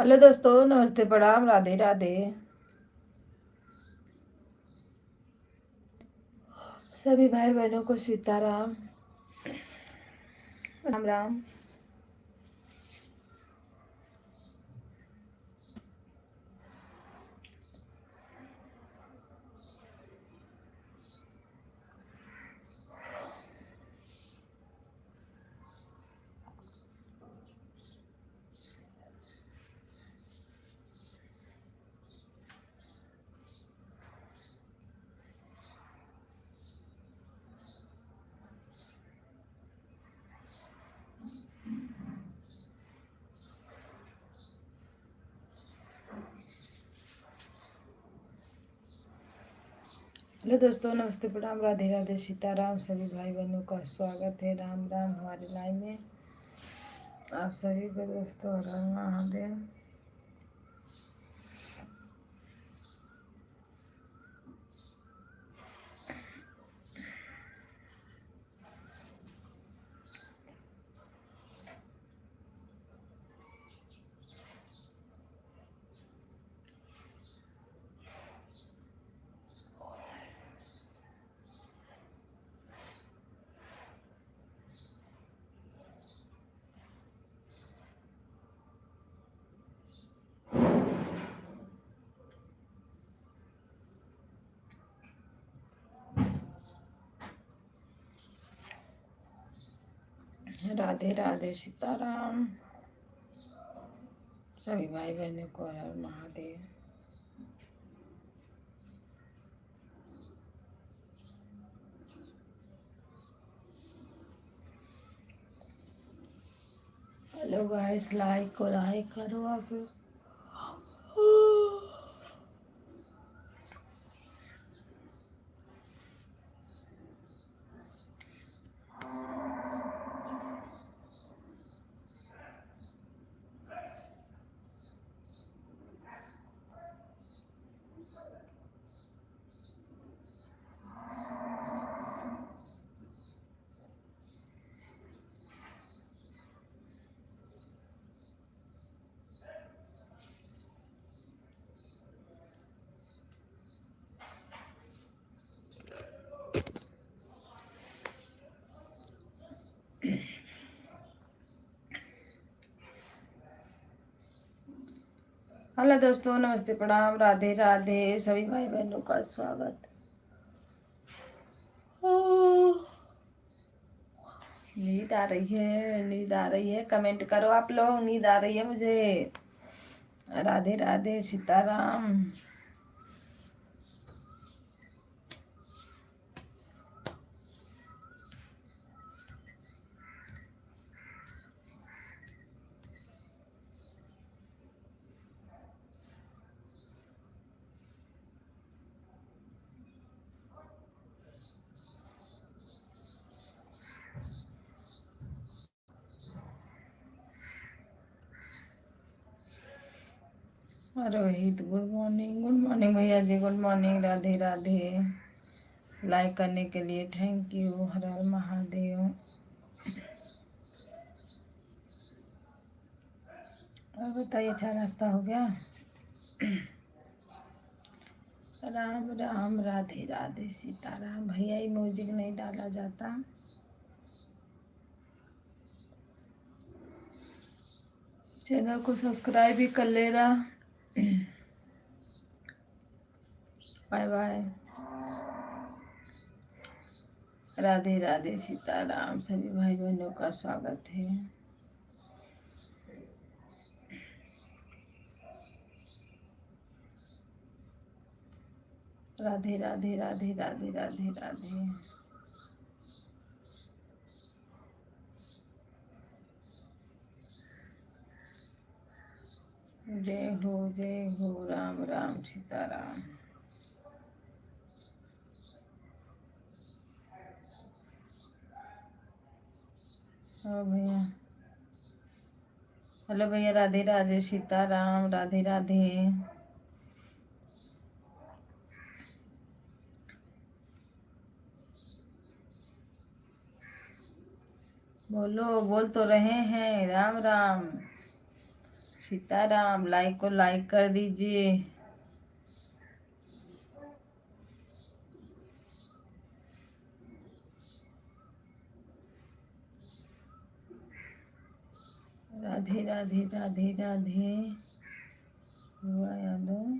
Hello दोस्तों, नमस्ते, प्रणाम, राधे राधे। सभी भाई बहनों को सीताराम, राम राम। हेलो दोस्तों, नमस्ते, प्रणाम, राधे राधे, सीताराम। सभी भाई बहनों का स्वागत है। राम राम हमारे लाइव में आप सभी को दोस्तों, हर हर महादेव। राधे राधे, सीताराम। सभी भाई बहनों को हर Har Mahadev. Hello guys, like करो आप। हेलो दोस्तों, नमस्ते, प्रणाम, राधे राधे, सभी भाई बहनों का स्वागत। नींद आ रही है, नींद आ रही है, कमेंट करो आप लोग। नींद आ रही है मुझे। Radhe Radhe, Sitaram. Rohit, good morning. Good morning भैया जी, good morning. Radhe Radhe. Like करने के लिए थैंक यू। हर हर महादेव। और बताइए, अच्छा नाश्ता हो गया? राम राम, राधे राधे, सीताराम। भैया ही म्यूजिक नहीं डाला जाता। चैनल को सब्सक्राइब भी कर लेना। Bye bye. राधे राधे, सीताराम। सभी भाई बहनों का स्वागत है। राधे राधे, राधे राधे, राधे राधे। जय हो, राम राम, सीताराम। हाँ भैया। हेलो भैया, राधे राधे, सीताराम। राधे राधे। बोलो, बोल तो रहे हैं। राम राम, सीताराम। लाइक को लाइक कर दीजिए। राधे राधे राधे राधे। हुआ यादव।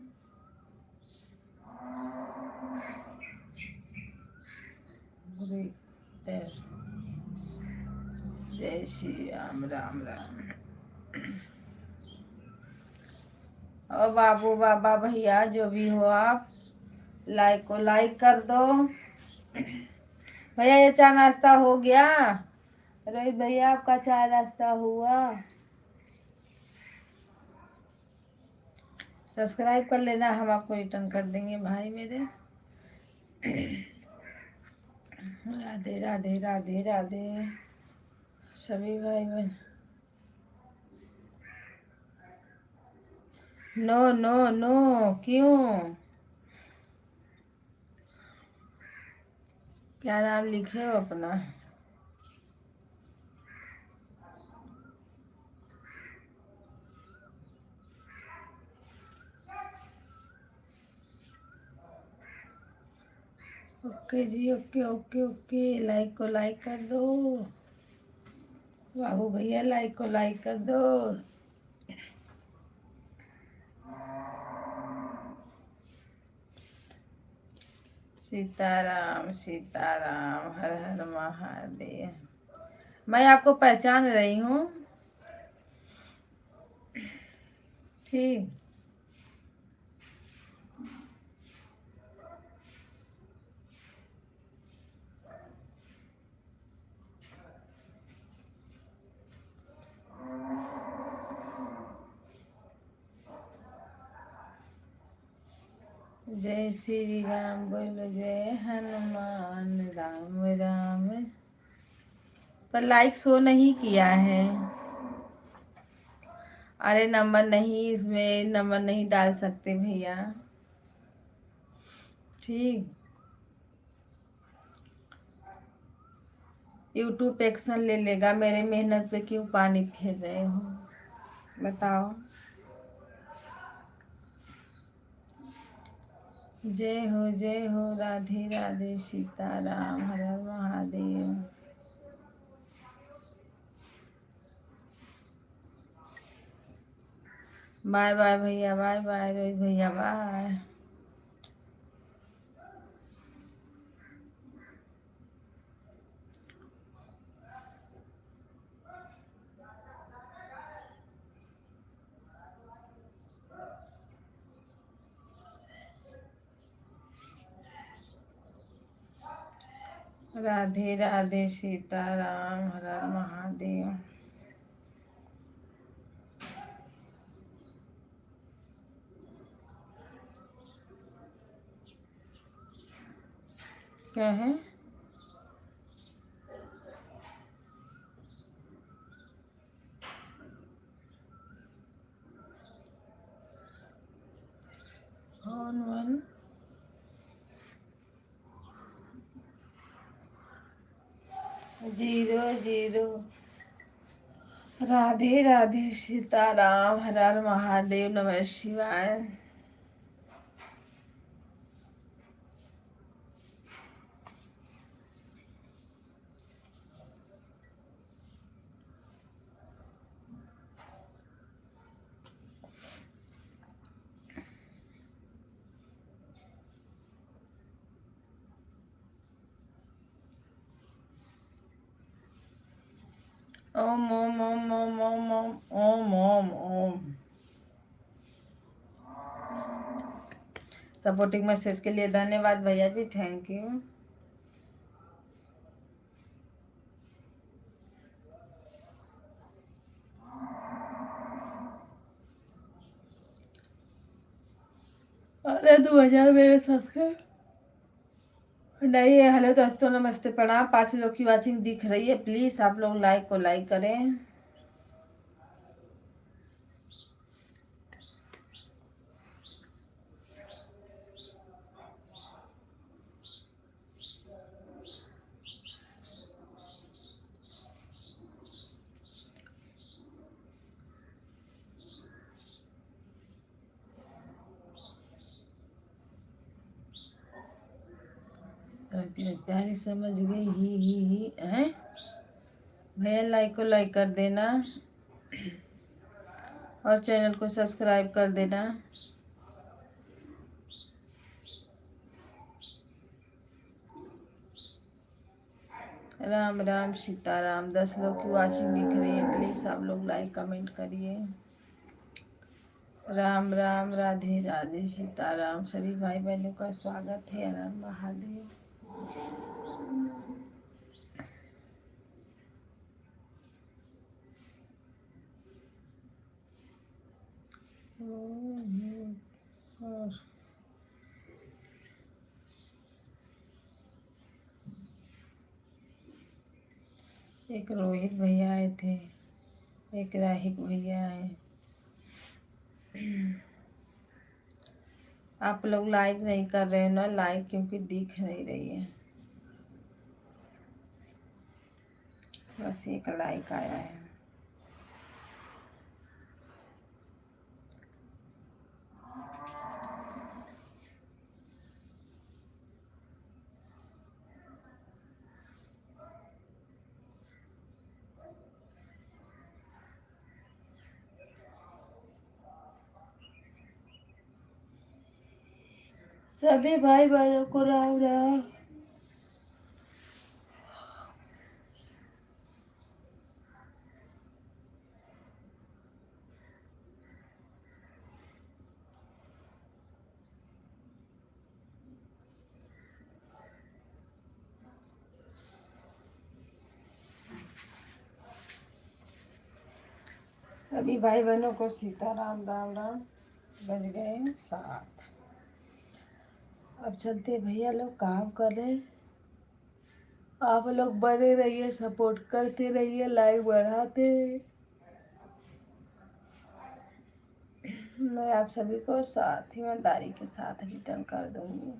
जय श्री राम राम राम। और बाबू बाबा भैया जो भी हो आप, लाइक को लाइक कर दो। भैया ये चाय नाश्ता हो गया? रोहित भैया आपका चाय नाश्ता हुआ? सब्सक्राइब कर लेना, हम आपको रिटर्न कर देंगे भाई मेरे। राधे राधे राधे राधे सभी भाई बहन। नो नो नो, क्यों? क्या नाम लिखे हो अपना? ओके जी, ओके ओके ओके। लाइक को लाइक कर दो बाबू भैया, लाइक को लाइक कर दो। सीताराम सीताराम, हर हर महादेव। मैं आपको पहचान रही हूँ, ठीक। जय श्री राम बोलो, जय हनुमान राम राम। पर लाइक शो नहीं किया है। अरे नंबर नहीं, इसमें नंबर नहीं डाल सकते भैया, ठीक। यूट्यूब एक्शन ले लेगा। मेरे मेहनत पे क्यों पानी फेर रहे हो, बताओ। जय हो राधे राधे सीताराम, हर हर महादेव। बाय बाय भैया, बाय बाय रोहित भैया, बाय। राधे राधे सीताराम, हर हर महादेव। क्या है? कौन one? Zero zero. Radhe Radhe Sitaram, Har Har Mahadev, नमः शिवाय। ओम ओम ओम ओम ओम ओम ओम ओम ओम। सपोर्टिंग मैसेज के लिए धन्यवाद भैया जी, थैंक यू। अरे 2000 मेरे सब्सक्राइब नहीं है। हेलो दोस्तों, नमस्ते प्रणाम। 5 लोग की वाचिंग दिख रही है, प्लीज आप लोग लाइक को लाइक करें। प्यारी समझ गई ही है। भैया लाइक को लाइक कर देना और चैनल को सब्सक्राइब कर देना। राम राम सीताराम। 10 लोग की वाचिंग दिख रही है, प्लीज आप लोग लाइक कमेंट करिए। राम राम, राधे राधे, सीताराम। सभी भाई बहनों का स्वागत है। हर हर महादेव। और एक रोहित भैया आए थे, एक राहिक भैया आए। आप लोग लाइक नहीं कर रहे हो ना, लाइक क्योंकि दिख नहीं रही है। बस एक लाइक आया है। सभी भाई बहनों को राम राम। सभी भाई बहनों को सीताराम, राम राम। बज गए 7। अब चलते भैया लोग काम कर रहे। आप लोग बने रहिए, सपोर्ट करते रहिए, लाइक बढ़ाते रहिए। मैं आप सभी को साथ ईमानदारी के साथ रिटर्न कर दूंगी।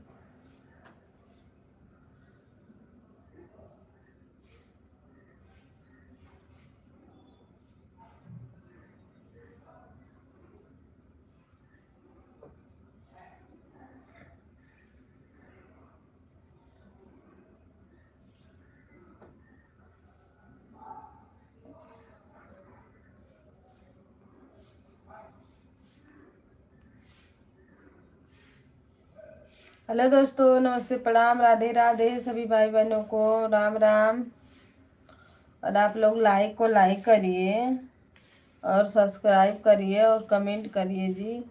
हेलो दोस्तों, नमस्ते, प्रणाम, राधे राधे। सभी भाई बहनों को राम राम। और आप लोग लाइक को लाइक करिए और सब्सक्राइब करिए और कमेंट करिए जी।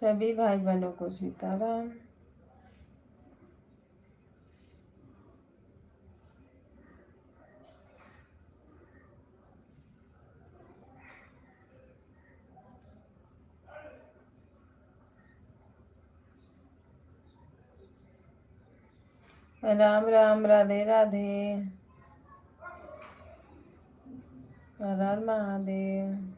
सभी भाई बहनों को सीताराम। राम राम, राधे राधे, हर हर महादेव।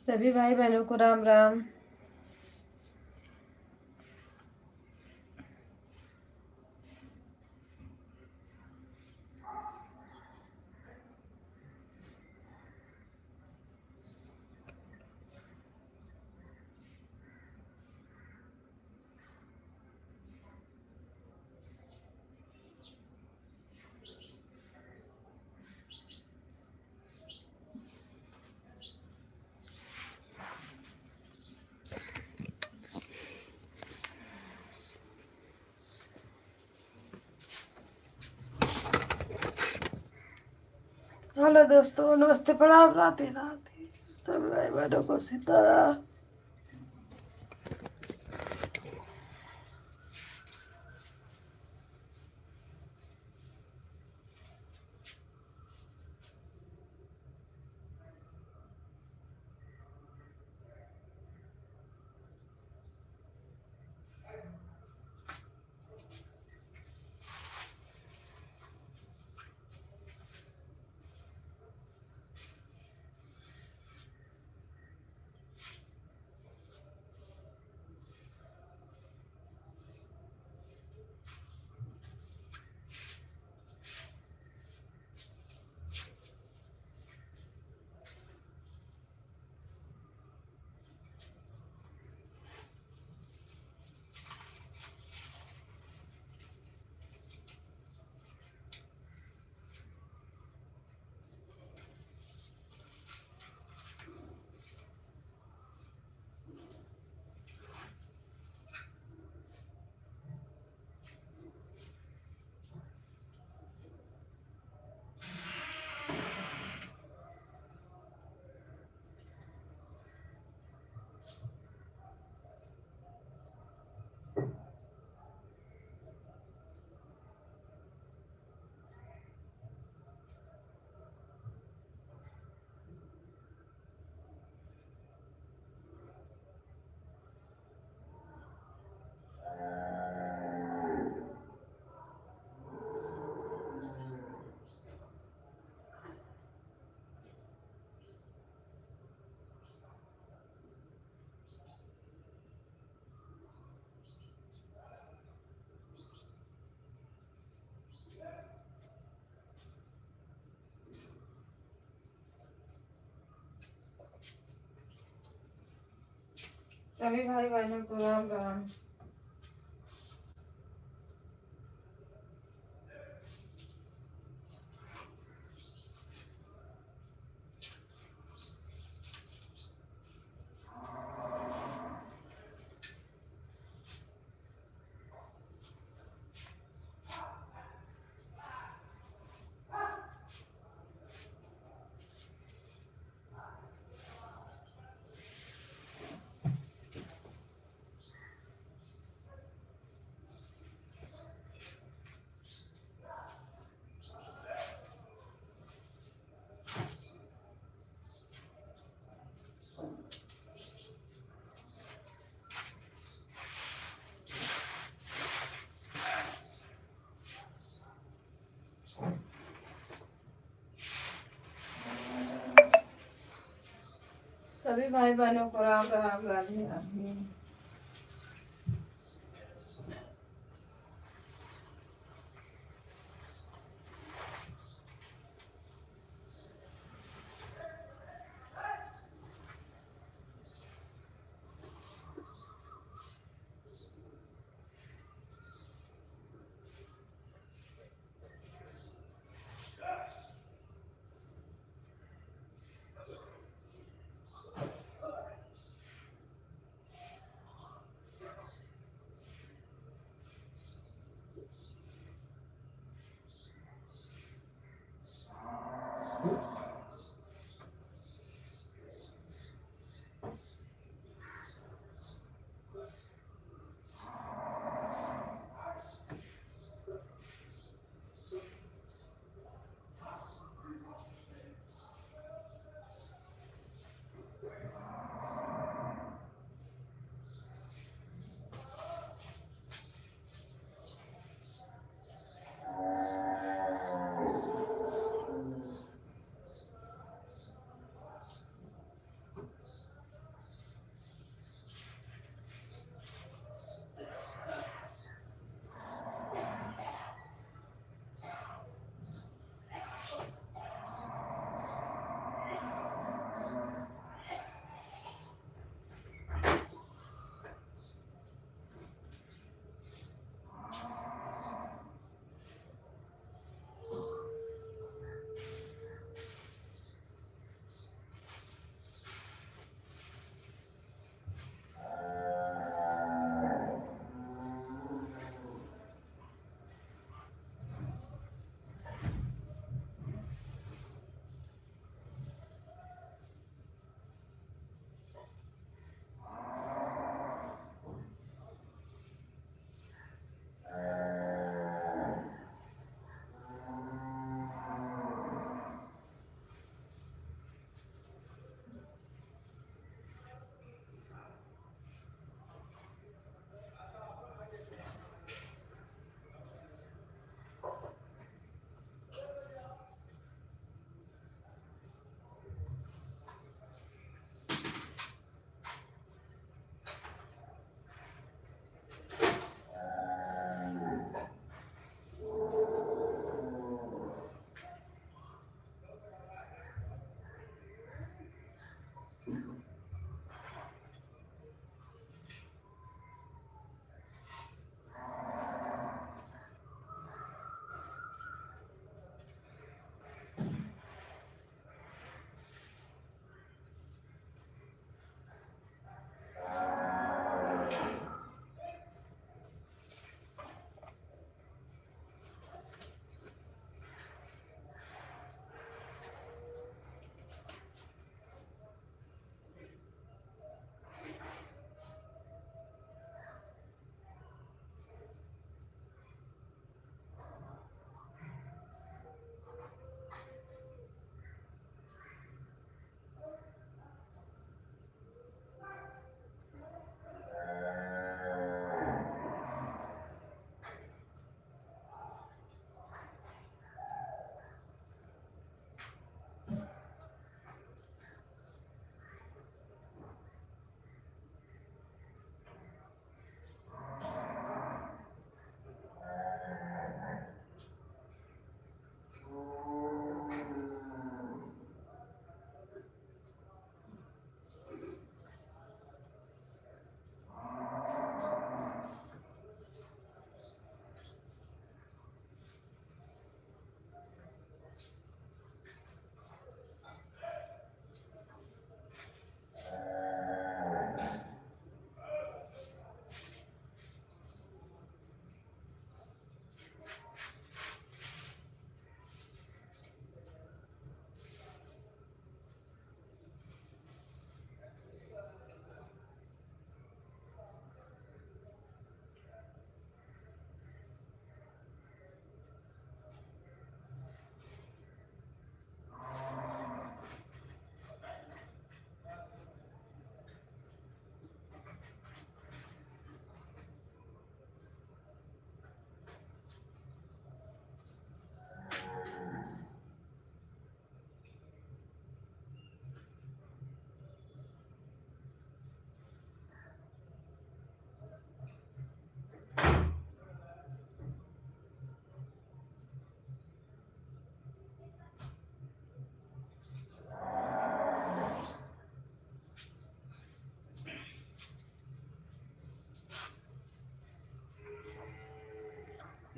सभी भाई बहनों को राम राम। हेलो दोस्तों, नमस्ते, प्रणाम, राधे राधे। सभी भाई बहनों को सीताराम। सभी भाई बहनों को राम राम। सभी भाई बहनों को राम राम, राधे राधे।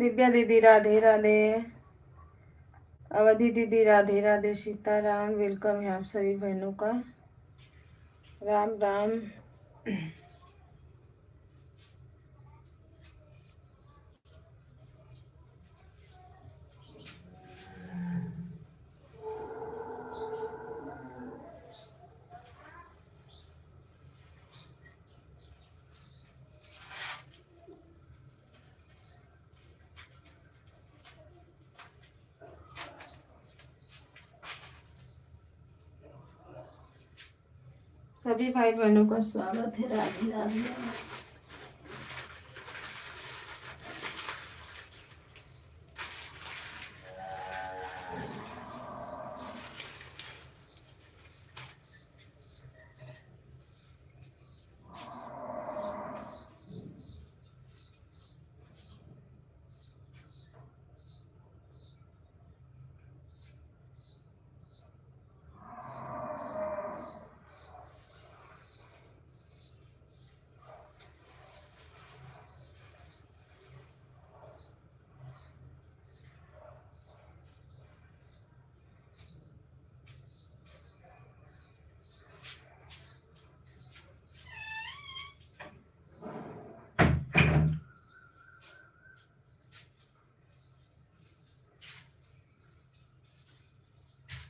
दिव्या दीदी राधे राधे, अवधि दीदी राधे राधे, सीताराम, वेलकम है आप सभी बहनों का। राम राम। सभी भाई बहनों का स्वागत है। राधे राधे।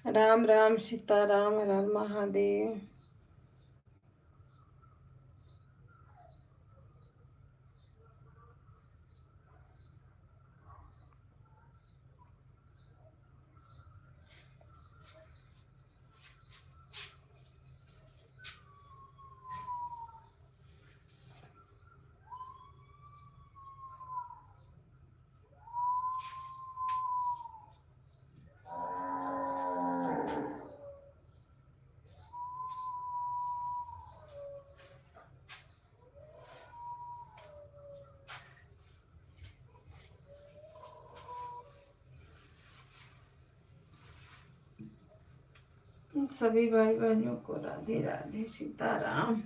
राम राम, सीताराम, हर हर महादेव। सभी भाई बहनों को राधे राधे, सीताराम।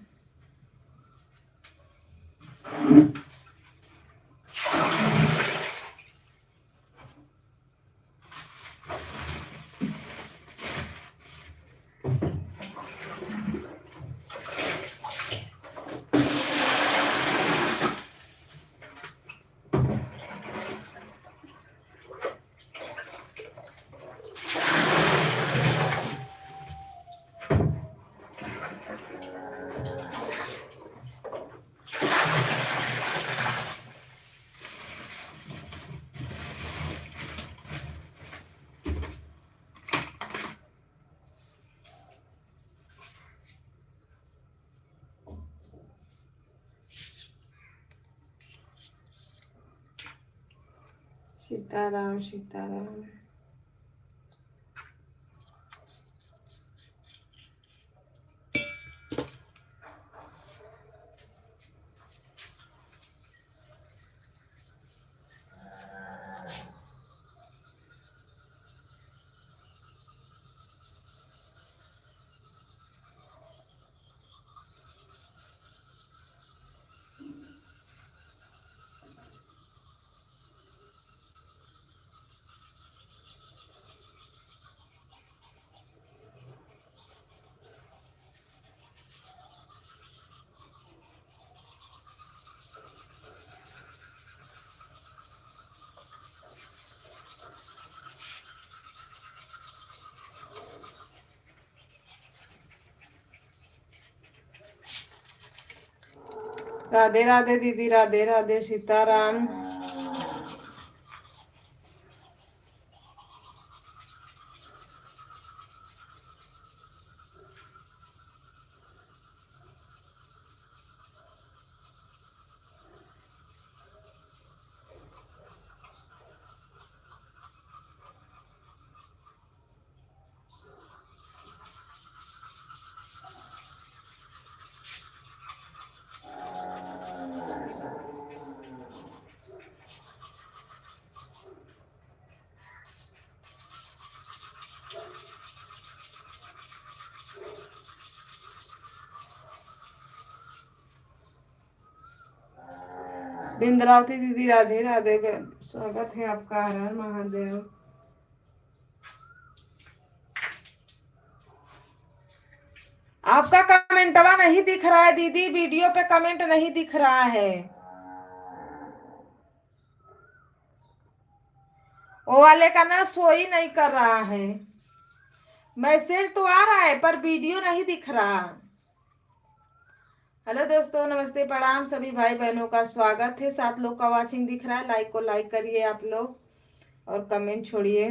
सीताराम सीताराम। राधे राधे दीदी, राधे राधे, सीताराम। बिंद्रावती दीदी, राधे राधे, स्वागत है आपका। हर हर महादेव। आपका कमेंटवा नहीं दिख रहा है दीदी, वीडियो पे कमेंट नहीं दिख रहा है। वो वाले का ना शो ही नहीं कर रहा है। मैसेज तो आ रहा है पर वीडियो नहीं दिख रहा। हेलो दोस्तों, नमस्ते, प्रणाम सभी भाई बहनों का स्वागत है। 7 लोग का वाचिंग दिख रहा है। लाइक को लाइक करिए आप लोग और कमेंट छोड़िए।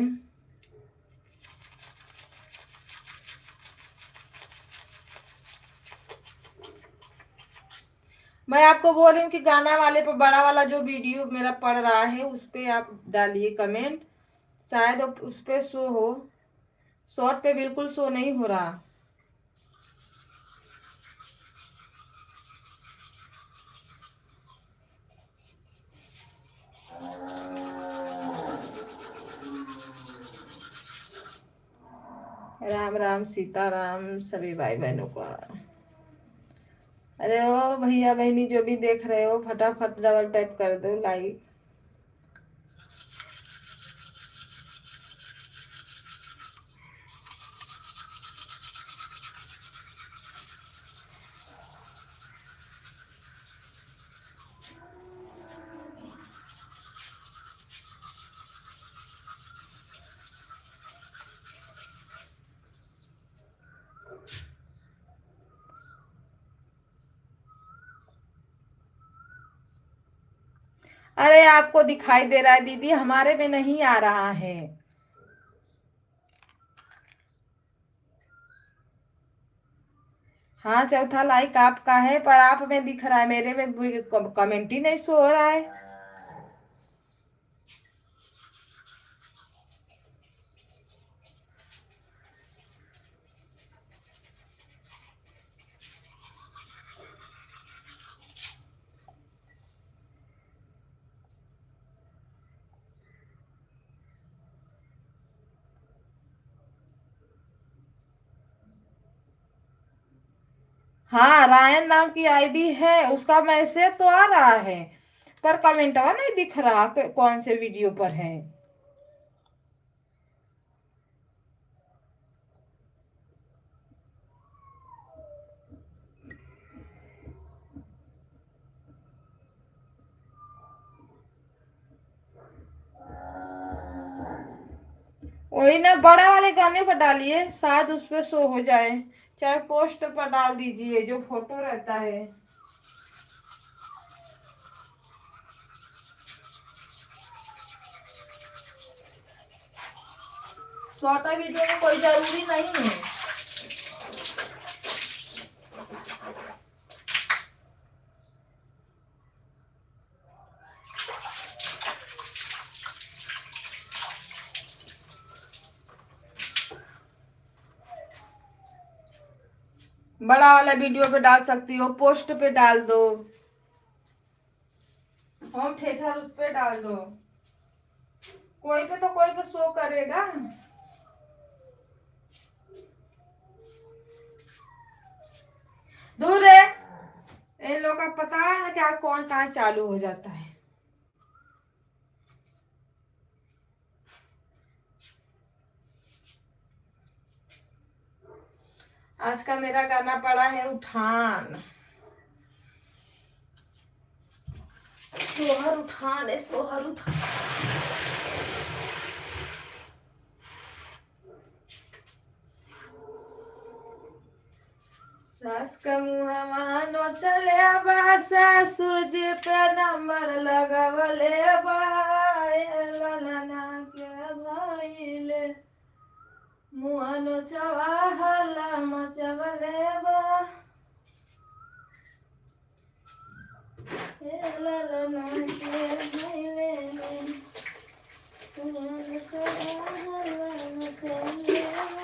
मैं आपको बोल रही हूँ कि गाना वाले पर बड़ा वाला जो वीडियो मेरा पड़ रहा है उस पे आप डालिए कमेंट, शायद उस पे शो हो। शॉर्ट पे बिल्कुल शो नहीं हो रहा। राम राम सीता राम सभी भाई बहनों का। अरे ओ भैया बहनी जो भी देख रहे हो, फटाफट डबल टैप कर दो लाइक। अरे आपको दिखाई दे रहा है दीदी, हमारे में नहीं आ रहा है। हाँ, चौथा लाइक आपका है पर आप में दिख रहा है, मेरे में कमेंट ही नहीं शो हो रहा है। हाँ, रायन नाम की आईडी है, उसका मैसेज तो आ रहा है पर कमेंट नहीं दिख रहा कौन से वीडियो पर है। वही ना, बड़ा वाले गाने पर डालिए, शायद उस पर शो हो जाए। चाहे पोस्ट पर डाल दीजिए जो फोटो रहता है। छोटा वीडियो में कोई जरूरी नहीं है। बड़ा वाला वीडियो पे डाल सकती हो, पोस्ट पे डाल दो, होम थिएटर उस पे डाल दो। कोई पे तो कोई पे शो करेगा। दूर है, इन लोग का पता है ना क्या कौन कहाँ चालू हो जाता है। आज का मेरा गाना पड़ा है उठान। सोहर उठान है, सोहर उठान। सास का मुँह मानो चले बा, ससुर जी पे नंबर लगवले बा, ललना के भइले मुआनो चवाहला मचवले बा, ललना के भइले मुआनो चवाहला मचवले बा।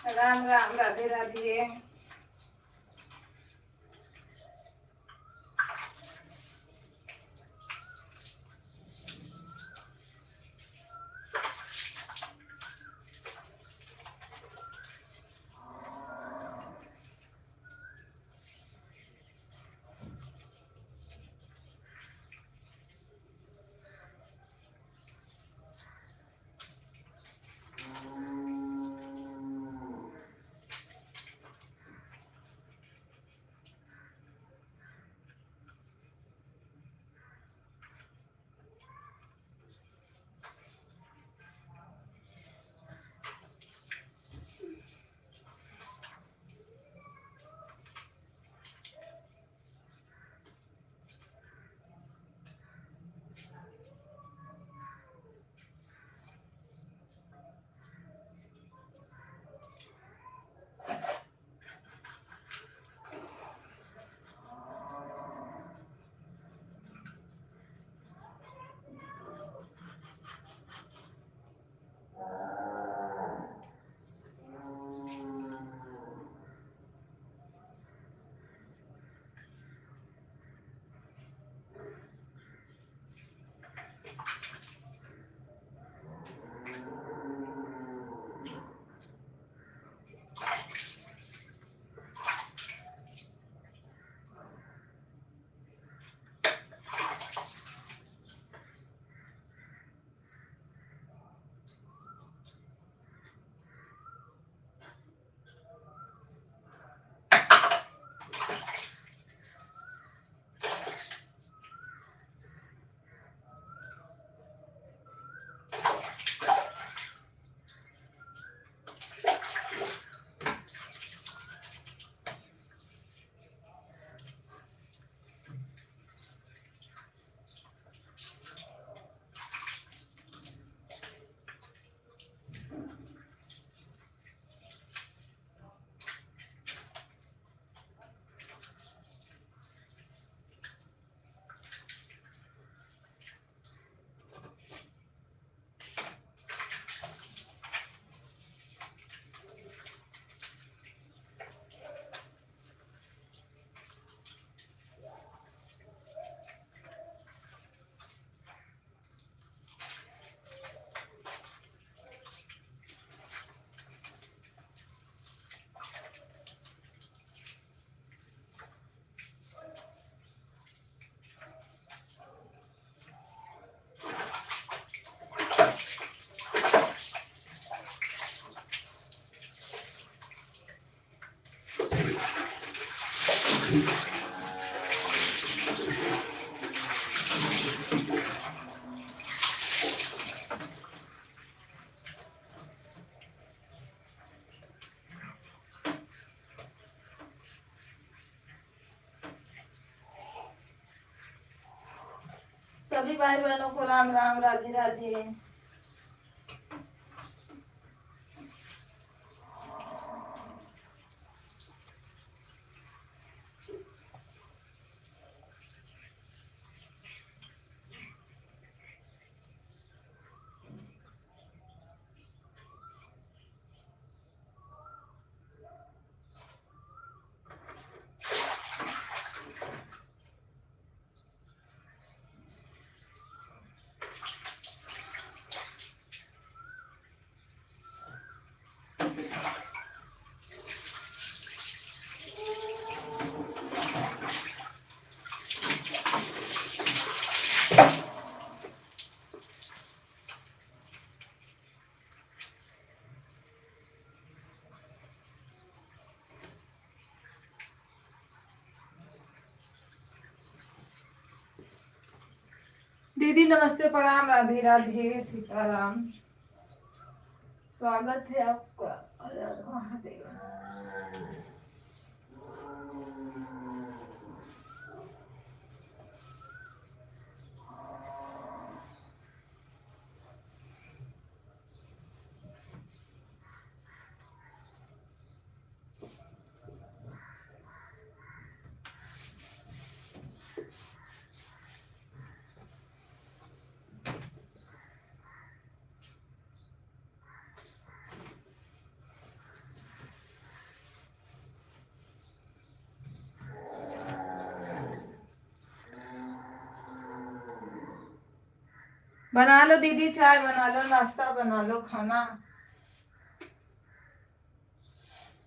राम राम, राधे राधे। सभी भाई बहनों को राम राम, राधे राधे। दीदी नमस्ते, प्रणाम, राधे राधे, सीताराम। स्वागत है आपका। महादेव। बना लो दीदी, चाय बना लो, नाश्ता बना लो, खाना।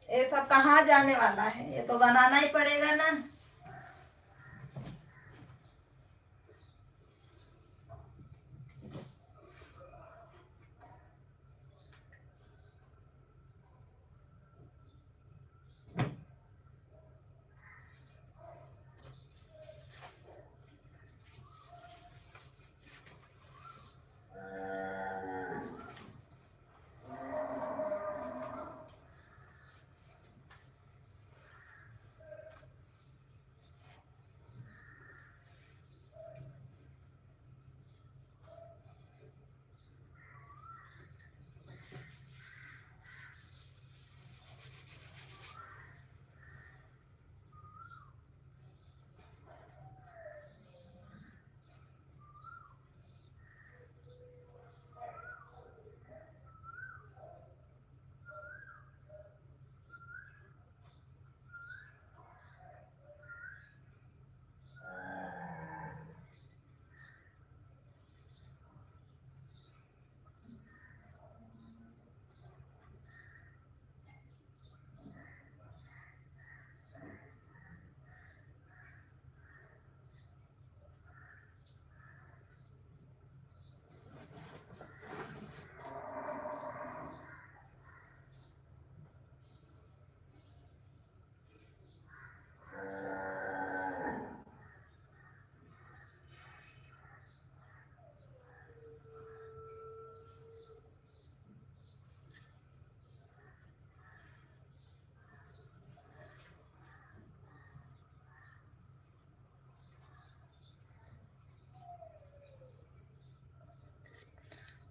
ये सब कहाँ जाने वाला है, ये तो बनाना ही पड़ेगा ना।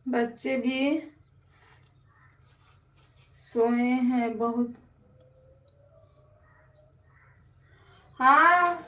बच्चे भी सोए हैं बहुत। हाँ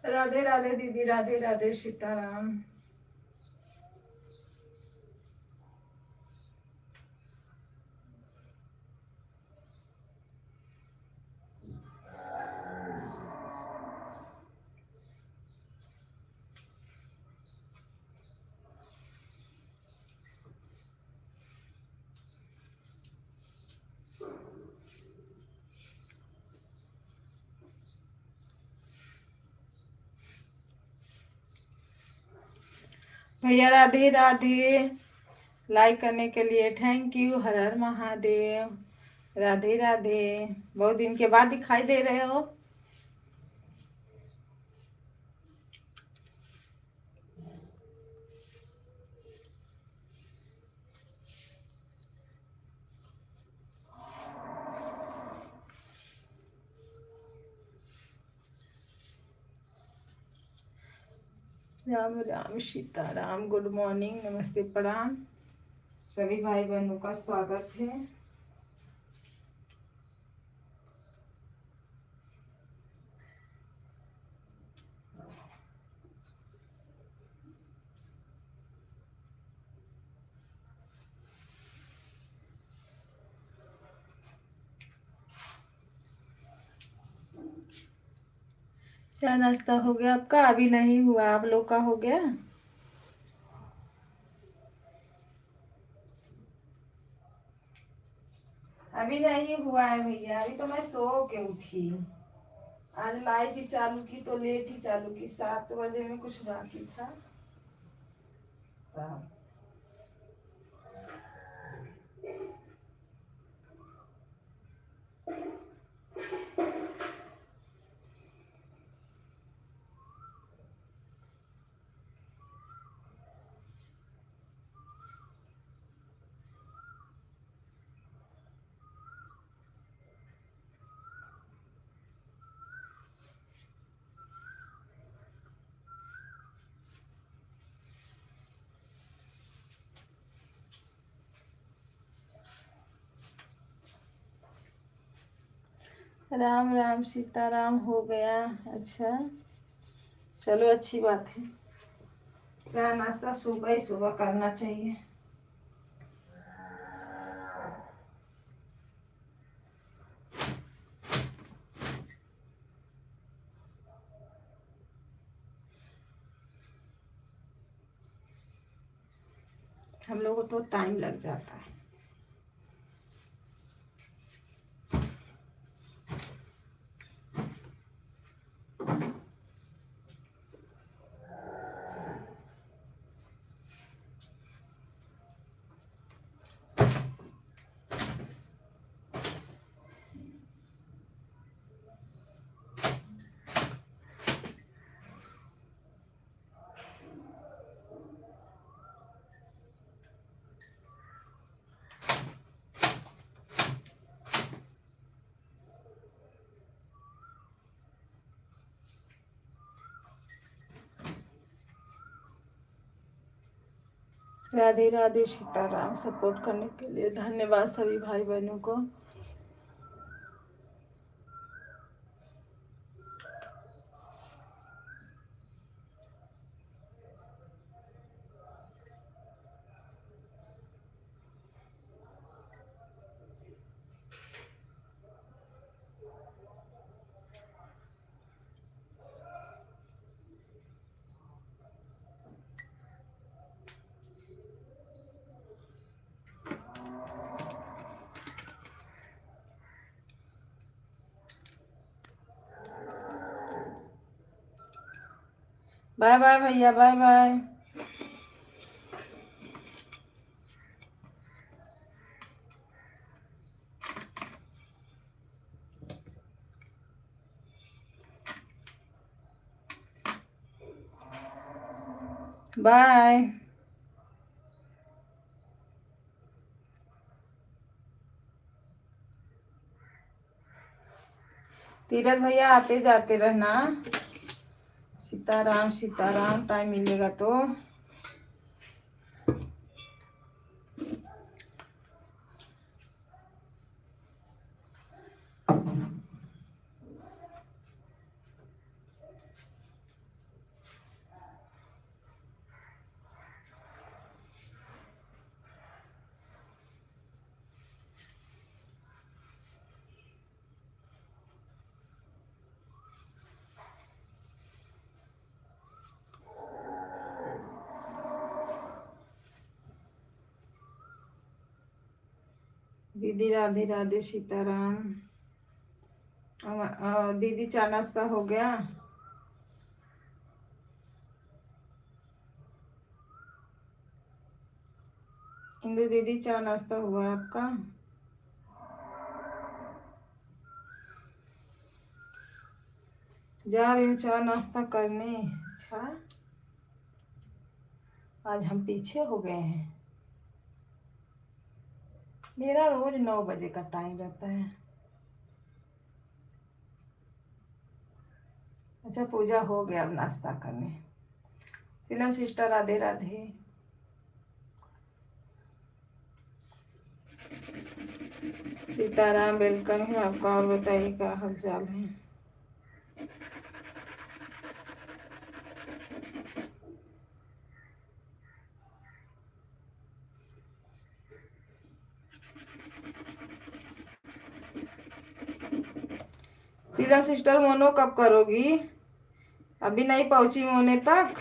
राधे राधे दीदी, राधे राधे, सीताराम। भैया राधे राधे। लाइक करने के लिए थैंक यू। हर हर महादेव। राधे राधे। बहुत दिन के बाद दिखाई दे रहे हो। राम राम सीता राम। गुड मॉर्निंग, नमस्ते, प्रणाम। सभी भाई बहनों का स्वागत है। क्या नाश्ता हो गया आपका? अभी नहीं हुआ, आप लोग का हो गया? अभी नहीं हुआ है भैया, अभी तो मैं सो के उठी। आज लाइट ही चालू की तो लेट ही चालू की, 7 बजे में कुछ बाकी था। हाँ। राम राम सीताराम हो गया। अच्छा, चलो अच्छी बात है। चाय नाश्ता सुबह ही सुबह करना चाहिए। हम लोग को तो टाइम लग जाता है। राधे राधे सीताराम। सपोर्ट करने के लिए धन्यवाद सभी भाई बहनों को। बाय बाय भैया, बाय बाय। बाय। तीरथ भैया आते जाते रहना। सीताराम सीताराम। टाइम मिलेगा तो। दीदी राधे राधे सीताराम। दीदी चाय नाश्ता हो गया? इंदु दीदी चाय नाश्ता हुआ आपका? जा रही हूँ चाय नाश्ता करने। अच्छा, आज हम पीछे हो गए हैं। मेरा रोज 9 बजे का टाइम रहता है। अच्छा, पूजा हो गया, अब नाश्ता करने। सीलम सिस्टर राधे राधे। सीताराम, वेलकम है आपका। और बताइए क्या हाल चाल है? सीलम सिस्टर मोनो कब करोगी? अभी नहीं पहुंची मोने तक।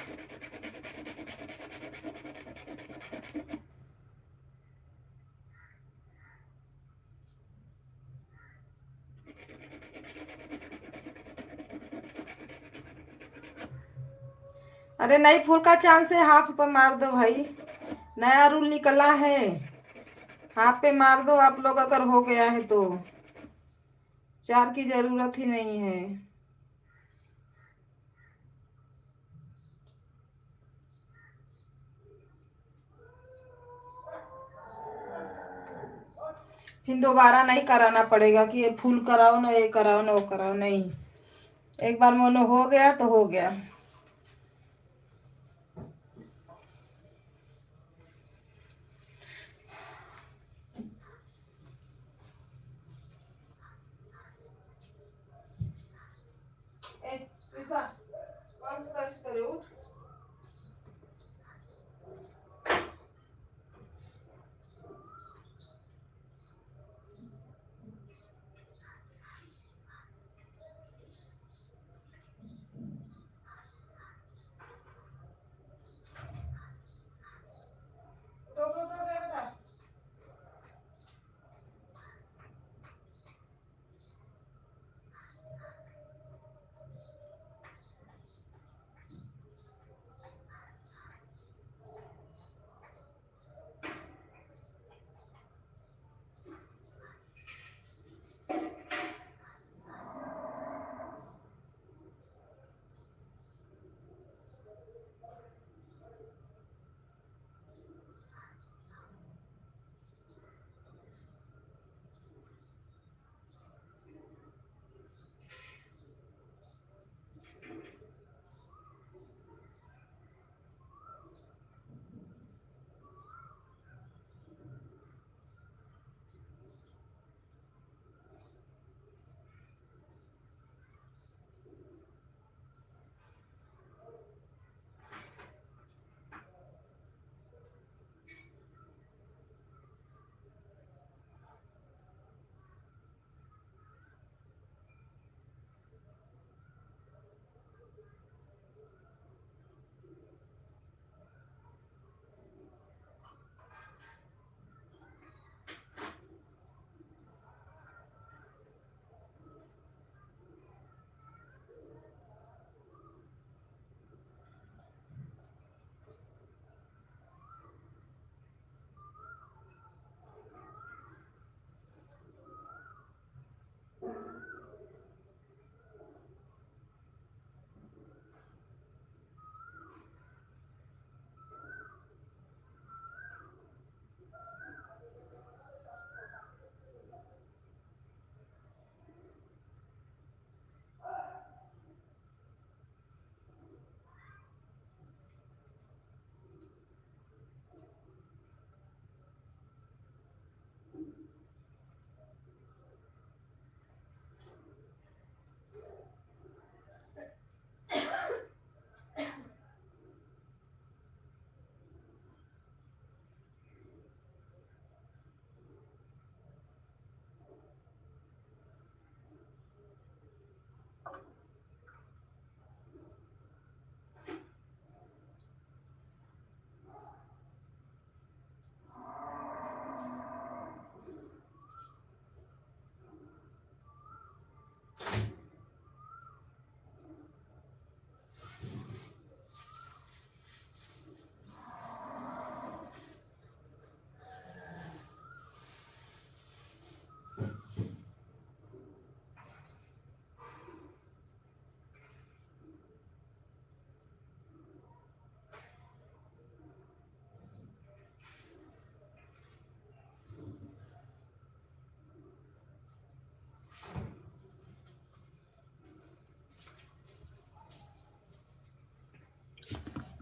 अरे नहीं, फुल का चांस है, हाफ पर मार दो भाई। नया रूल निकला है, हाफ पे मार दो आप लोग अगर हो गया है तो। 4 की जरूरत ही नहीं है। फिर दोबारा नहीं कराना पड़ेगा कि ये फुल कराओ ना, ये कराओ ना, वो कराओ, नहीं। एक बार मोनो हो गया तो हो गया। उठ।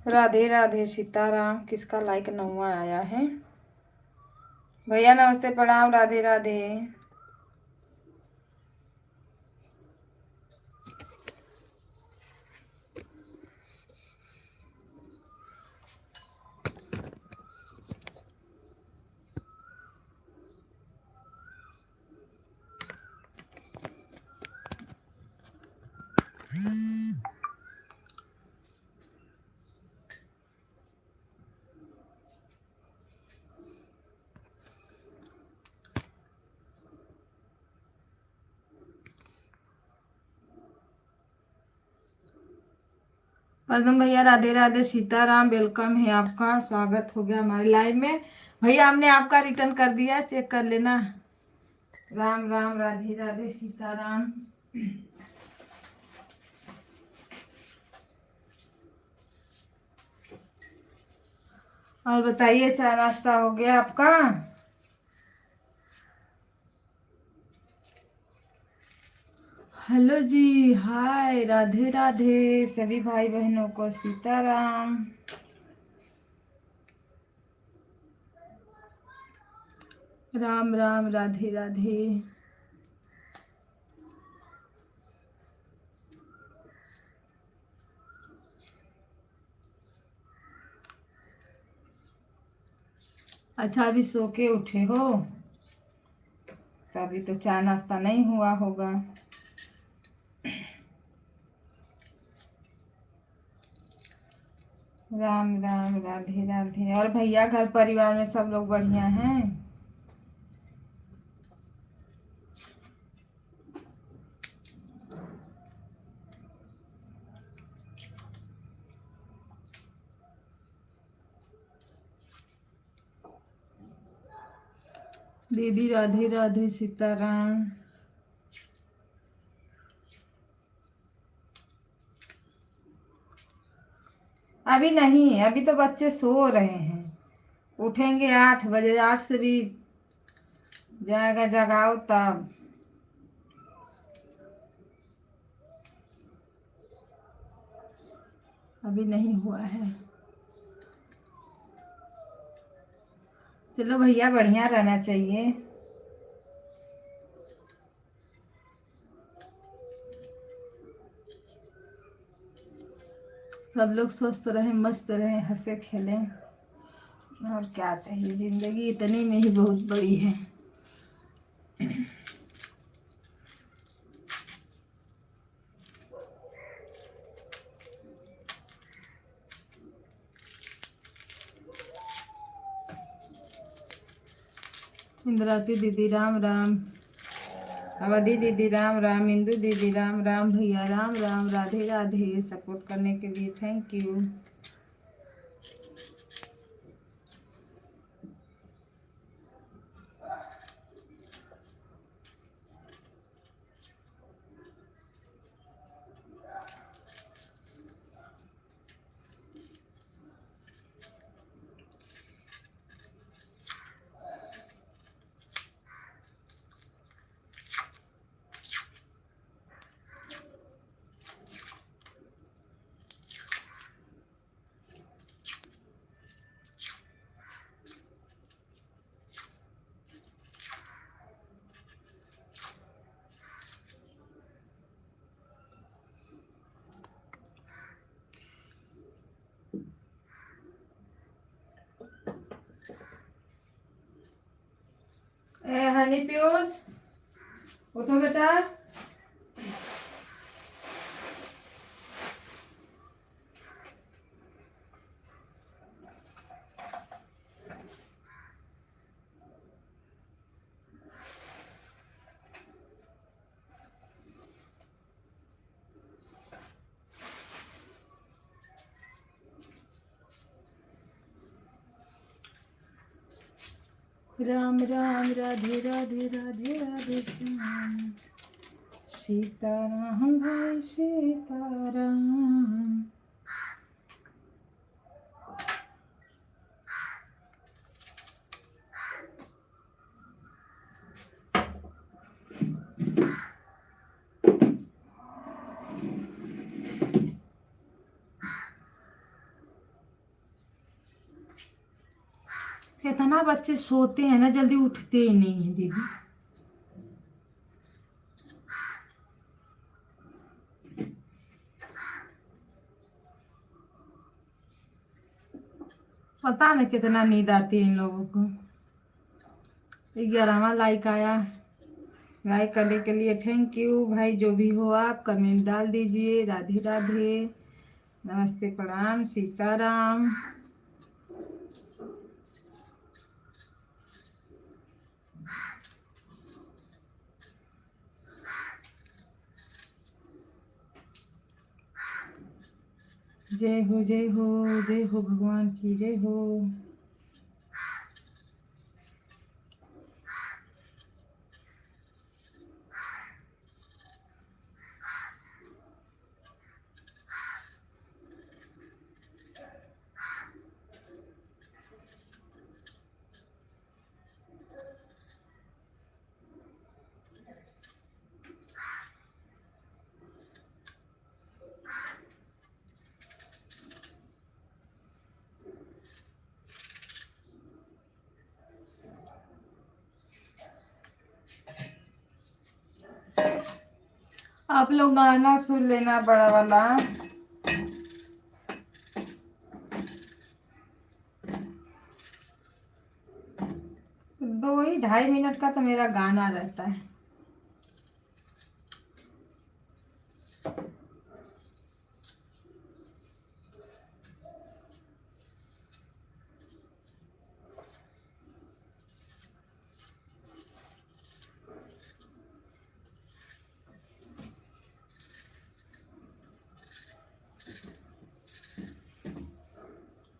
राधे राधे सीताराम। किसका लाइक नवा आया है? भैया नमस्ते प्रणाम, राधे राधे। पदम भैया राधे राधे सीताराम, वेलकम है आपका, स्वागत हो गया हमारे लाइव में। भैया हमने आपका रिटर्न कर दिया, चेक कर लेना। राम राम, राधे राधे सीताराम। और बताइए, चाय नाश्ता हो गया आपका? हेलो जी, हाय, राधे राधे सभी भाई बहनों को सीताराम। राम राम, राधे राधे। अच्छा, अभी सो के उठे हो तो अभी तो चाय नाश्ता नहीं हुआ होगा। राम राम, राधे राधे। और भैया घर परिवार में सब लोग बढ़िया हैं? दीदी राधे राधे सीताराम। अभी नहीं, अभी तो बच्चे सो रहे हैं। उठेंगे 8 बजे, 8 से भी जाएगा जगाओ तब। अभी नहीं हुआ है। चलो भैया, बढ़िया रहना चाहिए। सब लोग स्वस्थ रहें, मस्त रहें, हंसे खेलें, और क्या चाहिए। जिंदगी इतनी में ही बहुत बड़ी है। इंद्राती दीदी राम राम, अवधि दीदी राम राम, इंदु दीदी राम राम, भैया राम राम, राधे राधे। सपोर्ट करने के लिए थैंक यू। ए हनी पीयूष, उठो बेटा। राम राम, राधे राधे, राधे राधे श्याम। सीताराम भाई सीताराम। इतना बच्चे सोते हैं ना, जल्दी उठते ही नहीं है दीदी। पता नहीं कितना नींद आती है इन लोगों को। 11वां लाइक आया। लाइक करने के लिए थैंक यू भाई। जो भी हो आप कमेंट डाल दीजिए। राधे राधे, नमस्ते, प्रणाम, सीताराम। जय हो जय हो जय हो, भगवान की जय हो। आप लोग गाना सुन लेना बड़ा वाला। 2 ही 2.5 मिनट का तो मेरा गाना रहता है।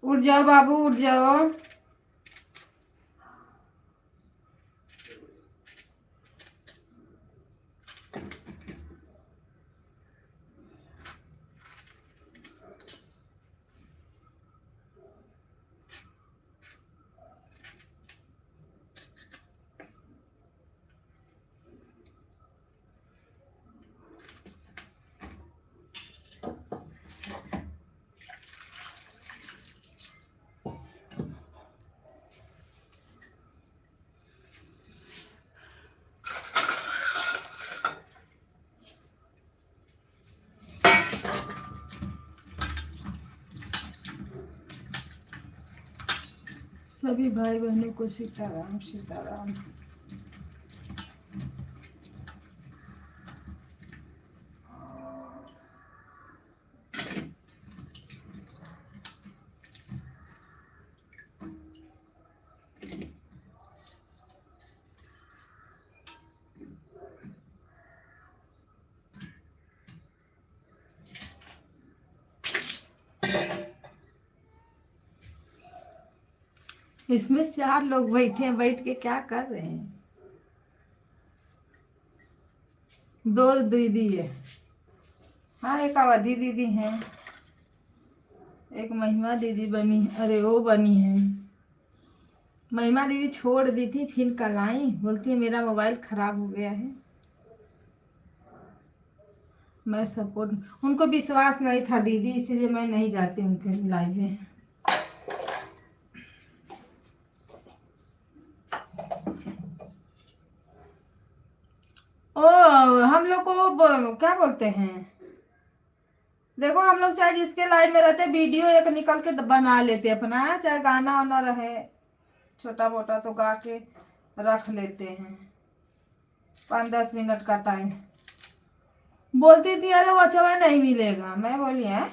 उठ जाओ बाबू, उठ जाओ। सभी भाई बहनों को सीताराम सीताराम। इसमें 4 लोग बैठे हैं, बैठ के क्या कर रहे हैं? 2 दीदी है। हाँ, एक अवधि दीदी है, एक महिमा दीदी बनी, अरे वो बनी है। महिमा दीदी छोड़ दी थी, फिर कल आई, बोलती है मेरा मोबाइल खराब हो गया है। मैं सपोर्ट, उनको विश्वास नहीं था दीदी, इसीलिए मैं नहीं जाती उनके लाइव में। ओ, हम लोग को क्या बोलते हैं, देखो हम लोग चाहे जिसके लाइव में रहते वीडियो एक निकल के बना लेते अपना, चाहे गाना वाना रहे छोटा मोटा तो गा के रख लेते हैं। 5-10 मिनट का टाइम। बोलती थी अरे वो अच्छा नहीं मिलेगा, मैं बोली है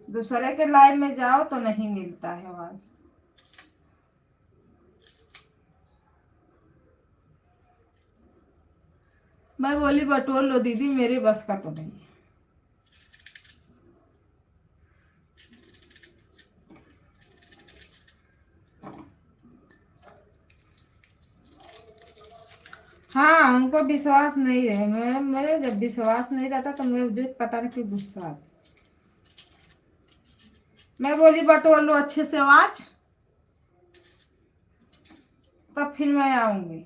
दूसरे के लाइव में जाओ तो नहीं मिलता है आवाज। मैं बोली बटोर लो दीदी, मेरे बस का तो नहीं है। हाँ, उनको विश्वास नहीं है। मेरे जब विश्वास नहीं रहता तो मुझे पता नहीं क्यों गुस्सा आता। मैं बोली बटोर लो अच्छे से आवाज, तब फिर मैं आऊंगी।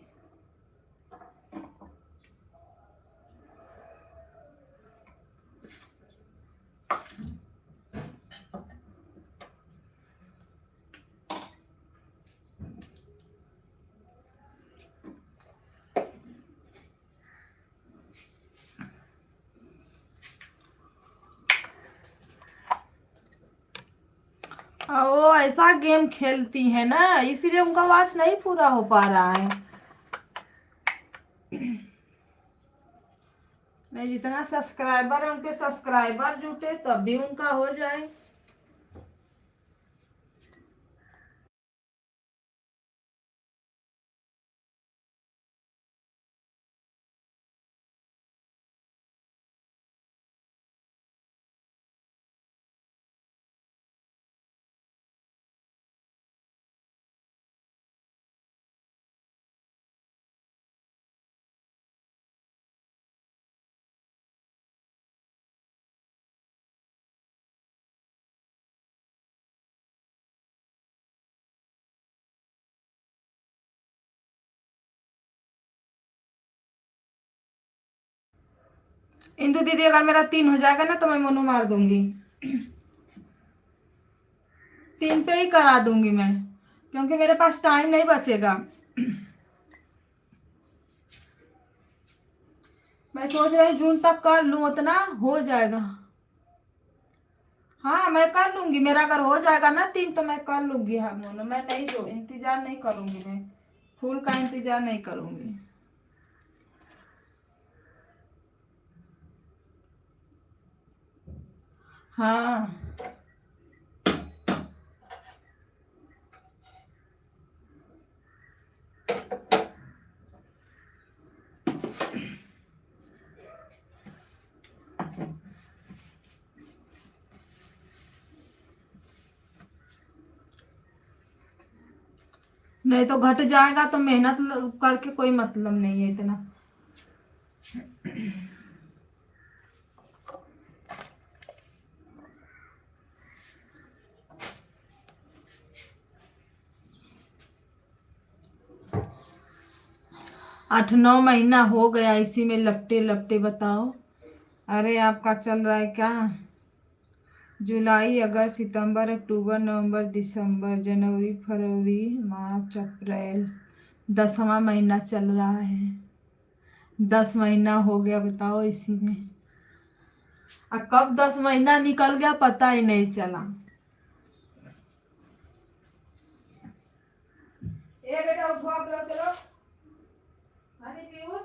वो ऐसा गेम खेलती है ना, इसीलिए उनका वॉच नहीं पूरा हो पा रहा है। मैं जितना सब्सक्राइबर है, उनके सब्सक्राइबर जुटे तब भी उनका हो जाए। इंदु दीदी, अगर मेरा 3 हो जाएगा ना तो मैं मनु मार दूंगी। 3 पे ही करा दूंगी मैं, क्योंकि मेरे पास टाइम नहीं बचेगा। मैं सोच रही हूँ जून तक कर लूँ, उतना हो जाएगा। हाँ मैं कर लूंगी, मेरा अगर हो जाएगा ना 3 तो मैं कर लूंगी। हाँ मोनू, मैं नहीं, जो इंतजार नहीं करूंगी, मैं फूल का इंतजार नहीं करूंगी। हाँ नहीं तो घट जाएगा, तो मेहनत करके कोई मतलब नहीं है इतना। 8-9 महीना हो गया इसी में लपटे लपटे, बताओ। अरे आपका चल रहा है क्या? जुलाई, अगस्त, सितंबर, अक्टूबर, नवंबर, दिसंबर, जनवरी, फरवरी, मार्च, अप्रैल, 10वां महीना चल रहा है। 10 महीना हो गया, बताओ इसी में। और कब 10 महीना निकल गया पता ही नहीं चला। ए बेटा उठो, आप लोग चलो। हाँ जी पीयूष।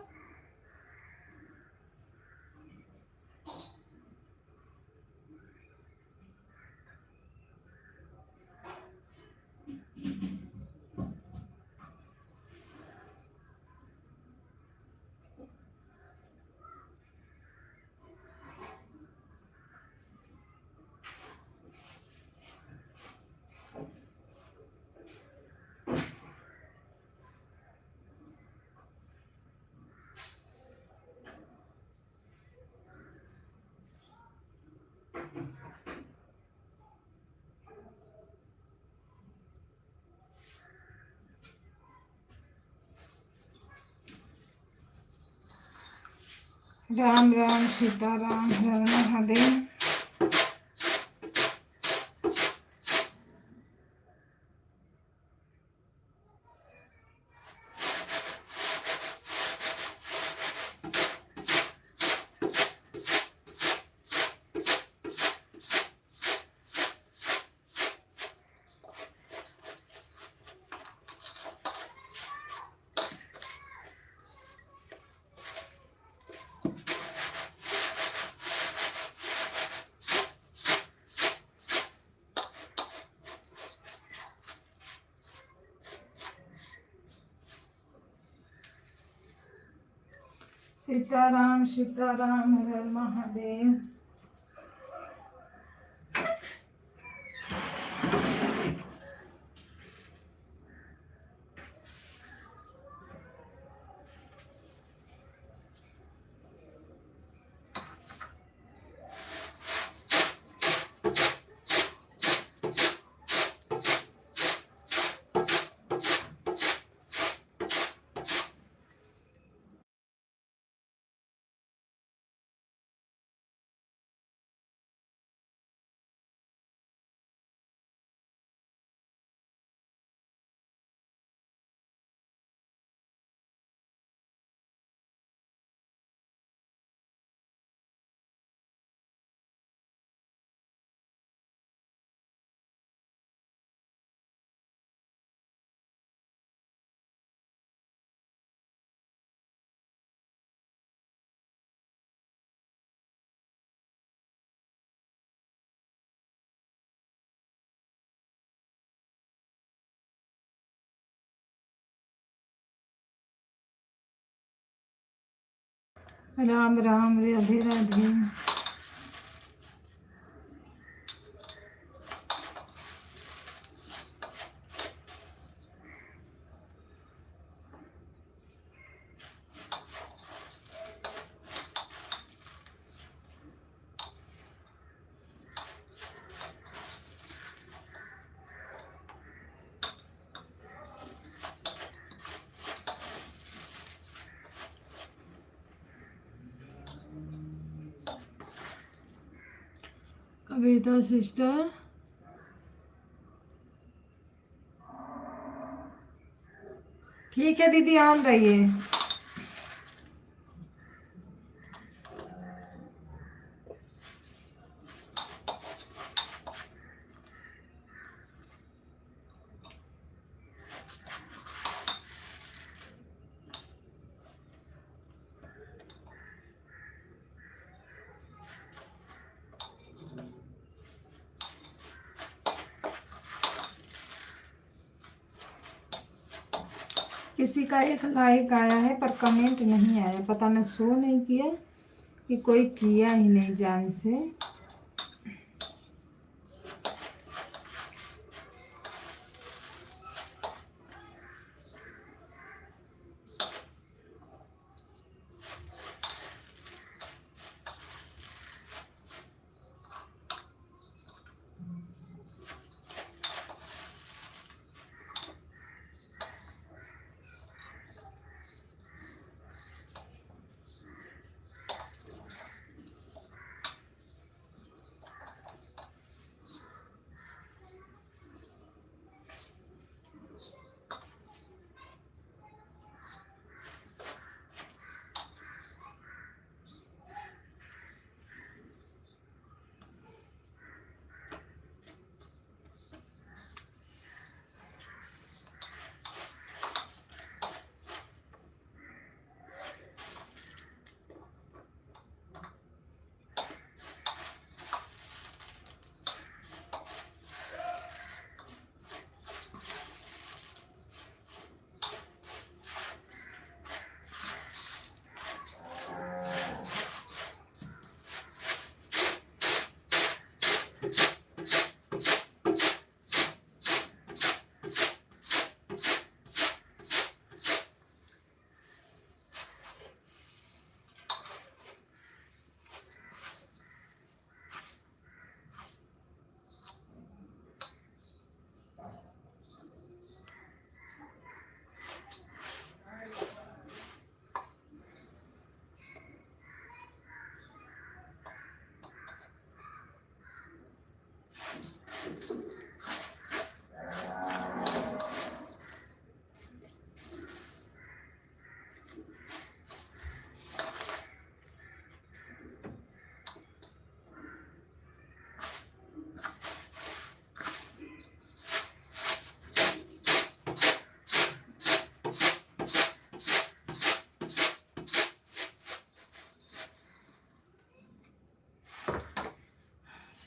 राम राम सीताराम, हर महादेव। सीताराम सीताराम, हर महादेव। राम राम, राधे राधे। कविता सिस्टर, ठीक है दीदी, ऑन रहिए। किसी का एक लाइक आया है पर कमेंट नहीं आया, पता नहीं शो नहीं किया कि कोई किया ही नहीं जान से।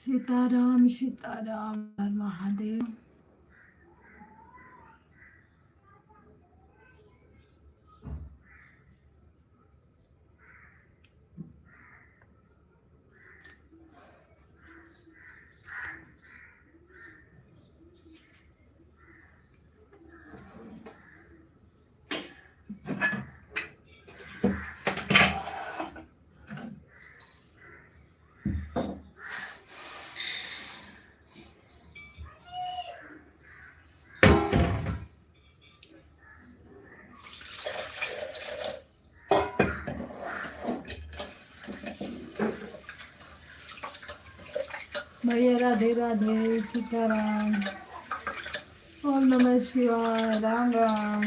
सीताराम सीताराम, हर महादेव। भैया राधे राधे, सीताराम, ओम नमः शिवाय, राम राम।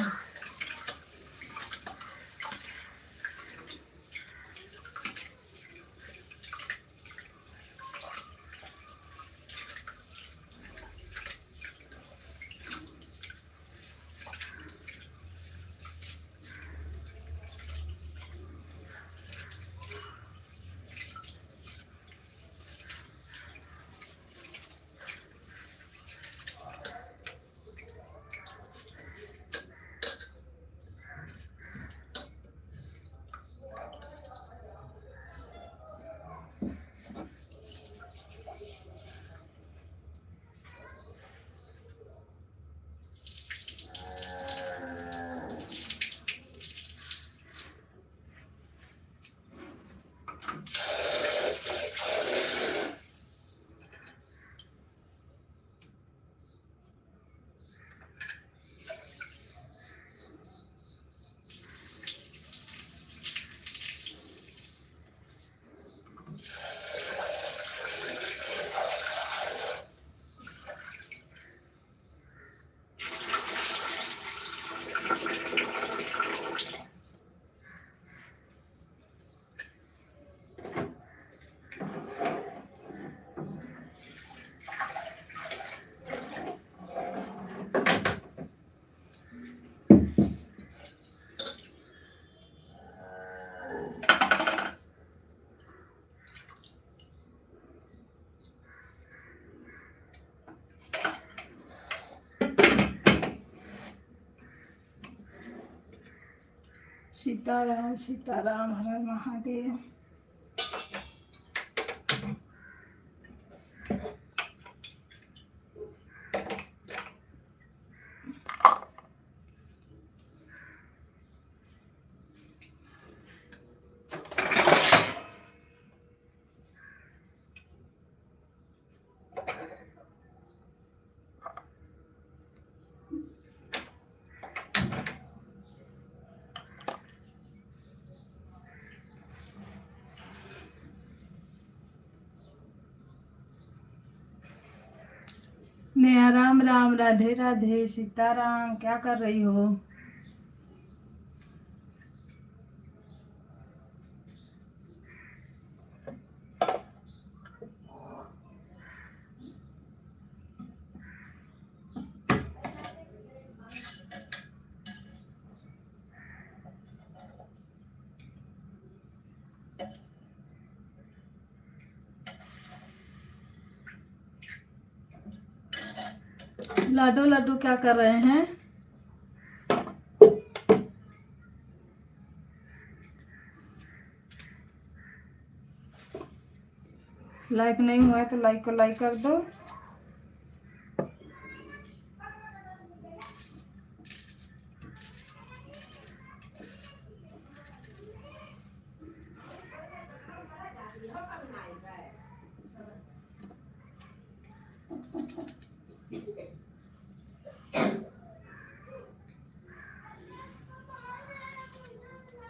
सीताराम सीताराम, हर हर महादेव। नेहा राम राम, राधे राधे, सीताराम। क्या कर रही हो? लाडो लाडो क्या कर रहे हैं? लाइक नहीं हुआ है तो लाइक को लाइक कर दो।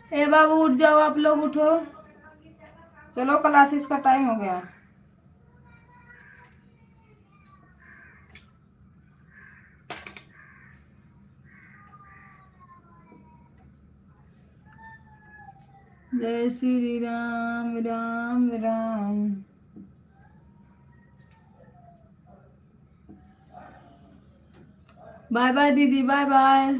ए बाबू उठ जाओ, आप लोग उठो, चलो क्लासेस का टाइम हो गया। जय श्री राम राम राम। बाय बाय दीदी, बाय बाय।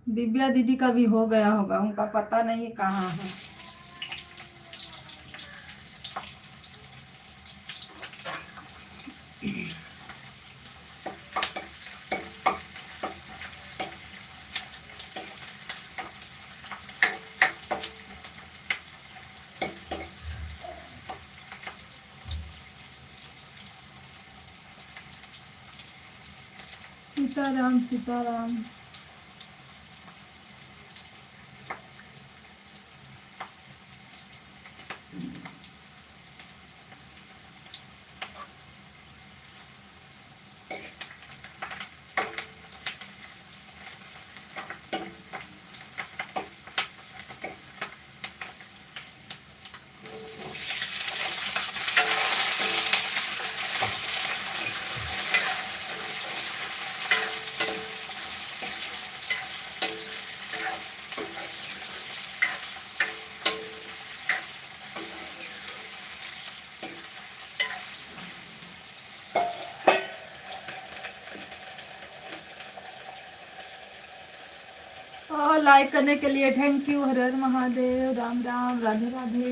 दिव्या दीदी का भी हो गया होगा, उनका पता नहीं कहाँ है। सीताराम सीताराम। और लाइक करने के लिए थैंक यू। हर हर महादेव, राम राम, राधे राधे।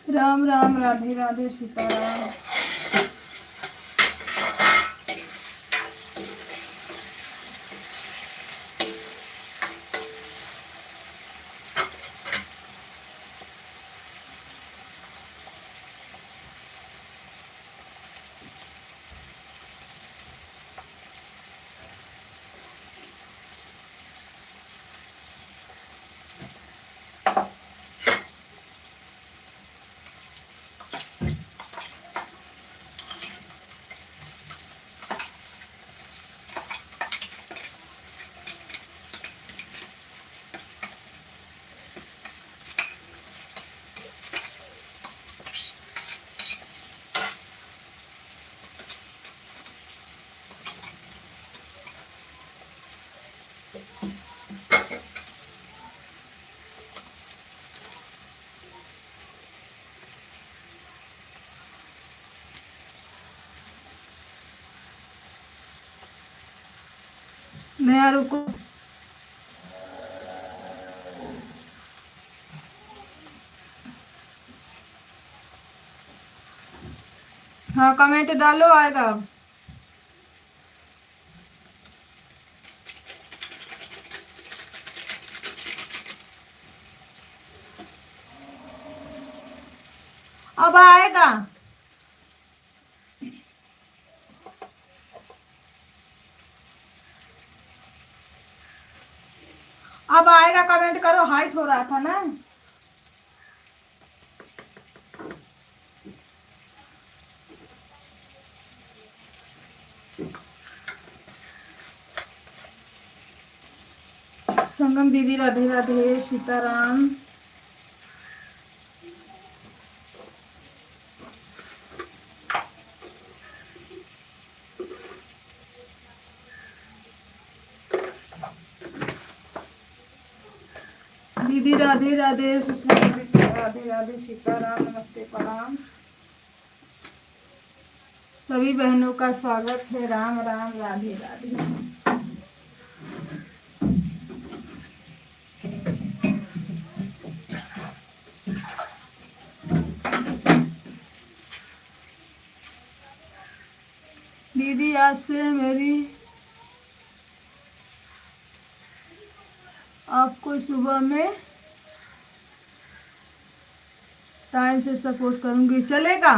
राम राम, राधे राधे, सीताराम। मैं रुको। हाँ, कमेंट डालो, आएगा। अब आएगा। अब आएगा, कमेंट करो। हाइट हो रहा था ना। संगम दीदी, राधे राधे, सीताराम। दीदी राधे राधे, सुषमा दीदी राधे राधे, सीताराम, नमस्ते, प्रणाम। सभी बहनों का स्वागत है। राम राम, राधे राधे। दीदी आज से मेरी आपको सुबह में टाइम से सपोर्ट करूंगी, चलेगा?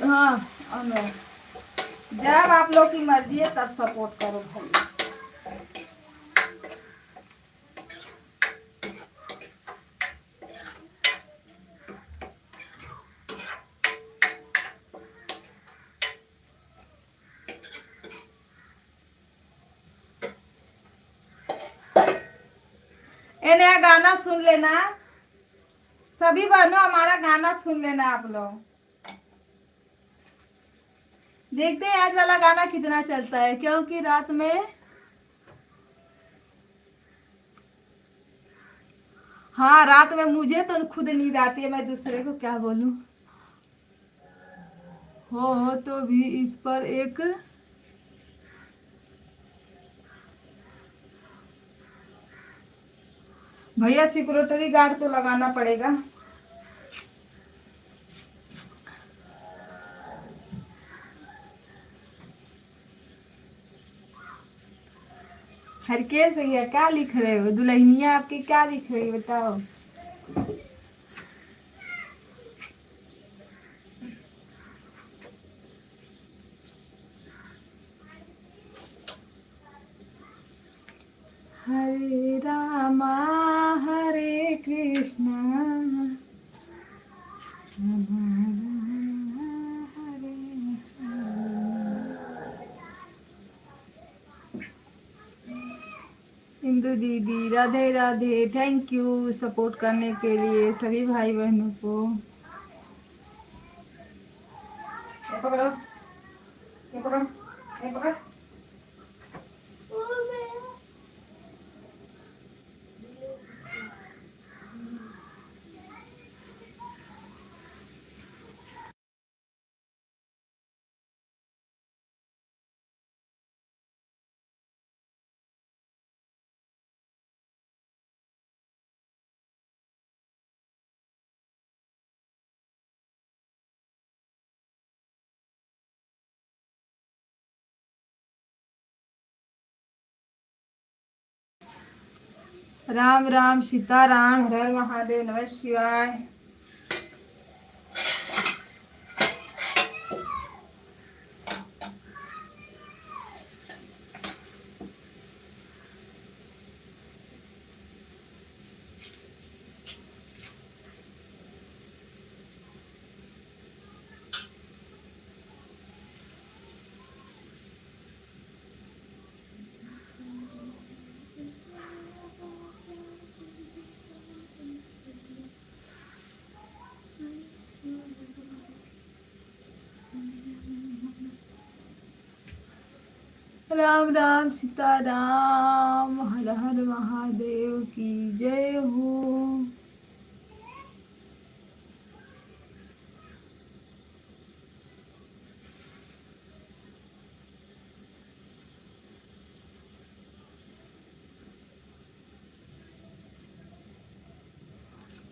हाँ, जब आप लोग की मर्जी है तब सपोर्ट करो भाई। ये नया गाना सुन लेना सभी बहनों, हमारा गाना सुन लेना आप लोग। देखते हैं आज वाला गाना कितना चलता है, क्योंकि रात में, हाँ, रात में मुझे तो खुद नींद आती है, मैं दूसरे को क्या बोलूं। हो तो भी इस पर एक भैया सिक्योरिटी गार्ड तो लगाना पड़ेगा। हरकेश भैया क्या लिख रहे हो? दुल्हनिया आपकी क्या लिख रही है बताओ। हरे रामा हरे कृष्णा हरे इंदु दीदी, Radhe Radhe. Thank you support करने के लिए सभी भाई बहनों को। ये पकड़ो, ये पकड़ो, ये पकड़। राम राम सीताराम, हर हर महादेव, नमः शिवाय। राम राम सीताराम, हर हर महादेव की जय हो।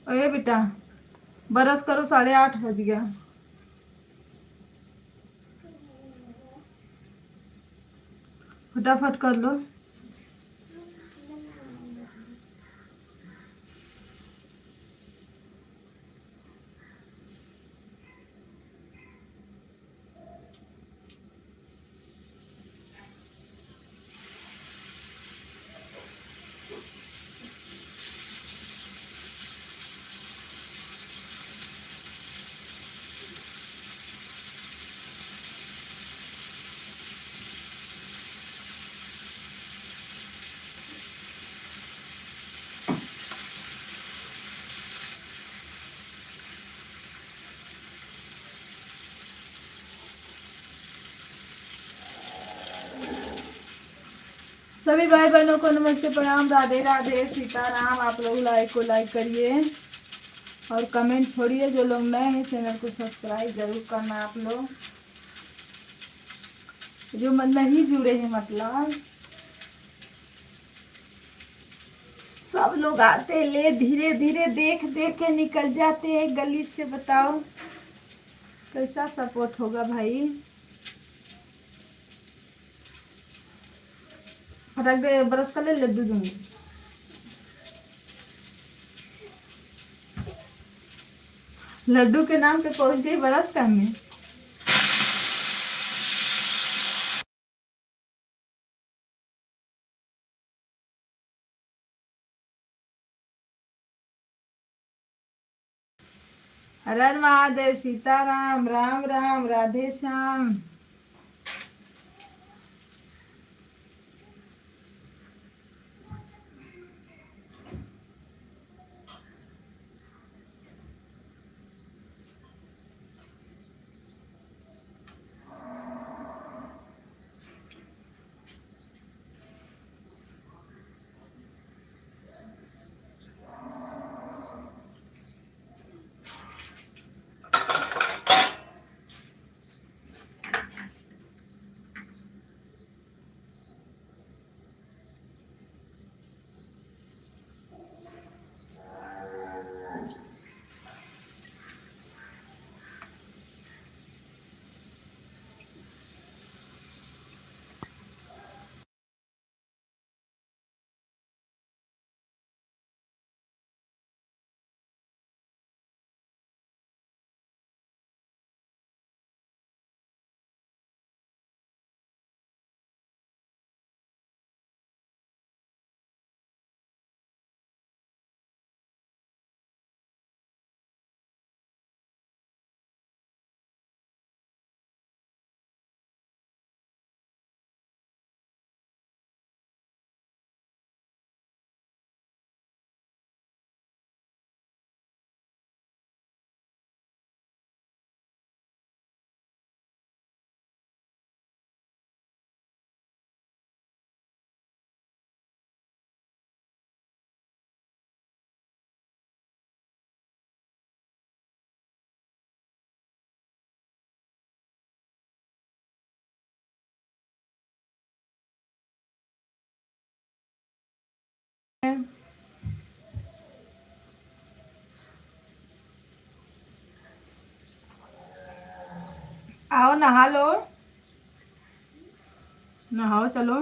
अरे बेटा बरस करो, 8:30 बज गया। फटाफट कर लो। सभी भाई बहनों को नमस्ते, प्रणाम, राधे राधे, सीताराम। आप लोग लाइक को लाइक करिए और कमेंट छोड़िए। जो लोग नए हैं चैनल को सब्सक्राइब जरूर करना। आप लोग जो नहीं जुड़े हैं, मतलब सब लोग आते ले धीरे धीरे देख देख के निकल जाते हैं गली से। बताओ कैसा सपोर्ट होगा भाई। फटाक दे, बरस कर ले, लड्डू दूंगी। लड्डू के नाम पे पहुंच गई बरस करने। हर हर महादेव, सीताराम, राम राम, राधे श्याम। आओ नहा लो, नहाओ चलो।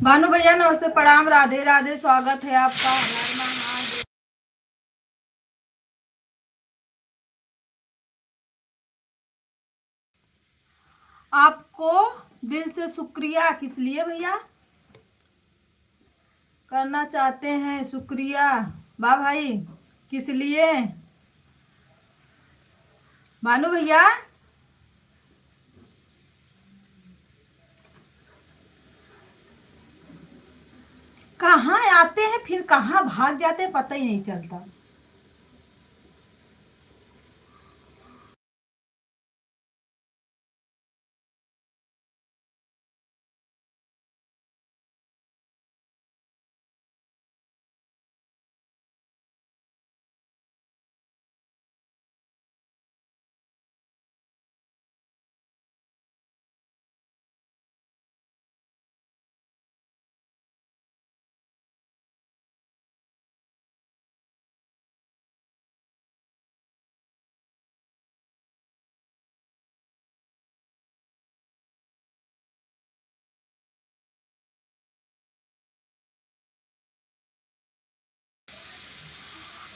भानु भैया नमस्ते, प्रणाम, राधे राधे, स्वागत है आपका। हर महादेव। आपको दिल से शुक्रिया। किस लिए भैया करना चाहते हैं शुक्रिया? वाह भाई, किस लिए भानु भैया? कहाँ आते हैं फिर कहाँ भाग जाते हैं, पता ही नहीं चलता।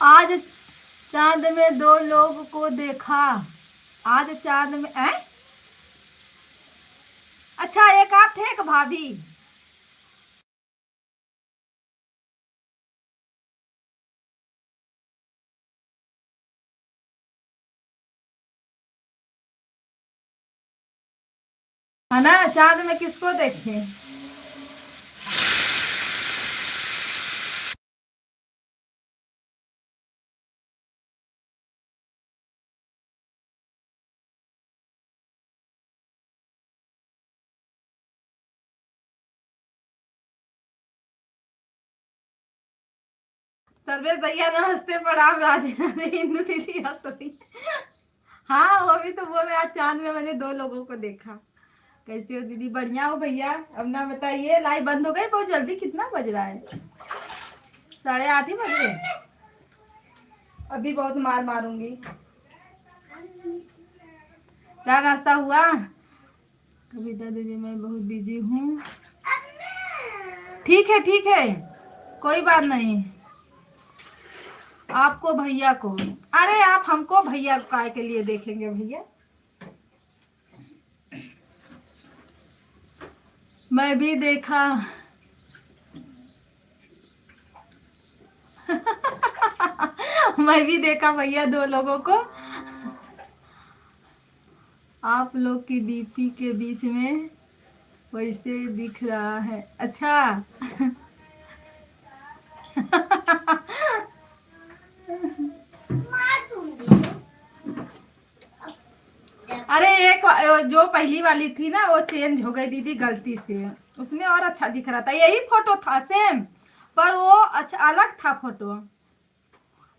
आज चांद में दो लोग को देखा। आज चांद में अच्छा, एक आप थे, एक भाभी। है ना, चांद में किसको देखे? सर्वेश भैया नमस्ते, प्रणाम, राधे राधे। इंदु दीदी हंस रही। हाँ, वो भी तो बोल रहे आज चांद में मैंने दो लोगों को देखा। कैसे हो दीदी? बढ़िया हो भैया। अब ना बताइए, लाइव बंद हो गई बहुत जल्दी। कितना बज रहा है? 8:30 ही बज रहे। अभी बहुत मार मारूंगी। क्या नाश्ता हुआ? कविता दीदी मैं बहुत बिजी हूँ। ठीक है ठीक है, कोई बात नहीं। आपको भैया को, अरे आप हमको भैया काय के लिए देखेंगे भैया? मैं भी देखा। मैं भी देखा भैया दो लोगों को। आप लोग की डीपी के बीच में वैसे दिख रहा है। अच्छा। अरे एक जो पहली वाली थी ना, वो चेंज हो गई दीदी गलती से। उसमें और अच्छा दिख रहा था, यही फोटो था सेम, पर वो अच्छा अलग था फोटो।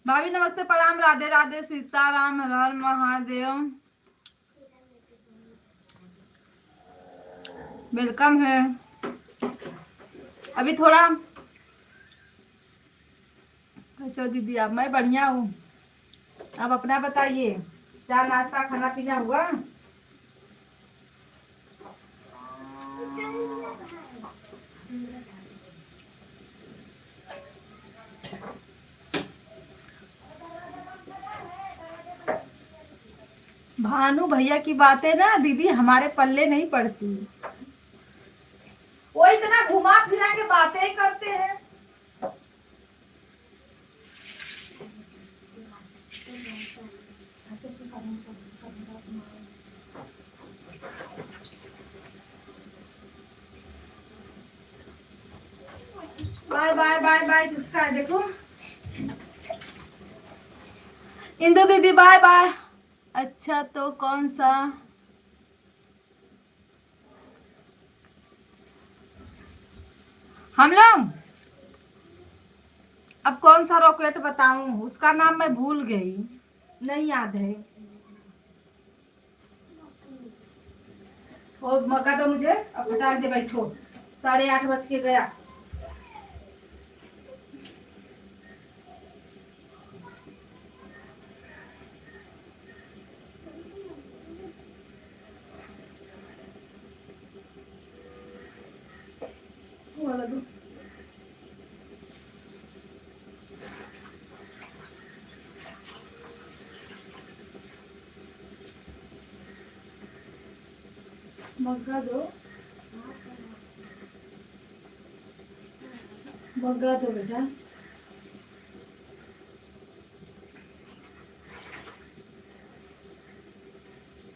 भाभी नमस्ते, प्रणाम, राधे राधे, सीताराम, हर हर महादेव। वेलकम है। अभी थोड़ा कैसे हो दीदी आप? मैं बढ़िया हूँ। आप अपना बताइए, क्या नाश्ता खाना पीना हुआ? भानु भैया की बातें ना दीदी हमारे पल्ले नहीं पड़ती। वो इतना घुमा फिरा के बातें ही करते हैं। बाय बाय बाय बाय, किसका है देखो? इंदु दीदी बाय बाय। अच्छा तो कौन सा? हम लोग अब कौन सा रॉकेट बताऊं? उसका नाम मैं भूल गई, नहीं याद है। वो मौका दो मुझे, अब बता दे बैठो। 8:30 बज के गया। वाला दो। मग्गा दो, मग्गा दो बेटा।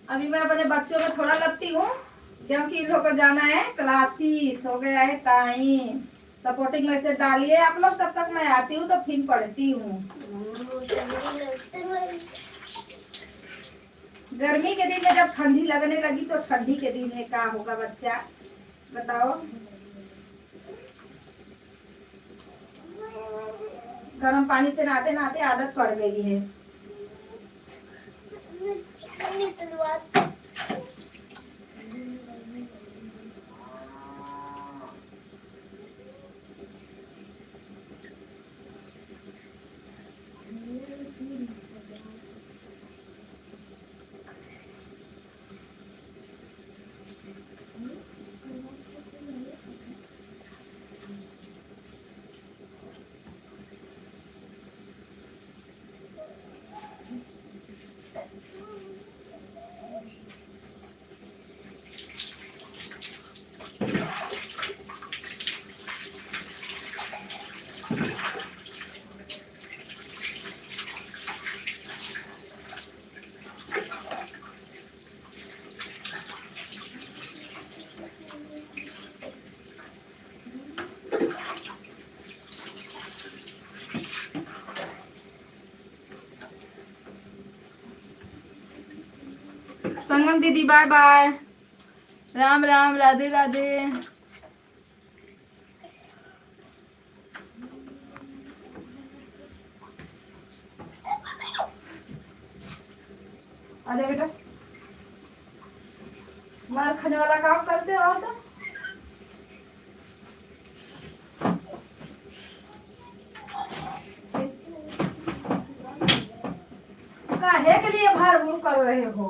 अभी मैं अपने बच्चों में थोड़ा लगती हूँ क्योंकि इन लोग को जाना है क्लासेस, हो गया है टाइम। सपोर्टिंग मैसेज डालिए आप लोग, तब तक मैं आती हूँ तो फिर पढ़ती हूँ। गर्मी के दिन में जब ठंडी लगने लगी तो ठंडी के दिन में क्या होगा बच्चा बताओ। गर्म पानी से नहाते नहाते आदत पड़ गई है। संगम दीदी बाय बाय, राम राम, राधे राधे। आजा बेटा, मार खाने वाला काम करते हो तो। काहे के लिए भार भूर कर रहे हो?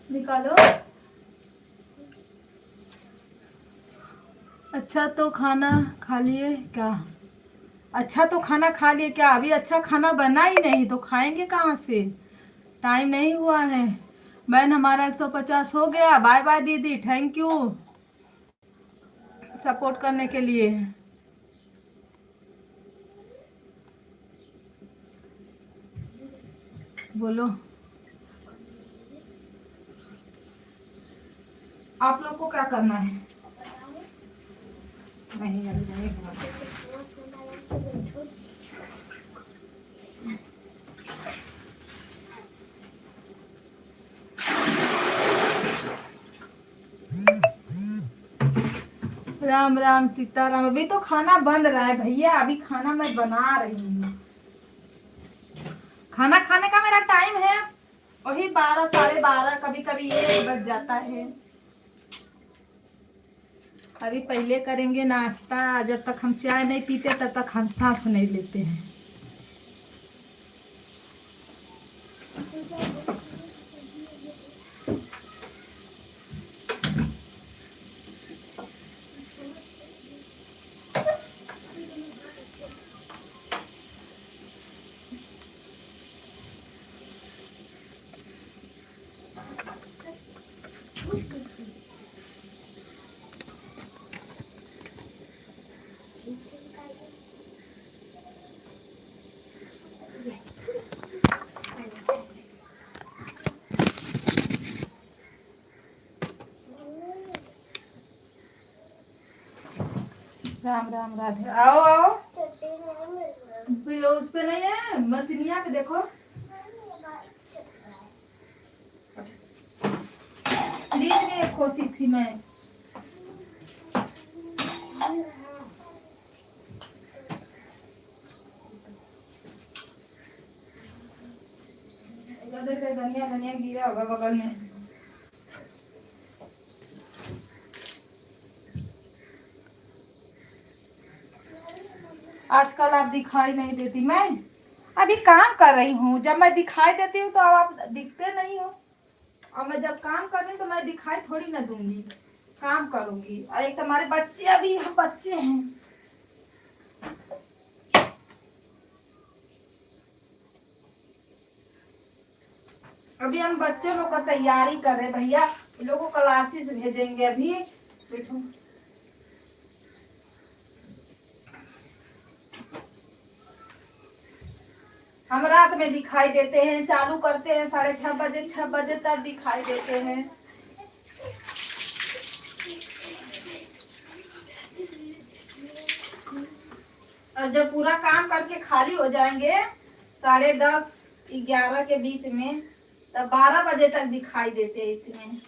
निकालो। अच्छा तो खाना खा लिए क्या? अच्छा तो खाना खा लिए क्या? अभी अच्छा खाना बना ही नहीं तो खाएंगे कहाँ से? टाइम नहीं हुआ है। बहन हमारा 150 हो गया। बाय बाय दीदी, थैंक यू सपोर्ट करने के लिए। बोलो आप लोग को क्या करना है? नहीं अभी नहीं हुआ। राम राम सीताराम। अभी तो खाना बन रहा है भैया, अभी खाना मैं बना रही हूँ। खाना खाने का मेरा टाइम है वही 12 12:30, कभी कभी 1 बज जाता है। अभी पहले करेंगे नाश्ता। जब तक हम चाय नहीं पीते तब तक हम सांस नहीं लेते हैं। राम राम राधे। आओ आओ। उस पे नहीं है मसीनिया पे देखो। फ्रिज में एक खोसी थी मैं। उधर का धनिया धनिया गिरा होगा बगल में। आजकल आप दिखाई नहीं देती। मैं अभी काम कर रही हूँ, जब मैं दिखाई देती हूँ तो अब आप दिखते नहीं हो, और मैं जब काम कर रही हूँ तो मैं दिखाई थोड़ी ना दूंगी, काम करूंगी। और एक तुम्हारे बच्चे, अभी हम बच्चे हैं। अभी हम बच्चे लोग का तैयारी कर रहे भैया, इन लोगों को क्लासेस भेजेंगे अभी। देखो हम रात में दिखाई देते हैं, चालू करते हैं 6:30 6 बजे तक दिखाई देते हैं। और जब पूरा काम करके खाली हो जाएंगे 10:30 11 के बीच में, तब 12 बजे तक दिखाई देते हैं इसमें।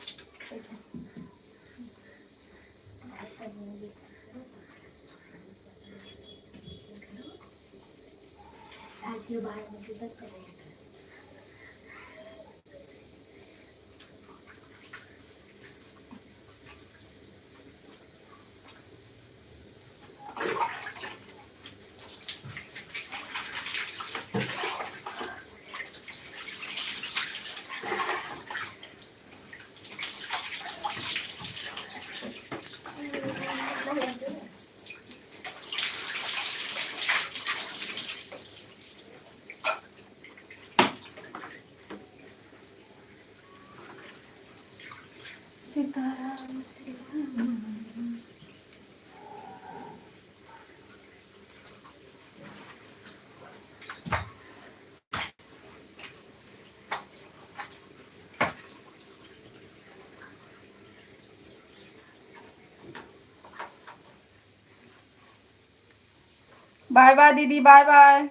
सीताराम बाय बाय दीदी, बाय बाय।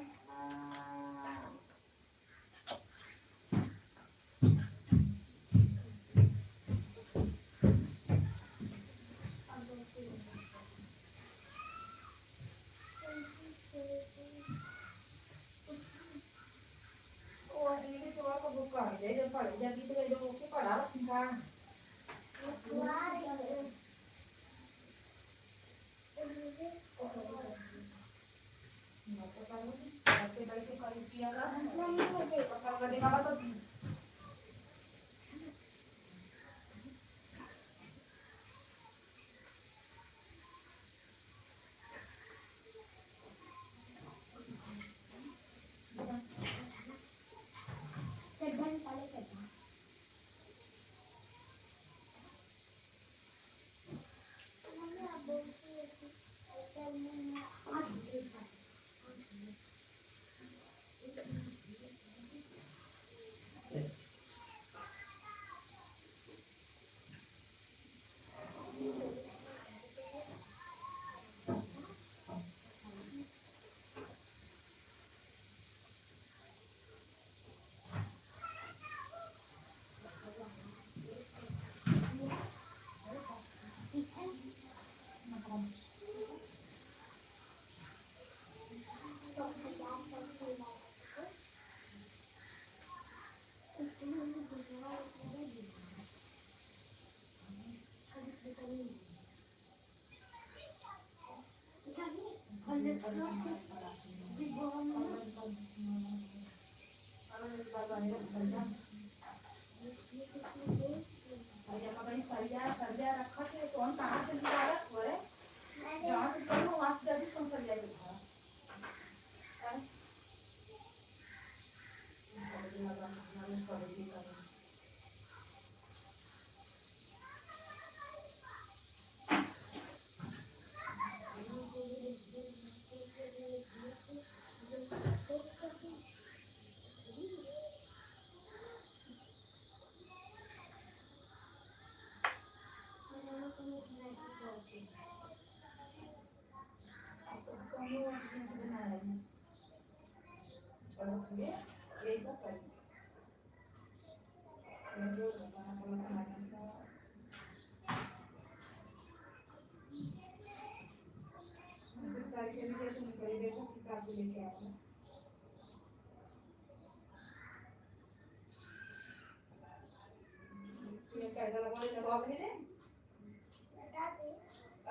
अब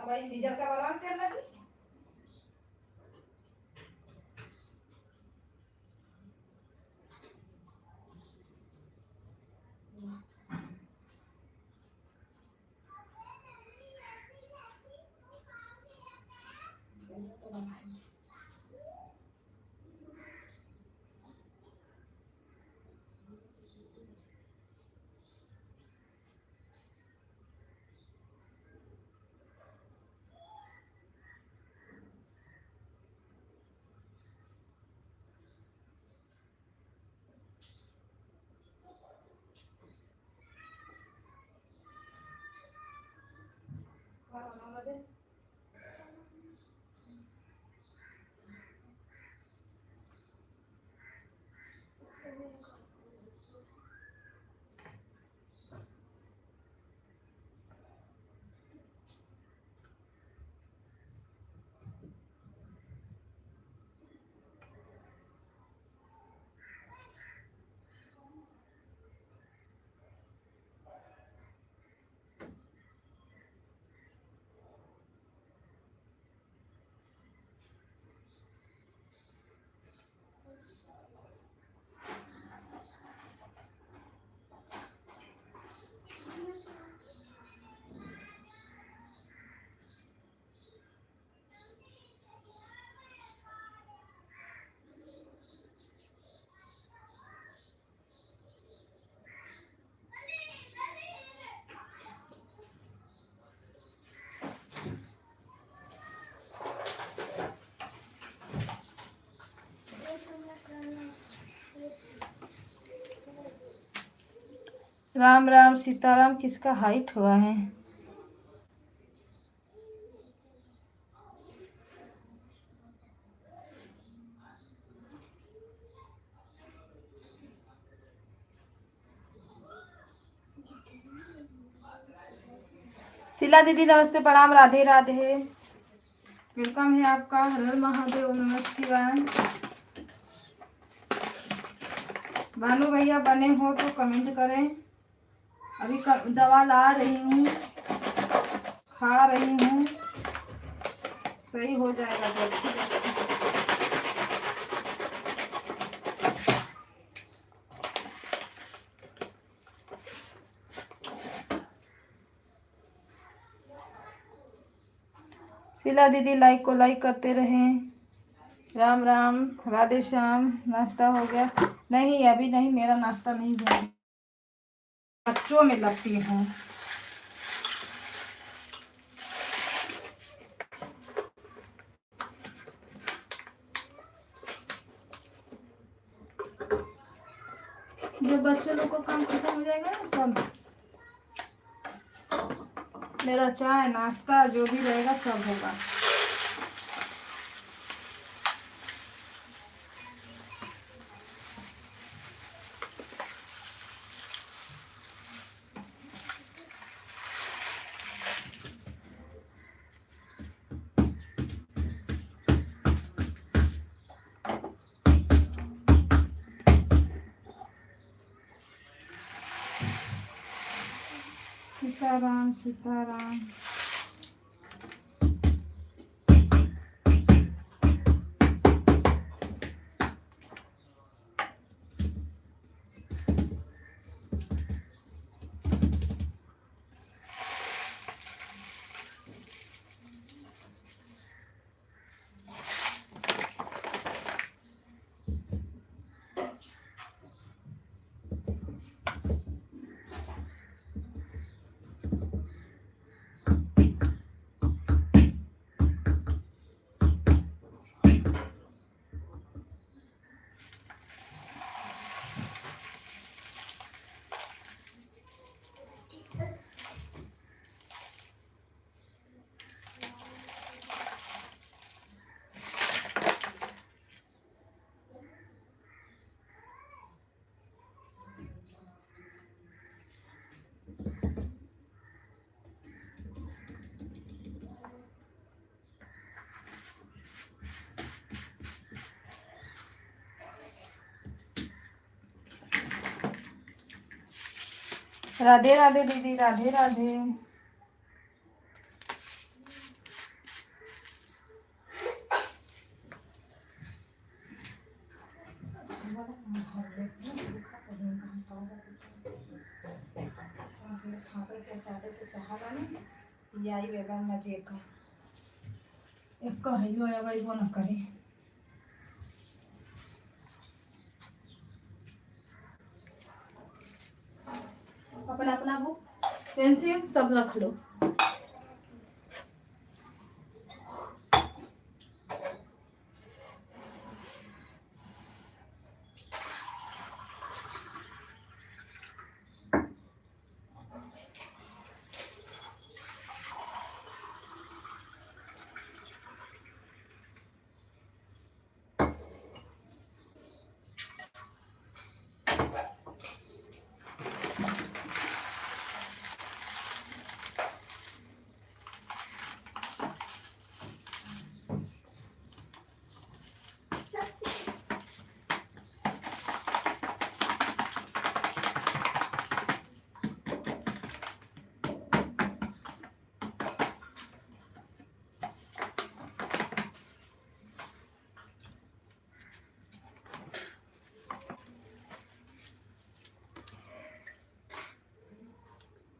भाई डीजल का बलवान कर लगी। राम राम सीताराम, किसका हाइट हुआ है? शीला दीदी नमस्ते, प्रणाम, राधे राधे, वेलकम है आपका। हर हर महादेव, ओम नमः शिवाय। भानु भैया बने हो तो कमेंट करें। अभी दवा ला रही हूँ, खा रही हूँ, सही हो जाएगा तो। शीला दीदी लाइक को लाइक करते रहें। राम राम, राधे श्याम, नाश्ता हो गया? नहीं अभी नहीं, मेरा नाश्ता नहीं हुआ, बच्चों में लगती हूँ। जब बच्चों लोग को काम खत्म हो जाएगा ना तब मेरा चाय नाश्ता जो भी रहेगा सब होगा। सीताराम सीताराम। राधे राधे दीदी, राधे राधे। यही बेगम मजे का एक कहियो भाई वो न करे। अपना अपना बुक पेंसिल सब रख लो।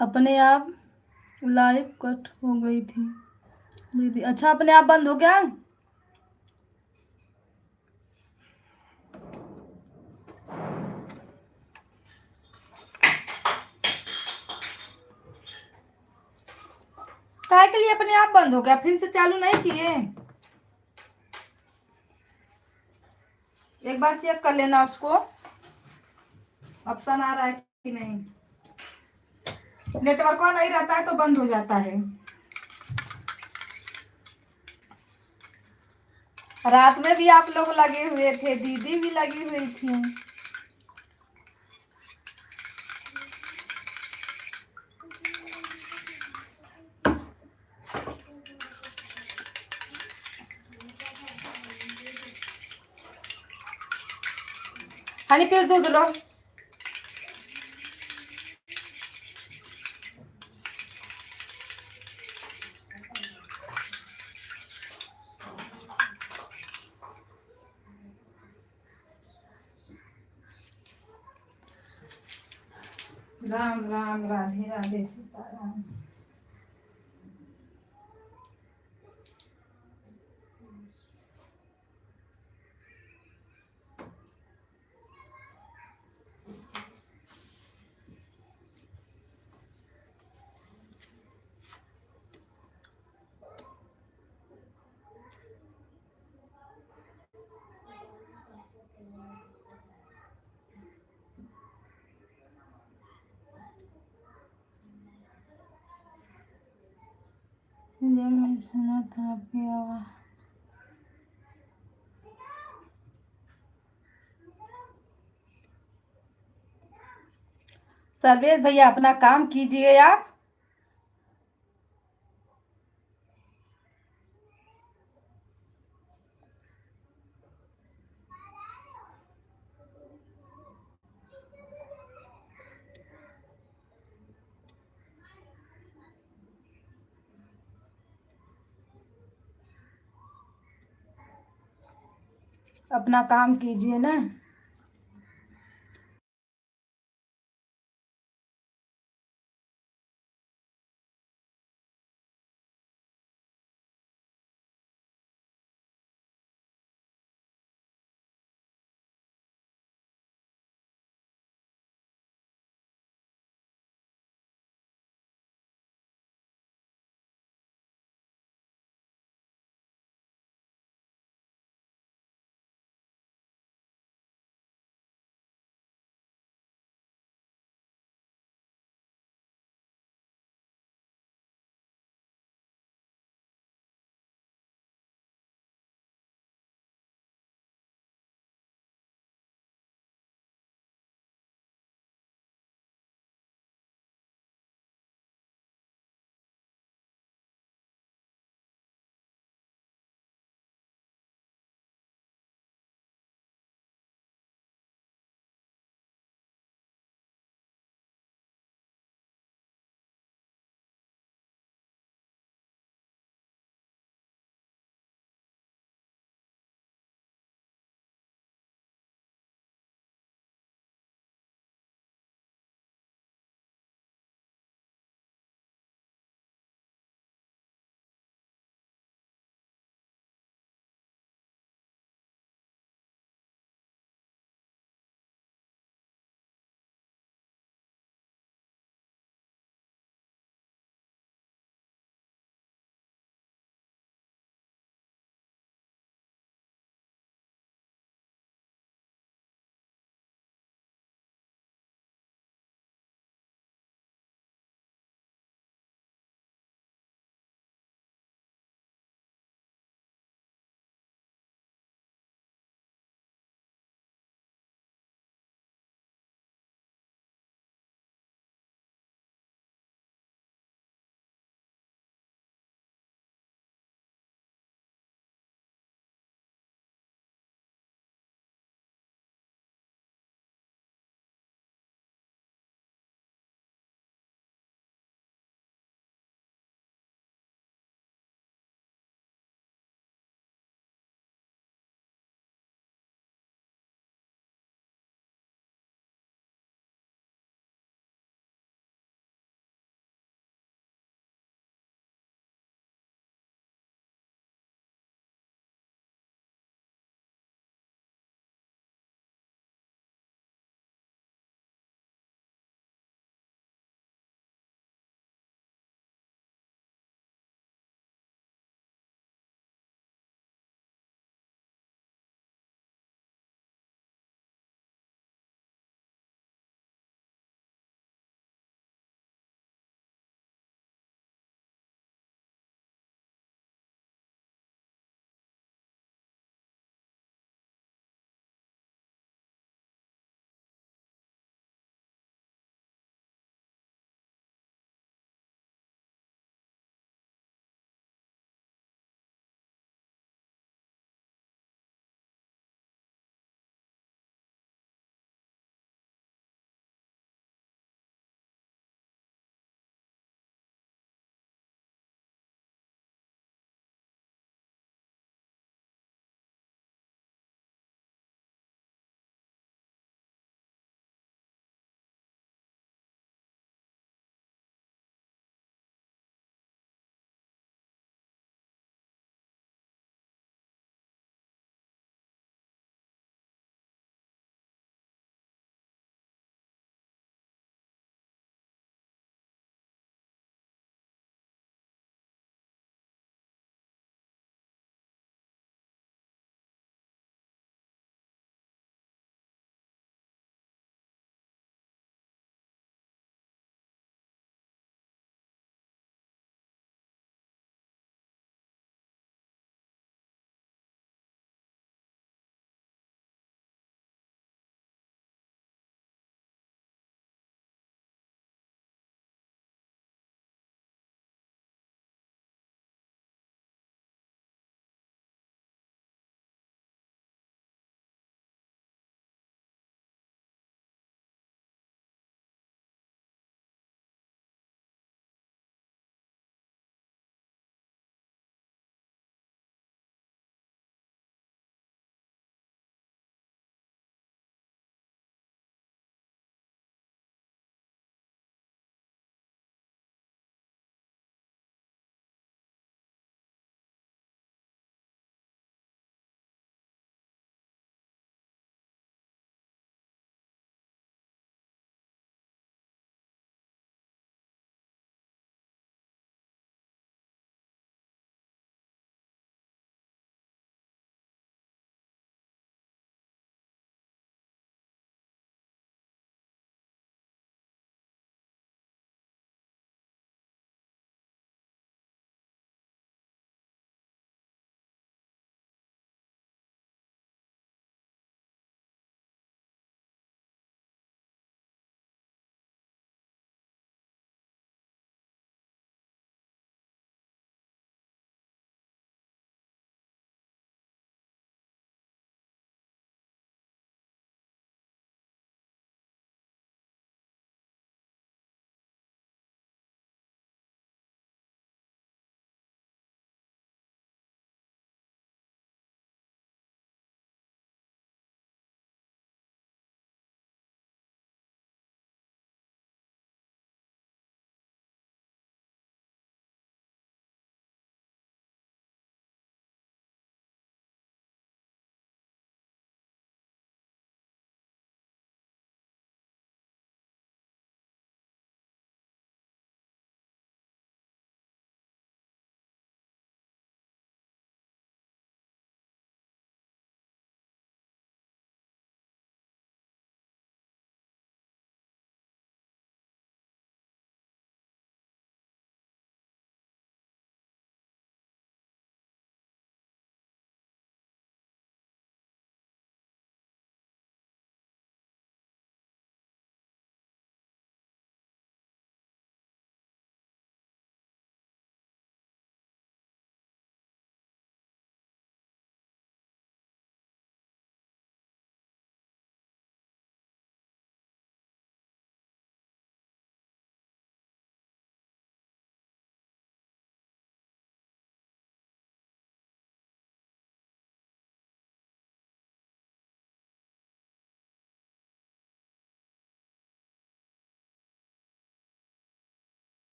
अपने आप लाइव कट हो गई थी दीदी। अच्छा अपने आप बंद हो गया। काहे के लिए अपने आप बंद हो गया? फिर से चालू नहीं किए? एक बार चेक कर लेना उसको, ऑप्शन आ रहा है कि नहीं। नेटवर्क नहीं रहता है तो बंद हो जाता है। रात में भी आप लोग लगे हुए थे, दीदी भी लगी हुई थी। हनी फिर दूध लो। राम राम, राधे राधे, सीताराम। जब मैं सुना था आपकी आवाज। सर्वेश भैया अपना काम कीजिए आप। अपना काम कीजिए ना।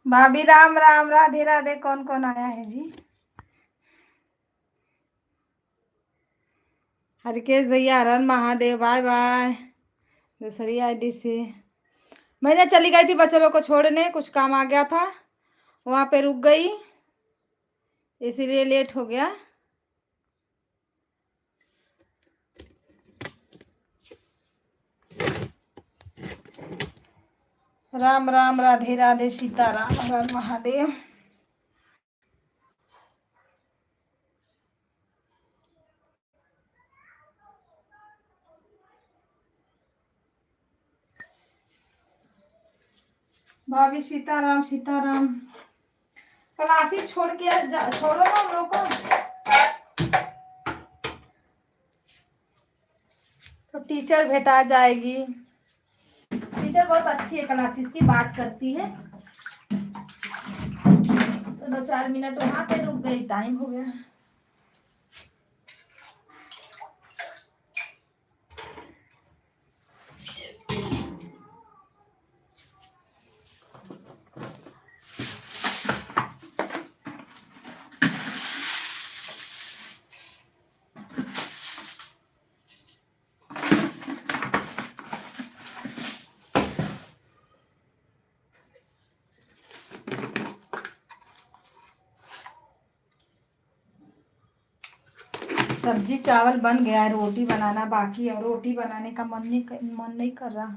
भाभी राम राम, राधे राधे। कौन कौन आया है जी? हरकेश भैया, हरन महादेव, बाय बाय। दूसरी आईडी से मैं ना चली गई थी बच्चों लोग को छोड़ने, कुछ काम आ गया था, वहां पे रुक गई, इसीलिए लेट हो गया। राम राम, राधे राधे, सीताराम, हर महादेव। भाभी सीताराम सीताराम। क्लासी छोड़ के छोड़ो ना हम लोग को, तो टीचर भेटा जाएगी। टीचर बहुत अच्छी है, क्लासेस की बात करती है। तो 2-4 मिनट वहां पे रुक गई, टाइम हो गया। सब्जी चावल बन गया है, रोटी बनाना बाकी है, रोटी बनाने का मन नहीं कर रहा।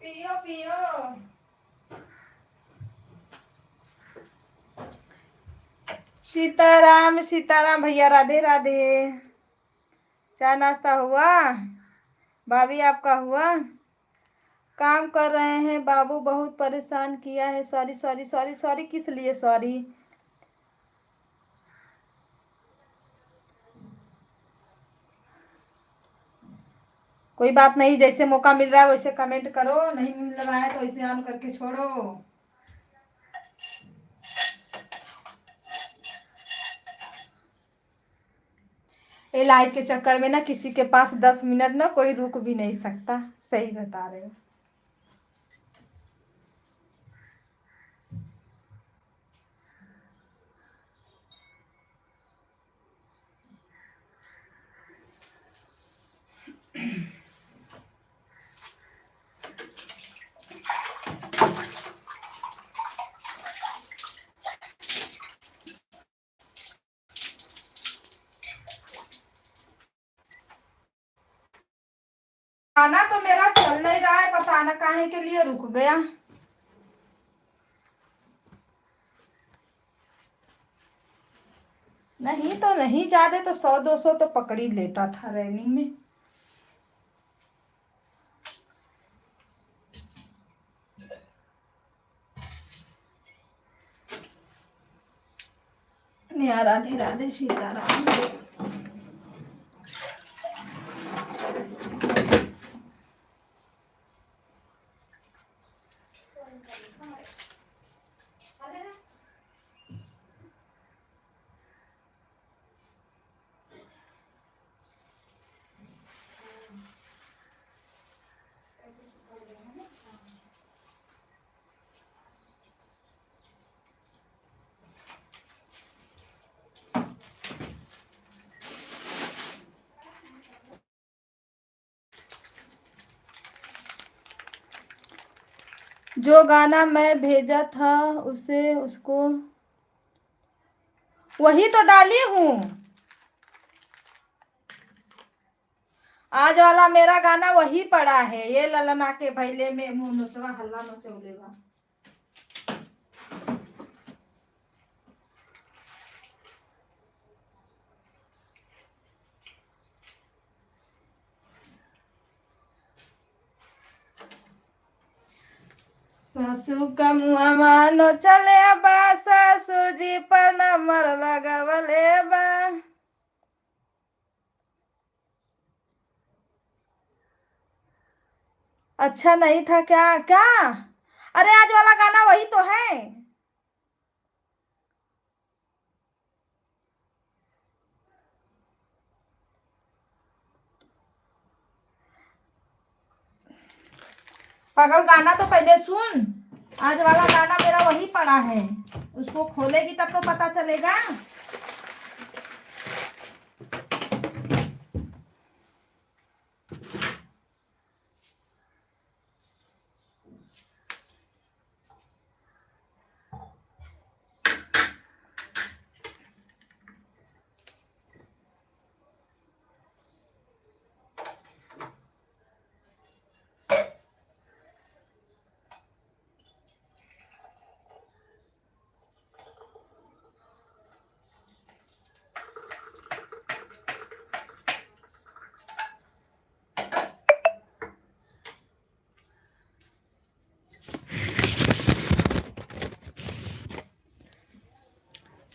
पियो पियो। सीताराम सीताराम भैया, राधे राधे। चाय नाश्ता हुआ? भाभी आपका हुआ? काम कर रहे हैं, बाबू बहुत परेशान किया है। सॉरी सॉरी सॉरी सॉरी, किस लिए सॉरी? कोई बात नहीं, जैसे मौका मिल रहा है वैसे कमेंट करो, नहीं मिल रहा है तो ऐसे ऑन करके छोड़ो। ये लाइफ के चक्कर में ना किसी के पास 10 मिनट ना कोई रुक भी नहीं सकता। सही बता रहे हो। खाना तो मेरा चल नहीं रहा है, पता ना काहे के लिए रुक गया। नहीं तो नहीं, ज्यादा तो 100-200 तो पकड़ ही लेता था रनिंग में। राधे राधे सीताराम। जो गाना मैं भेजा था उसे उसको वही तो डाली हूँ। आज वाला मेरा गाना वही पड़ा है, ये ललना के भैले में मुंह नोचवा हल्ला मचौलेवा। ससु का मुआ मानो चले बा, ससुर जी पर नंबर लगवले बा। अच्छा नहीं था क्या? क्या? अरे आज वाला गाना वही तो है। पागल, गाना तो पहले सुन। आज वाला गाना मेरा वही पड़ा है, उसको खोलेगी तब तो पता चलेगा।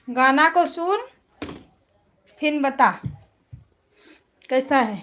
गाना को सुन, फिर बता कैसा है।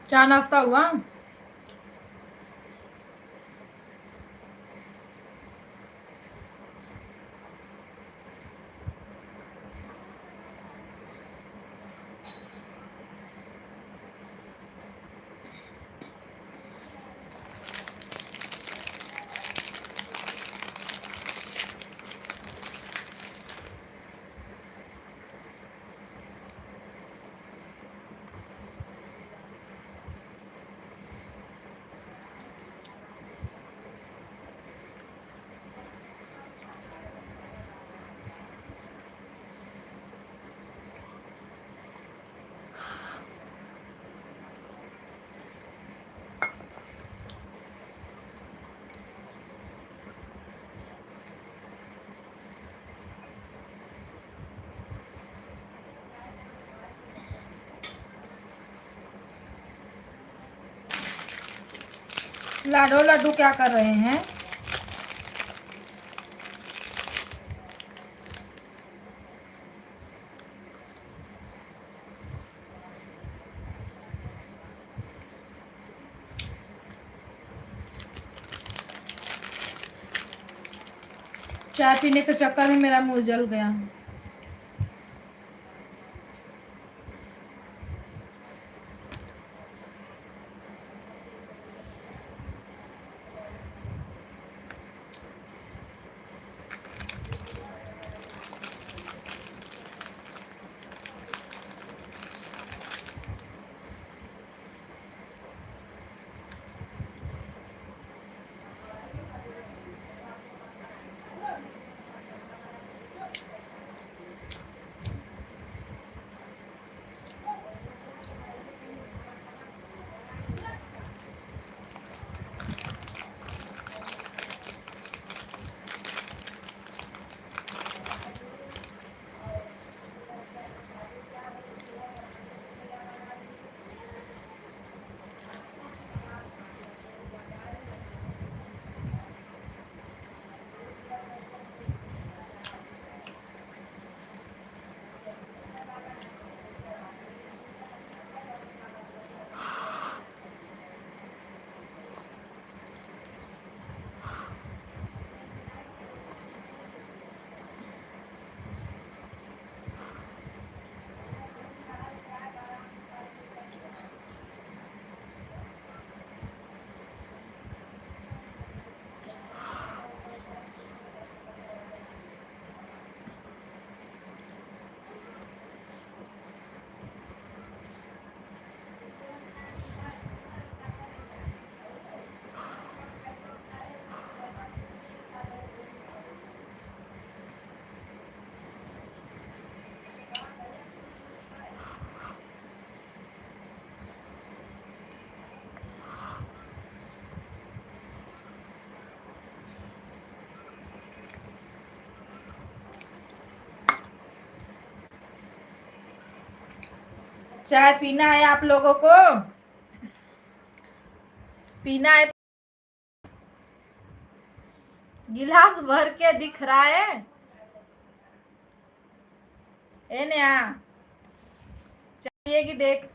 क्या नाश्ता हुआ? लाडो लड्डू क्या कर रहे हैं? चाय पीने के चक्कर में मेरा मुंह जल गया। चाय पीना है आप लोगों को? पीना है? गिलास भर के दिख रहा है। ए नया चाहिए कि देख।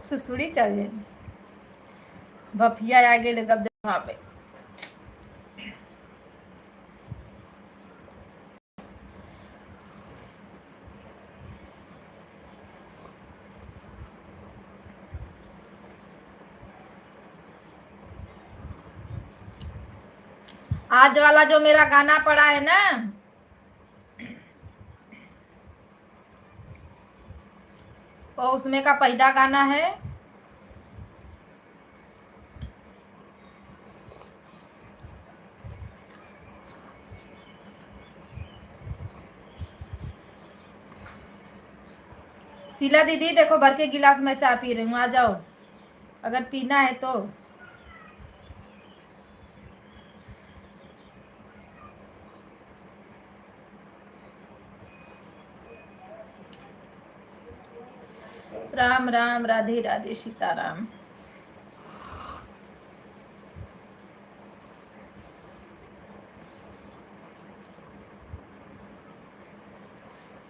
सुसुड़ी चाहिए। भफिया आ गए गब वहां पे। आज वाला जो मेरा गाना पड़ा है ना, वो उसमें का पहला गाना है। शीला दीदी देखो, भर के गिलास में चाय पी रही हूँ, आ जाओ अगर पीना है तो। राम राम, राधे राधे, सीताराम।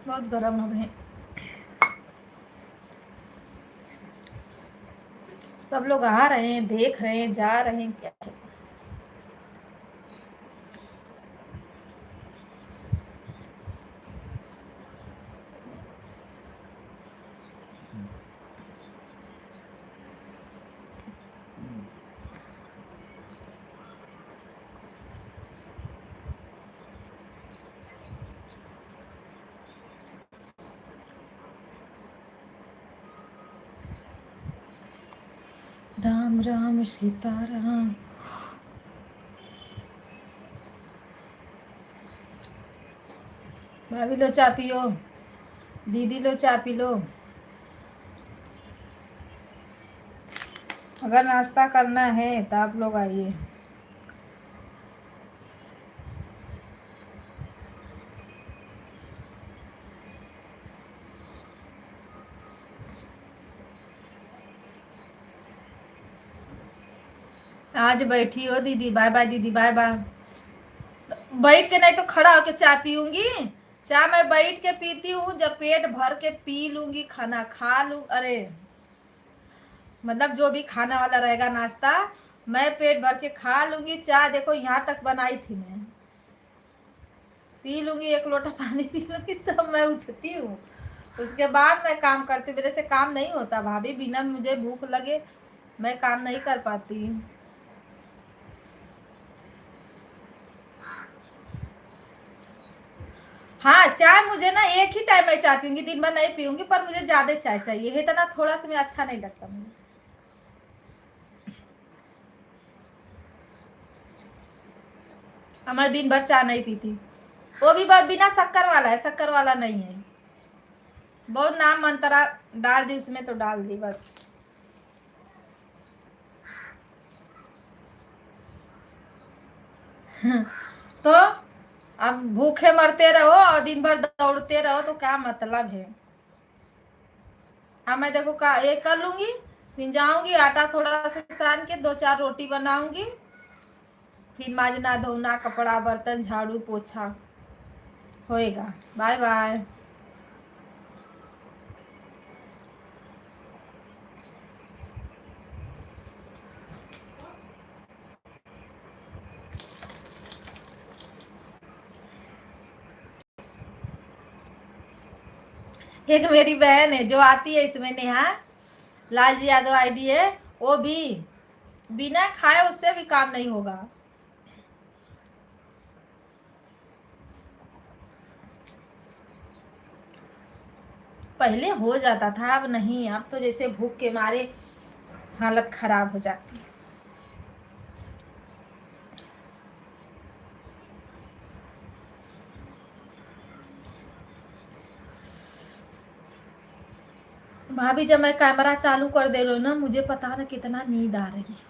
बहुत गर्म है। सब लोग आ रहे हैं, देख रहे हैं, जा रहे हैं, क्या है। राम राम सीताराम। भाभी लो चाय पियो, दीदी लो चाय पी लो। अगर नाश्ता करना है तो आप लोग आइए। आज बैठी हो दीदी, बाय बाय दीदी, बाय बाय। बैठ के नहीं तो खड़ा होके चाय पीऊंगी। चाय मैं बैठ के पीती हूँ, जब पेट भर के पी लूंगी, खाना खा लूं, अरे मतलब जो भी खाने वाला रहेगा नाश्ता, मैं पेट भर के खा लूंगी। चाय देखो यहाँ तक बनाई थी, मैं पी लूंगी, एक लोटा पानी पी लूंगी, तब मैं उठती हूँ। उसके बाद मैं काम करती हूँ। मेरे से काम नहीं होता भाभी, बिना मुझे भूख लगे मैं काम नहीं कर पाती। हाँ, चाय मुझे ना एक ही टाइम में चाय पीऊंगी, दिन भर नहीं पीऊंगी, पर मुझे ज्यादा चाय चाहिए है, इतना थोड़ा सा में अच्छा नहीं लगता मुझे। मैं दिन भर चाय नहीं पीती। वो भी बिना शक्कर वाला है, शक्कर वाला नहीं है। बहुत नाम मंत्रा डाल दी उसमें तो डाल दी बस। तो अब भूखे मरते रहो और दिन भर दौड़ते रहो तो क्या मतलब है। अब मैं देखो का ये कर लूंगी, फिर जाऊंगी आटा थोड़ा सा सान के 2-4 रोटी बनाऊंगी, फिर माजना धोना, कपड़ा बर्तन झाड़ू पोछा होएगा। Bye bye. एक मेरी बहन है जो आती है इसमें, नेहा लालजी यादव आईडी है, वो भी बिना खाए उससे भी काम नहीं होगा। पहले हो जाता था, अब नहीं। अब तो जैसे भूख के मारे हालत खराब हो जाती है। भाभी जब मैं कैमरा चालू कर दे रही हूँ ना, मुझे पता ना कितना नींद आ रही है।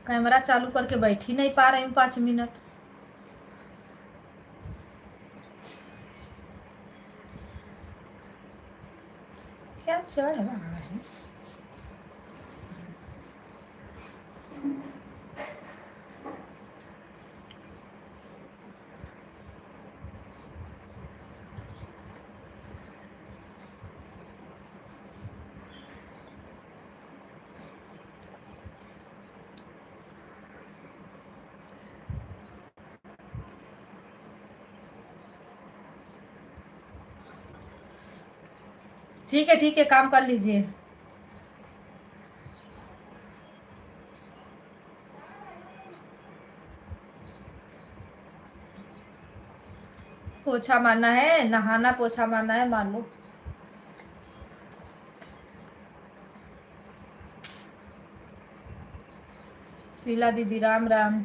कैमरा चालू करके बैठ ही नहीं पा रही हूँ 5 मिनट। क्या चढ़ रहा है। ठीक है, काम कर लीजिए। पोछा मारना है, नहाना, पोछा मारना है, मान लो। शीला दीदी राम राम।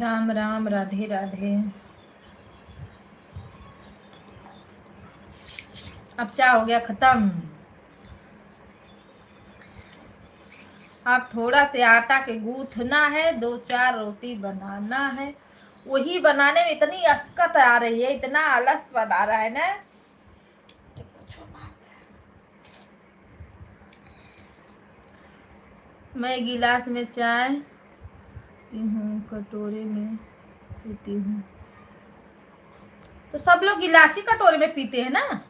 राम राम, राधे राधे। अब चाय हो गया खत्म। अब थोड़ा से आटा के गूंथना है, 2-4 रोटी बनाना है। वही बनाने में इतनी अस्कत आ रही है, इतना आलस बना रहा है ना। मैं गिलास में चाय पीती हूँ, कटोरे में पीती हूँ। तो सब लोग गिलासी कटोरे में पीते हैं ना।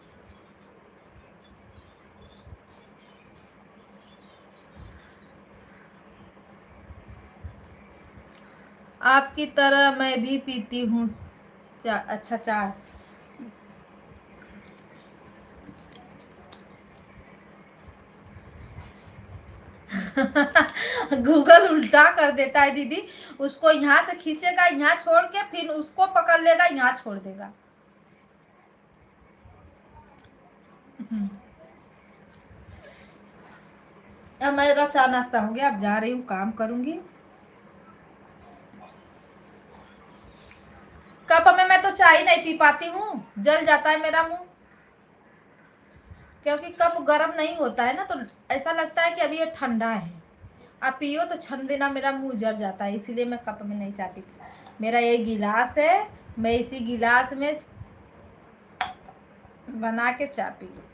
आपकी तरह मैं भी पीती हूँ अच्छा चाय। गूगल उल्टा कर देता है दीदी। उसको यहाँ से खींचेगा, यहाँ छोड़ के फिर उसको पकड़ लेगा, यहाँ छोड़ देगा। अब मेरा चाय नाश्ता हो गया, अब जा रही हूँ, काम करूंगी। कप में मैं तो चाय नहीं पी पाती हूँ, जल जाता है मेरा मुंह। क्योंकि कप गर्म नहीं होता है ना, तो ऐसा लगता है कि अभी ये ठंडा है। आप पियो तो छन देना, मेरा मुंह जर जाता है, इसीलिए मैं कप में नहीं चाय पीती। मेरा ये गिलास है, मैं इसी गिलास में बना के चाय पी लूँ।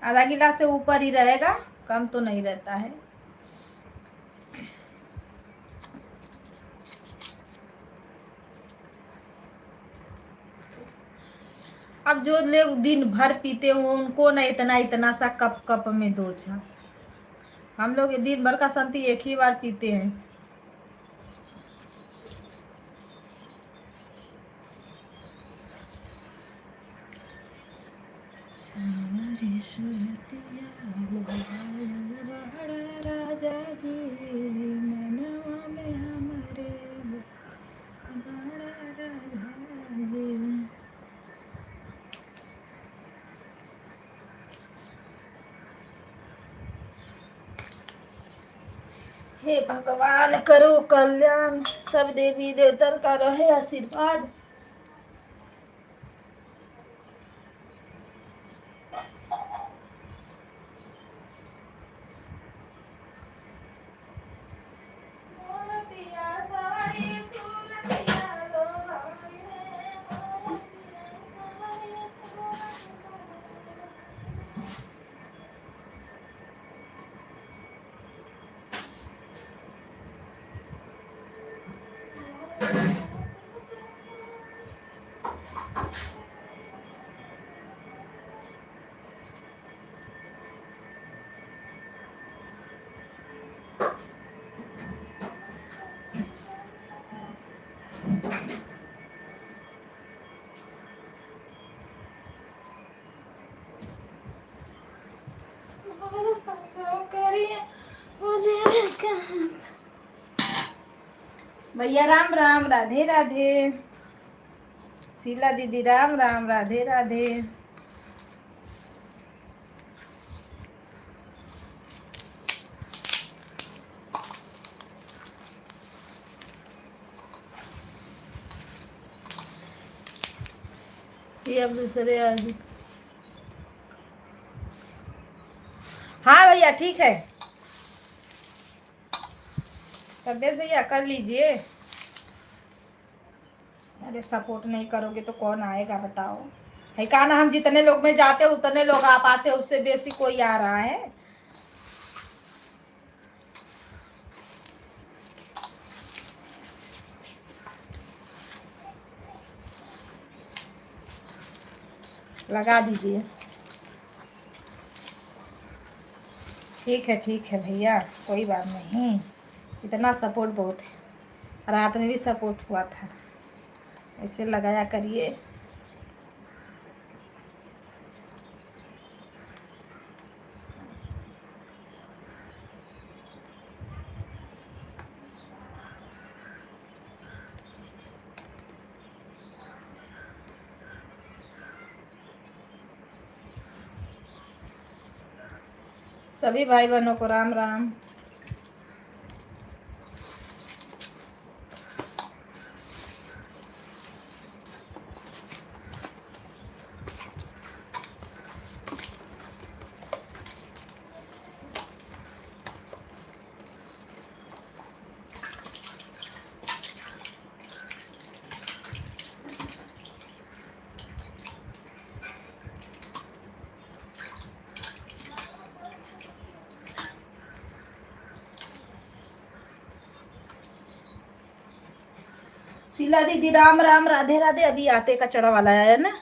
आधा गिलास से ऊपर ही रहेगा, कम तो नहीं रहता है। अब जो लोग दिन भर पीते हो उनको ना इतना इतना सा कप कप में दो चाय। हम लोग दिन भर का संती एक ही बार पीते हैं। राजा जी मनवा में हमारे राजा जी। हे भगवान करो कल्याण, सब देवी देवतन का रहे आशीर्वाद। भैया राम राम, राधे राधे। शीला दीदी राम राम, राधे राधे। ये अब दूसरे आज। हाँ भैया ठीक है। तबियत भैया कर लीजिए। अरे सपोर्ट नहीं करोगे तो कौन आएगा बताओ। है कहा ना, हम जितने लोग में जाते उतने लोग आ पाते, उससे बेसी कोई आ रहा है। लगा दीजिए। ठीक है भैया, कोई बात नहीं। इतना सपोर्ट बहुत है। रात में भी सपोर्ट हुआ था, ऐसे लगाया करिए। सभी भाई बहनों को राम राम। शीला दीदी राम राम, राधे राधे। अभी आटे का चढ़ा वाला है ना।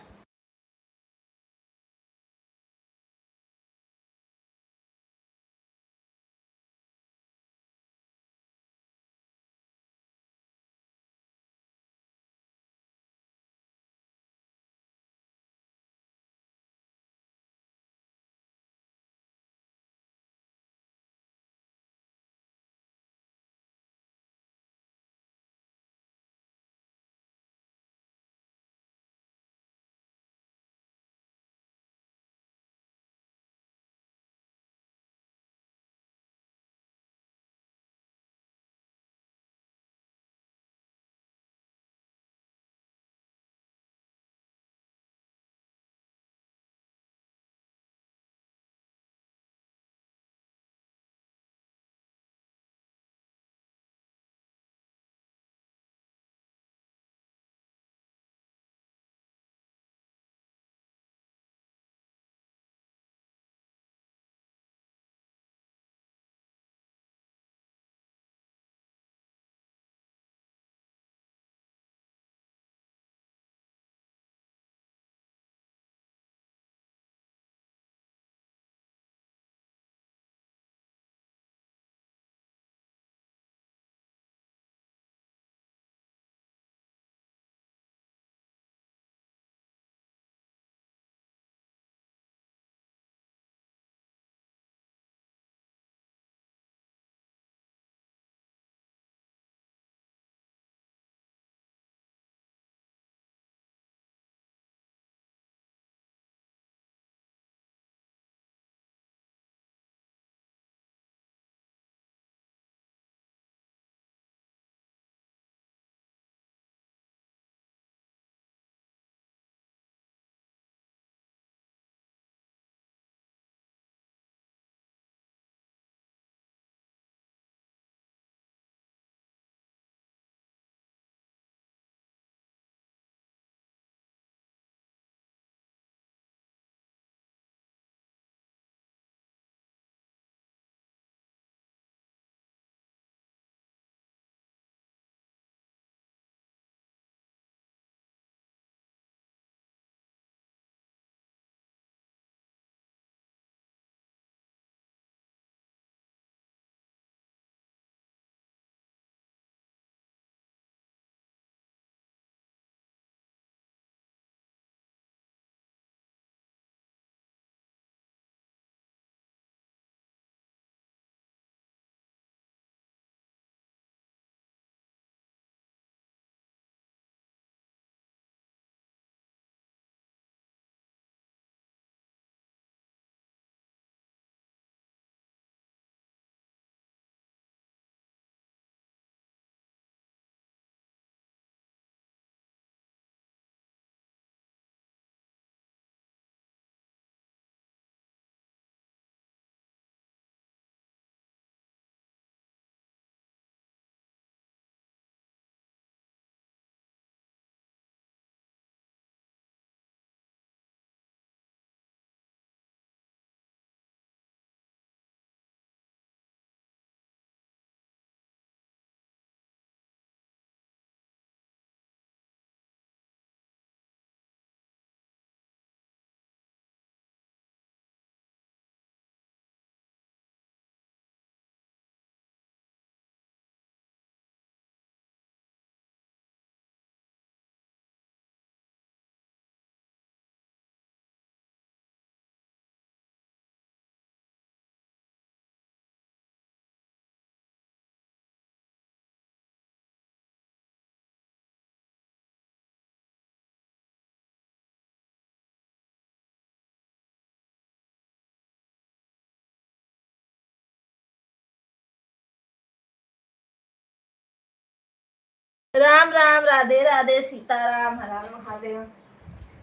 राम राम, राधे राधे, सीताराम, हर हर महादेव।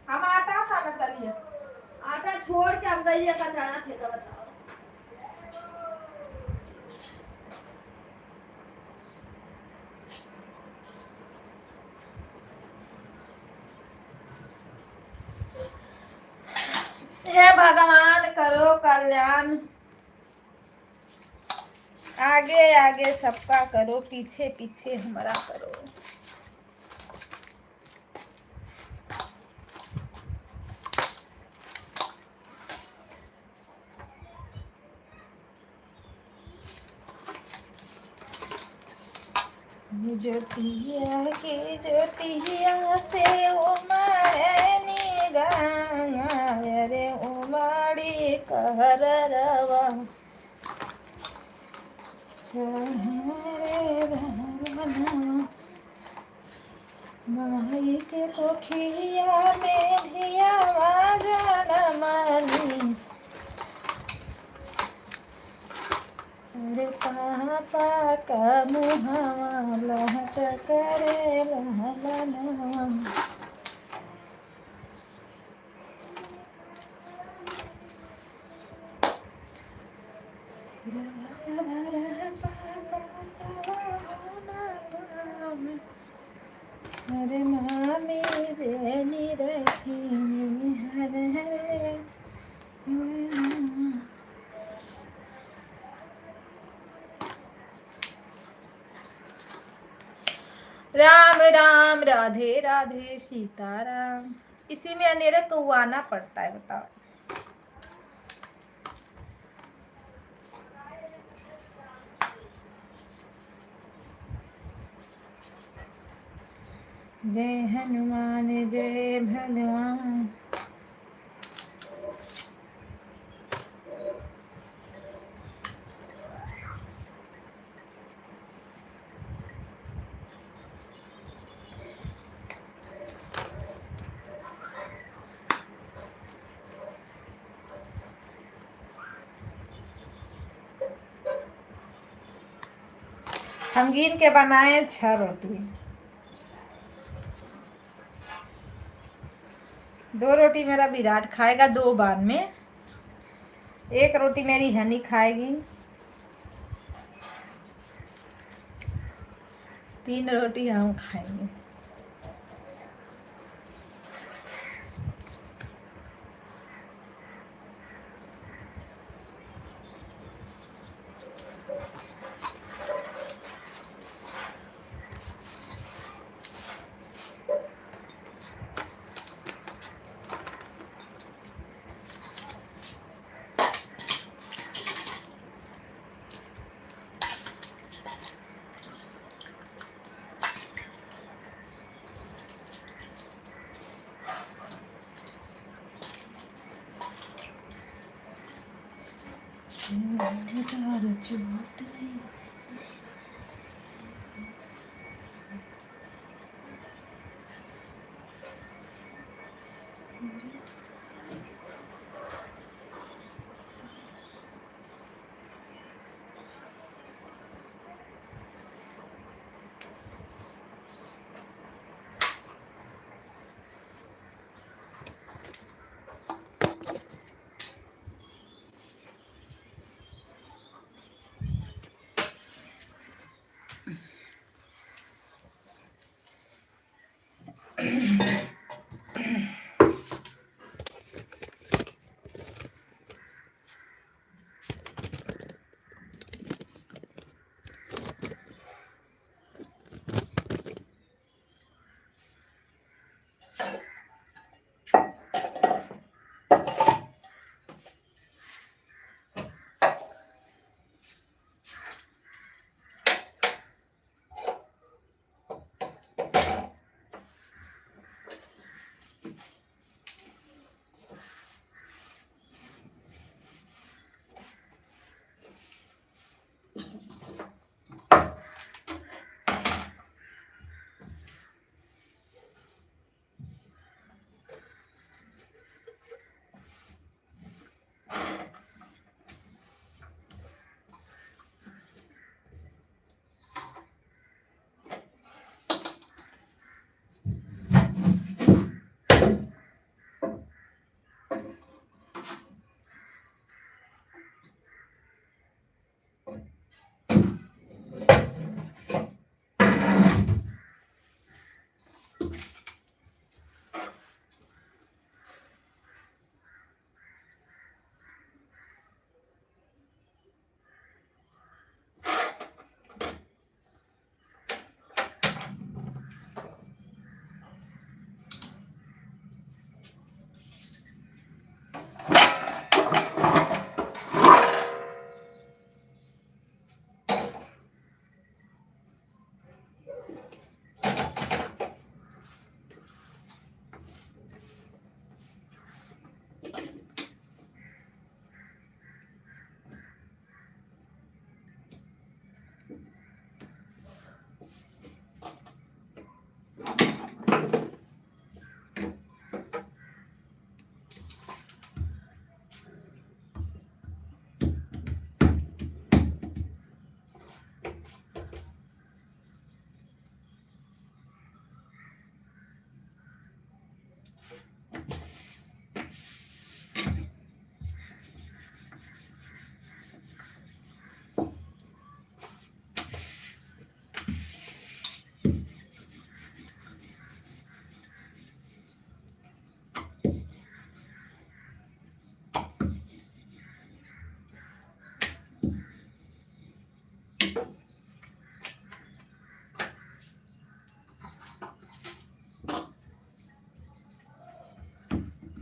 हम आटा साना तलिए, आटा छोड़ के हम गई का चना फेंका। बताओ हे भगवान करो कल्याण, आगे आगे सबका करो, पीछे पीछे हमारा करो। ज्योतिया के ज्योतिया से उमड़नी गंगा रे उमड़ी कहरवा चढ़े रहना माई के पोखिया में धिया जनमनी अरे पापा का मुहावा लहट करे लहलनवा सिरवा भर पापा सवाना अरे मामी देनी रखी हरे हरे राम राम राधे राधे सीताराम। इसी में अनेरे कौआना पड़ता है, बताओ। जय हनुमान जय भगवान। हम गिन के बनाए 6 रोटी। 2 रोटी मेरा विराट खाएगा 2 बार में, 1 रोटी मेरी हनी खाएगी, 3 रोटी हम खाएंगे।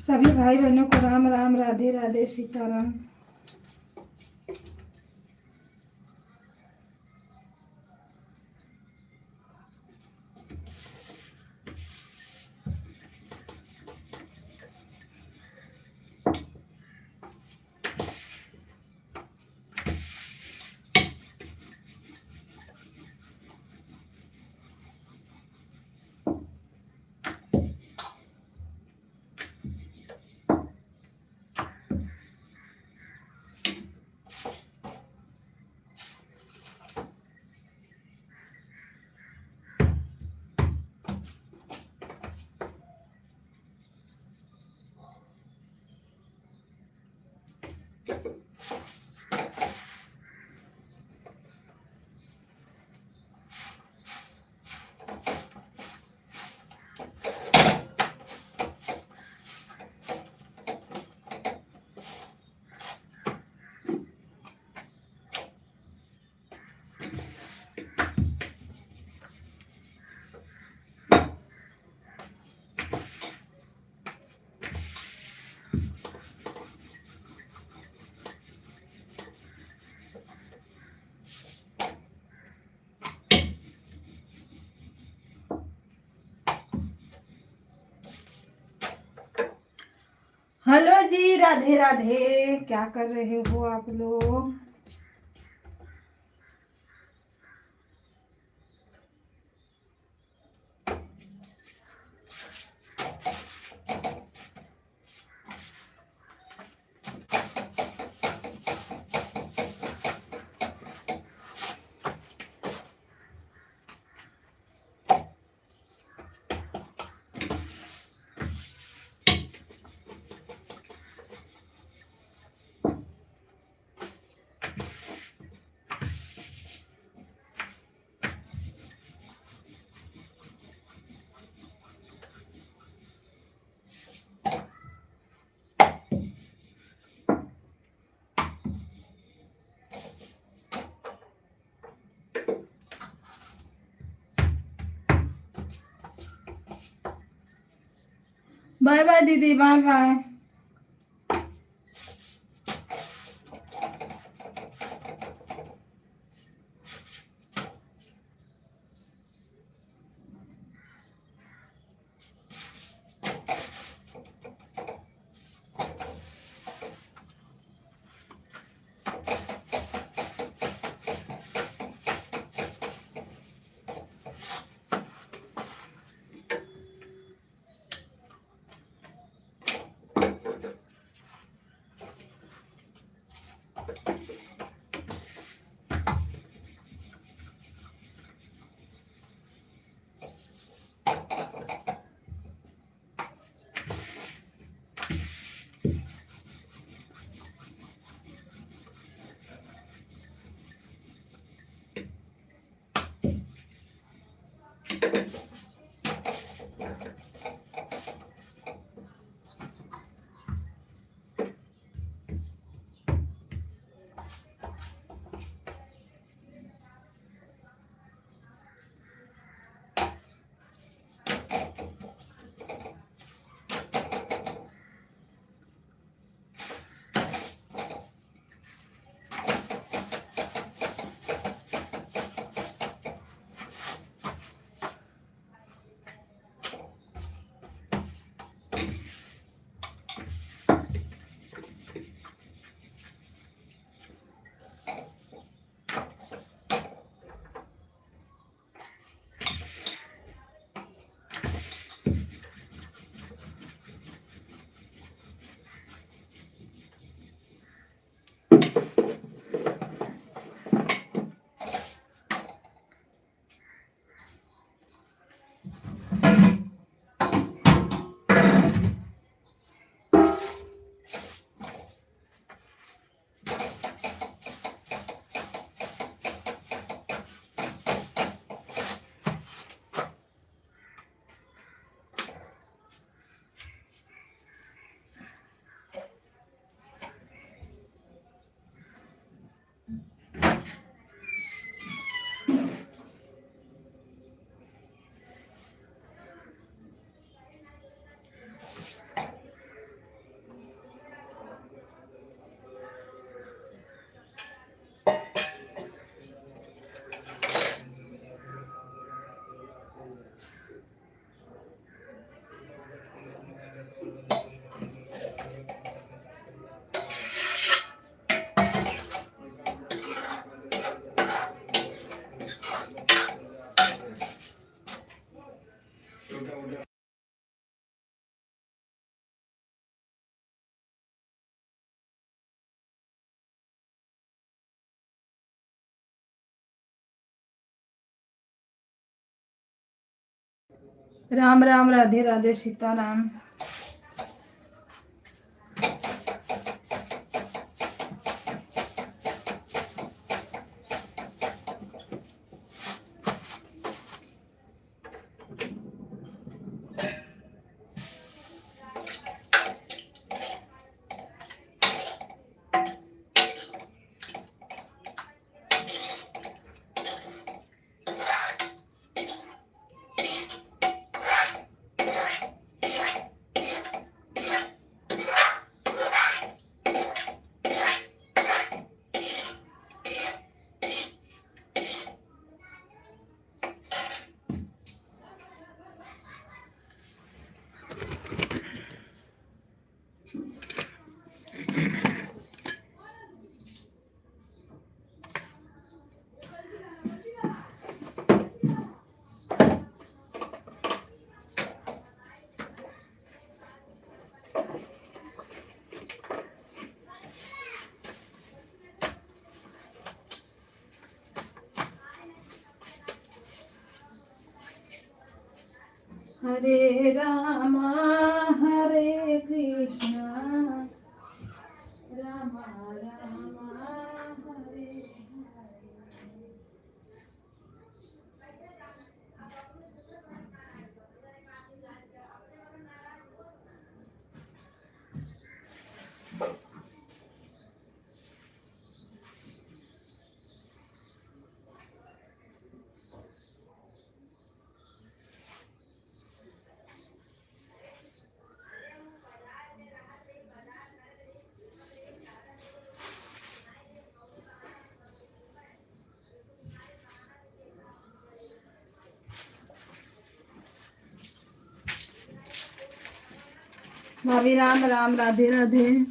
सभी भाई बहनों को राम राम, राधे राधे, सीताराम। हेलो जी, राधे राधे। क्या कर रहे हो आप लोग? बाय बाय दीदी, बाय बाय। राम राम, राधे राधे, सीताराम। हरे रामा हरे कृष्णा, रामा रामा हरे हरे। भाभी राम राम, राधे राधे।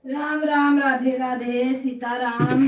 राम राम, राधे राधे, सीताराम।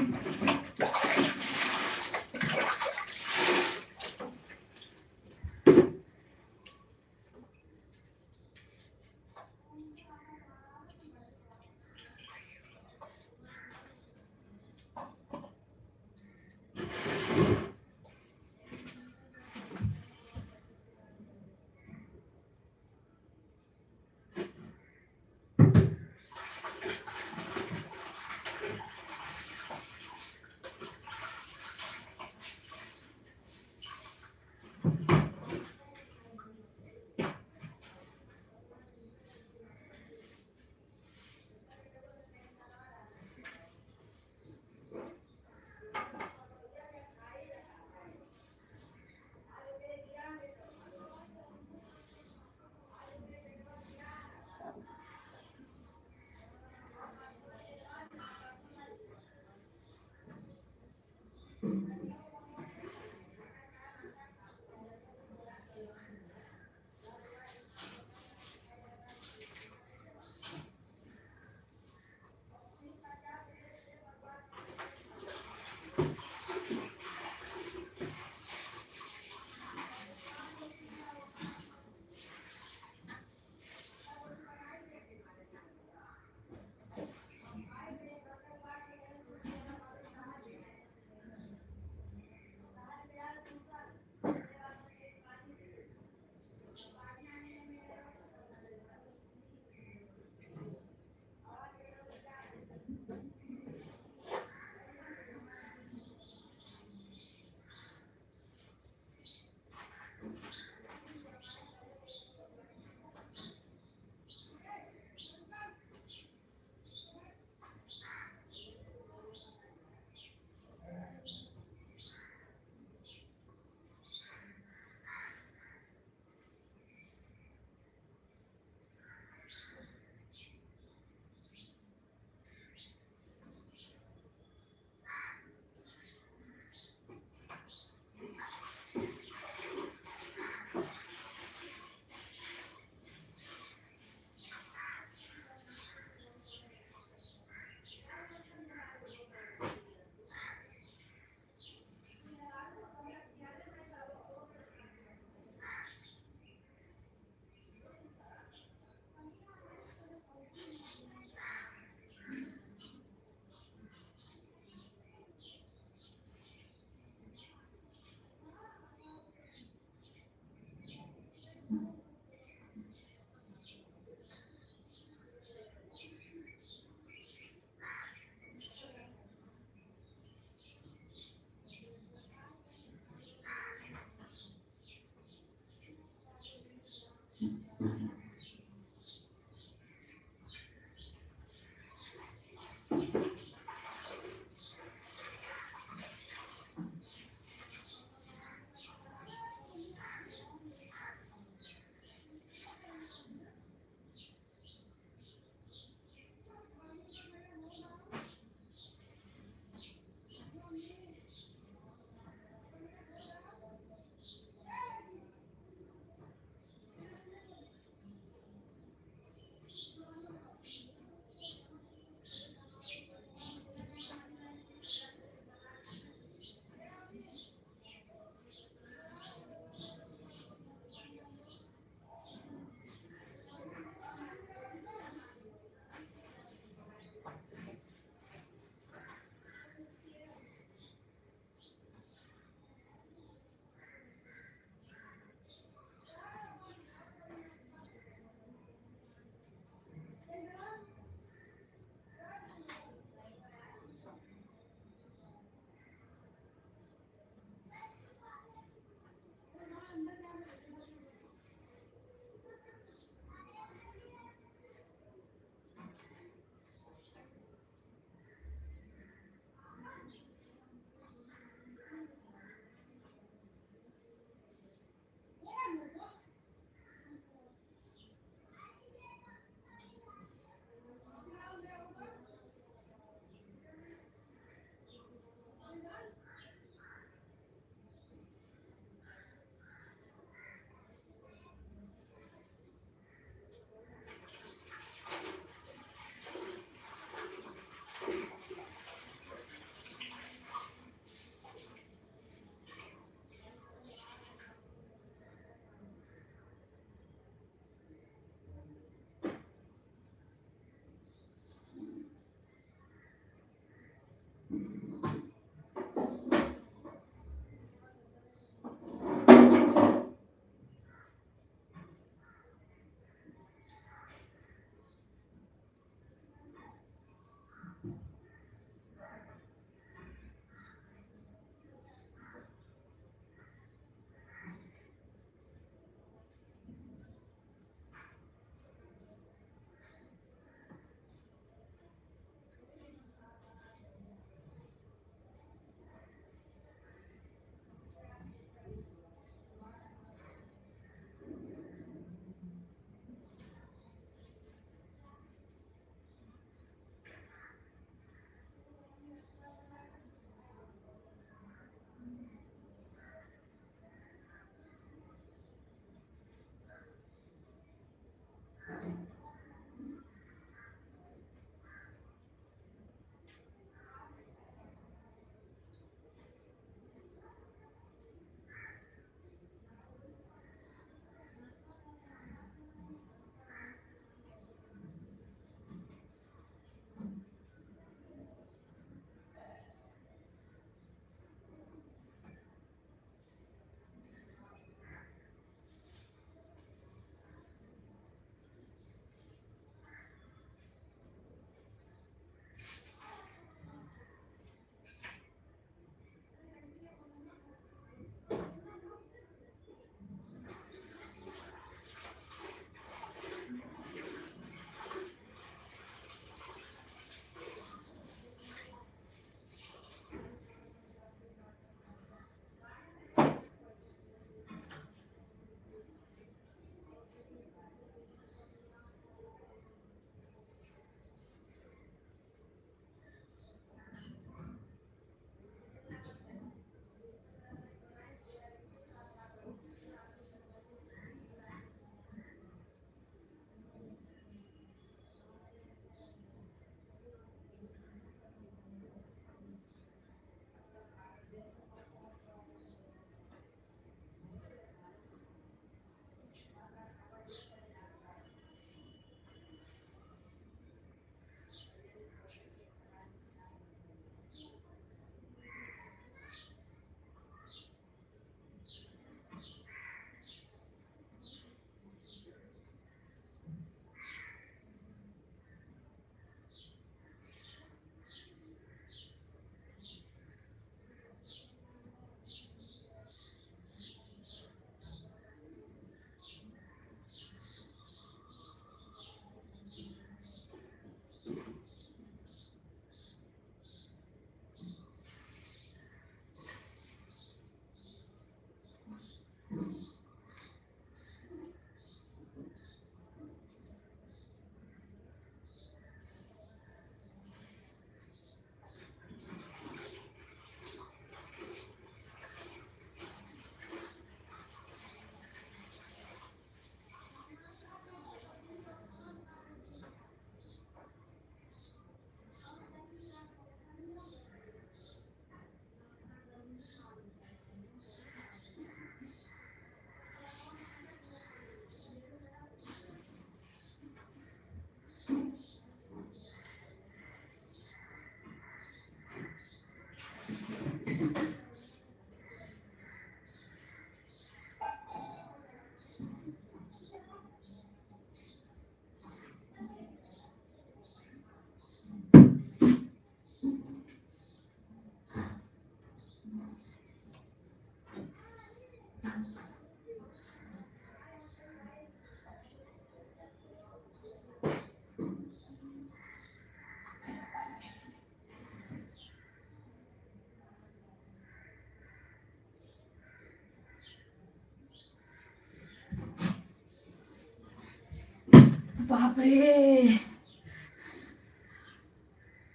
बाप रे,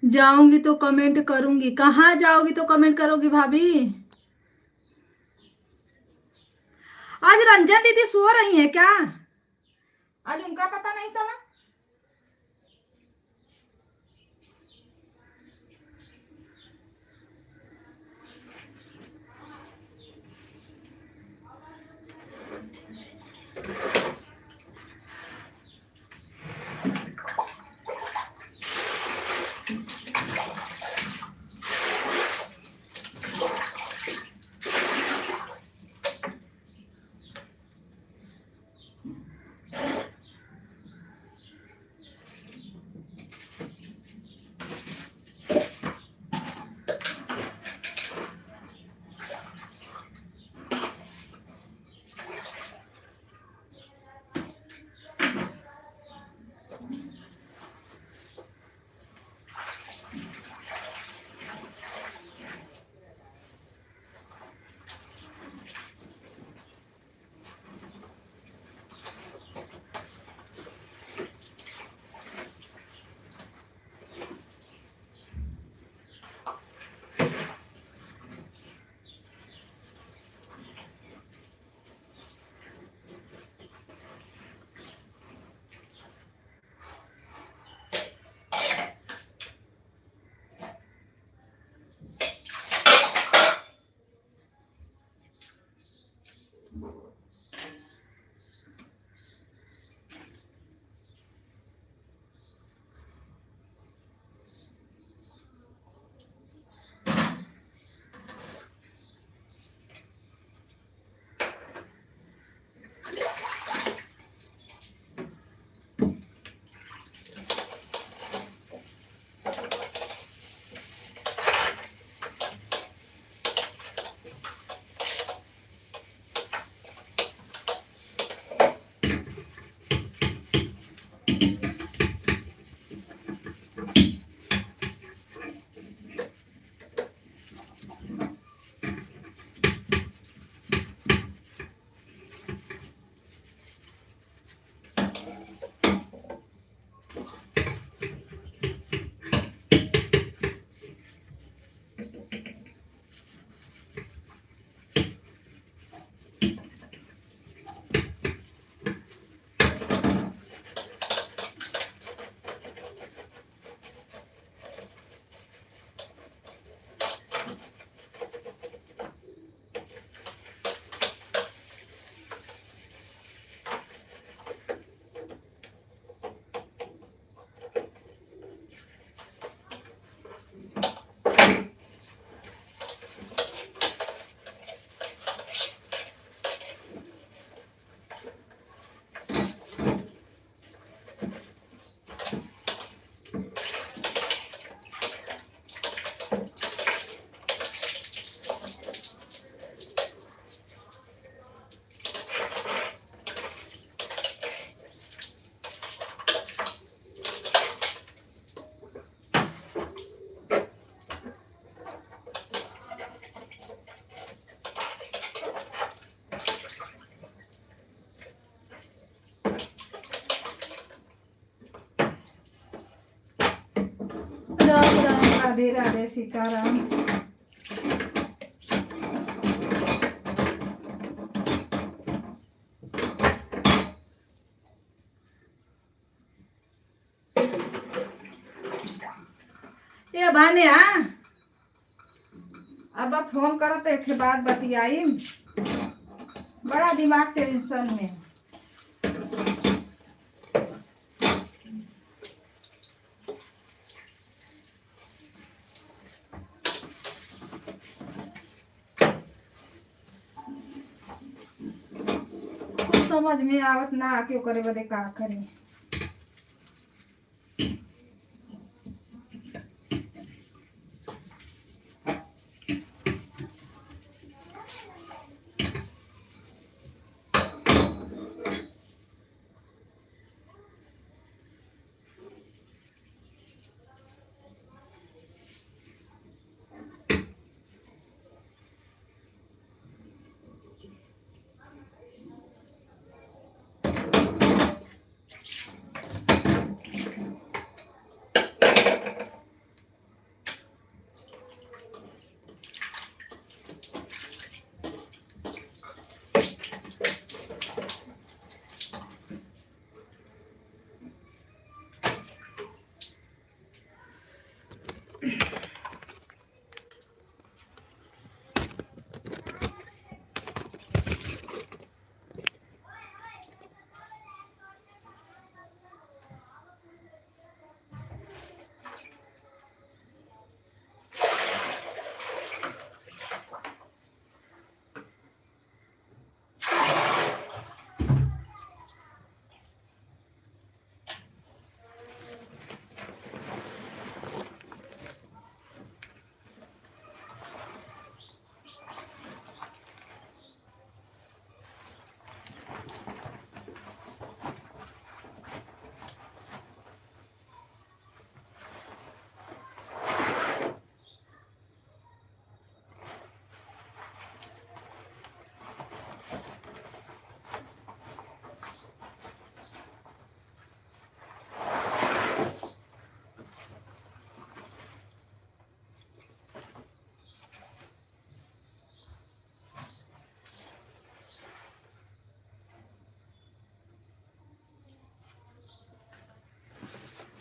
जाऊंगी तो कमेंट करूंगी। कहाँ जाओगी तो कमेंट करोगी भाभी? आज रंजन दीदी सो रही है क्या? आज उनका पता नहीं चला। राम राम, राधे राधे, सीताराम। ये बाने अब फोन करो तो एक बात बतियाई। बड़ा दिमाग टेंशन में। कुछ समझ में आवत ना क्यों करे बदे का करे।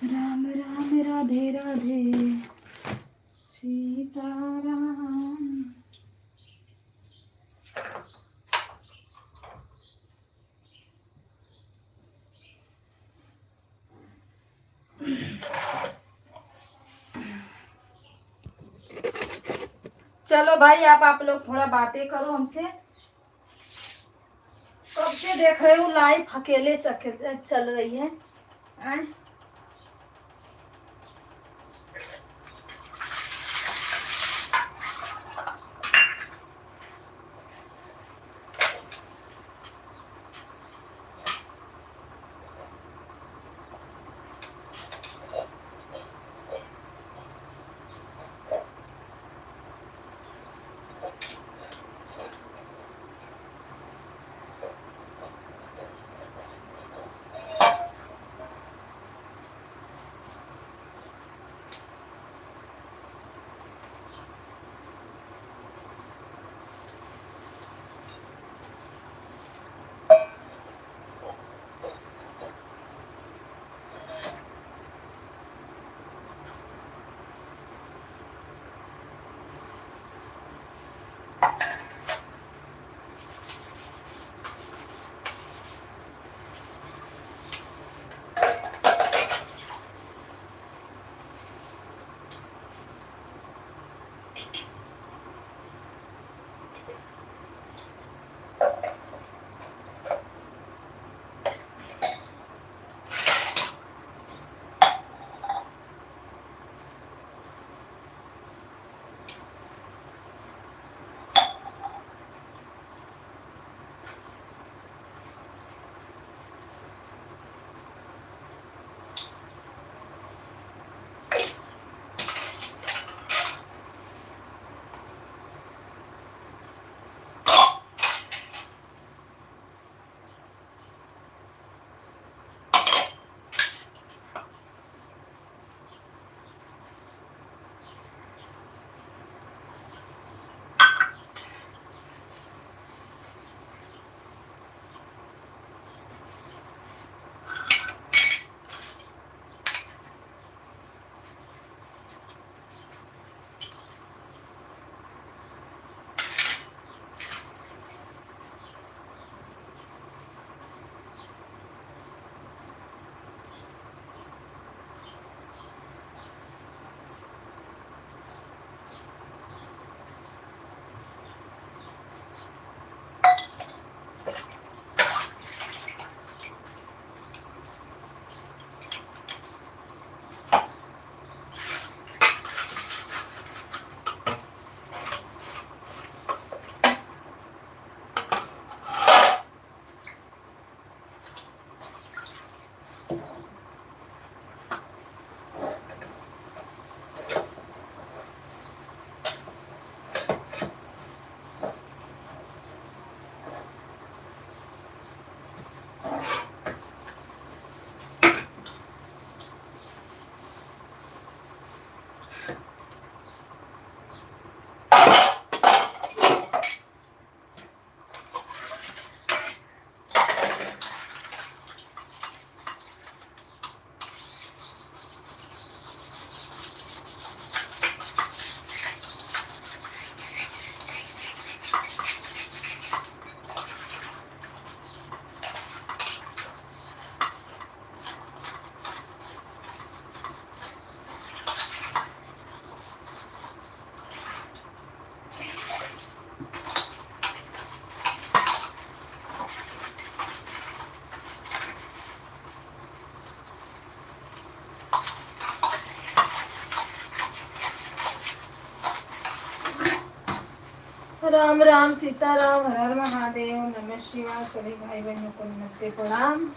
राम राम राधे राधे सीताराम। चलो भाई आप लोग थोड़ा बातें करो हमसे। कब से देख रहे हो लाइफ अकेले चल रही है। आय? राम राम सीताराम, हर हर महादेव, नमः शिवाय। सभी भाई बहनों को नमस्ते, प्रणाम।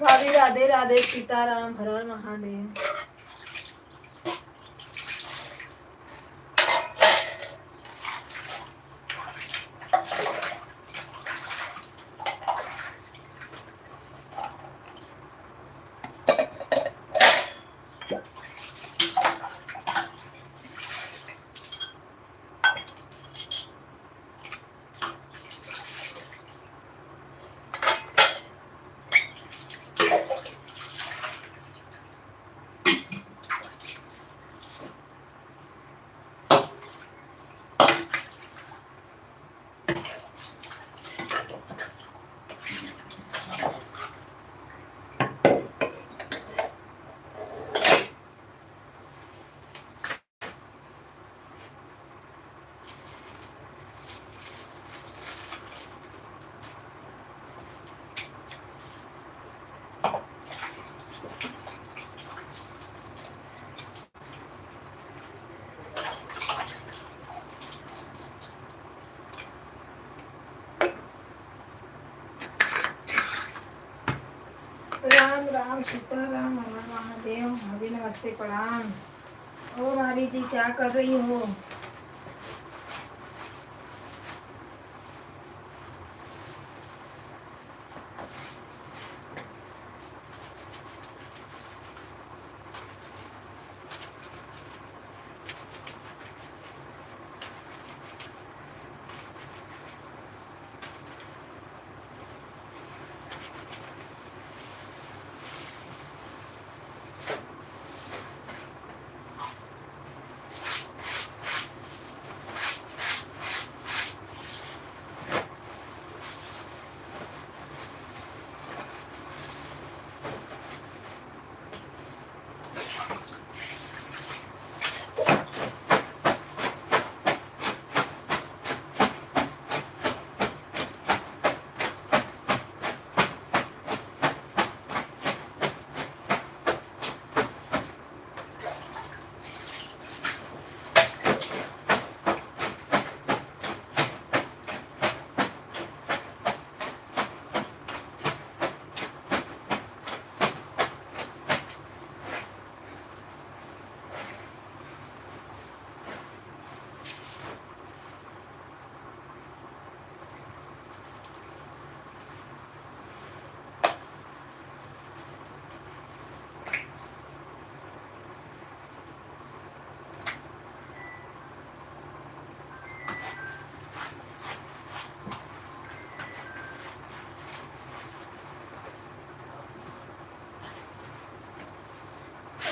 भाभी राधे राधे, सीताराम, हर हर महादेव। राम राम, सीताराम, हर हर महादेव। भाभी नमस्ते, प्रणाम। ओ भाभी जी, क्या कर रही हो?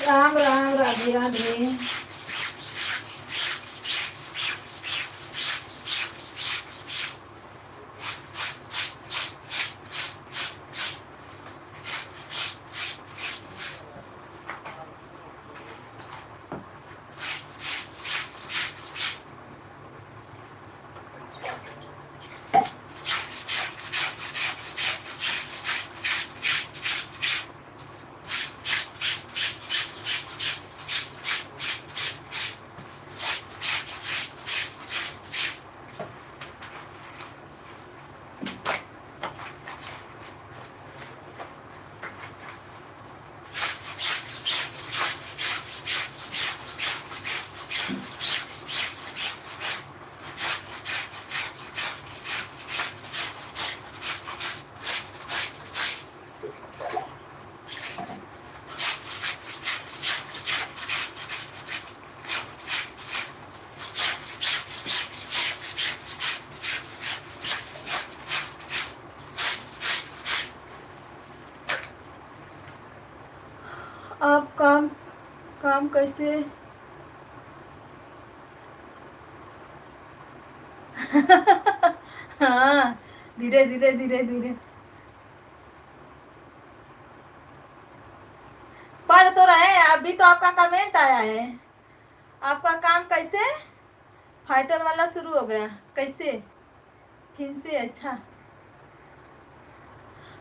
राम राम, राधे राधे। आप काम काम कैसे हाँ, धीरे धीरे धीरे धीरे पढ़ तो रहे हैं। अभी तो आपका कमेंट आया है। आपका काम कैसे फाइटर वाला शुरू हो गया, कैसे फिर से? अच्छा,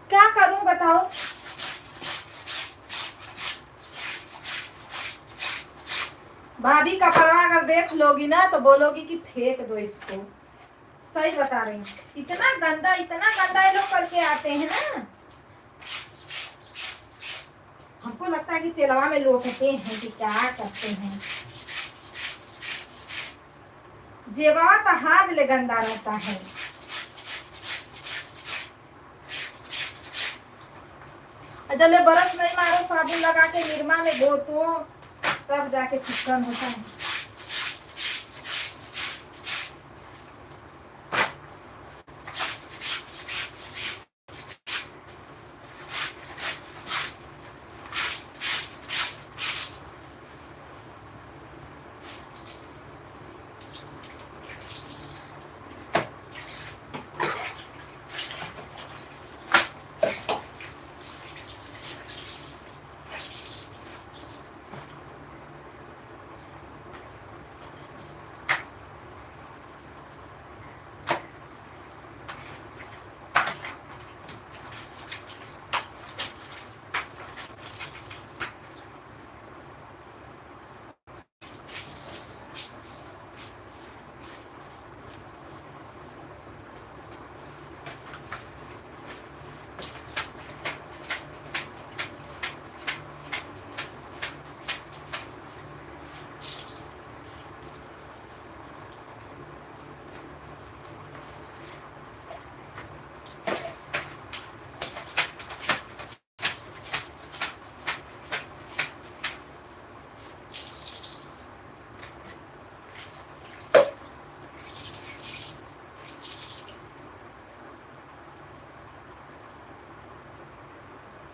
क्या करूं बताओ। भाभी का परवा अगर देख लोगी ना तो बोलोगी कि फेंक दो इसको। सही बता रही हूँ। इतना गंदा ये लोग करके आते हैं ना, हमको लगता है कि तेलवा में लोटते हैं कि क्या करते हैं। जेवा तो हाथ ले गंदा रहता है। जब ले बरस नहीं मारो, साबुन लगा के निरमा में धो तो तब जाके चिकन होता है।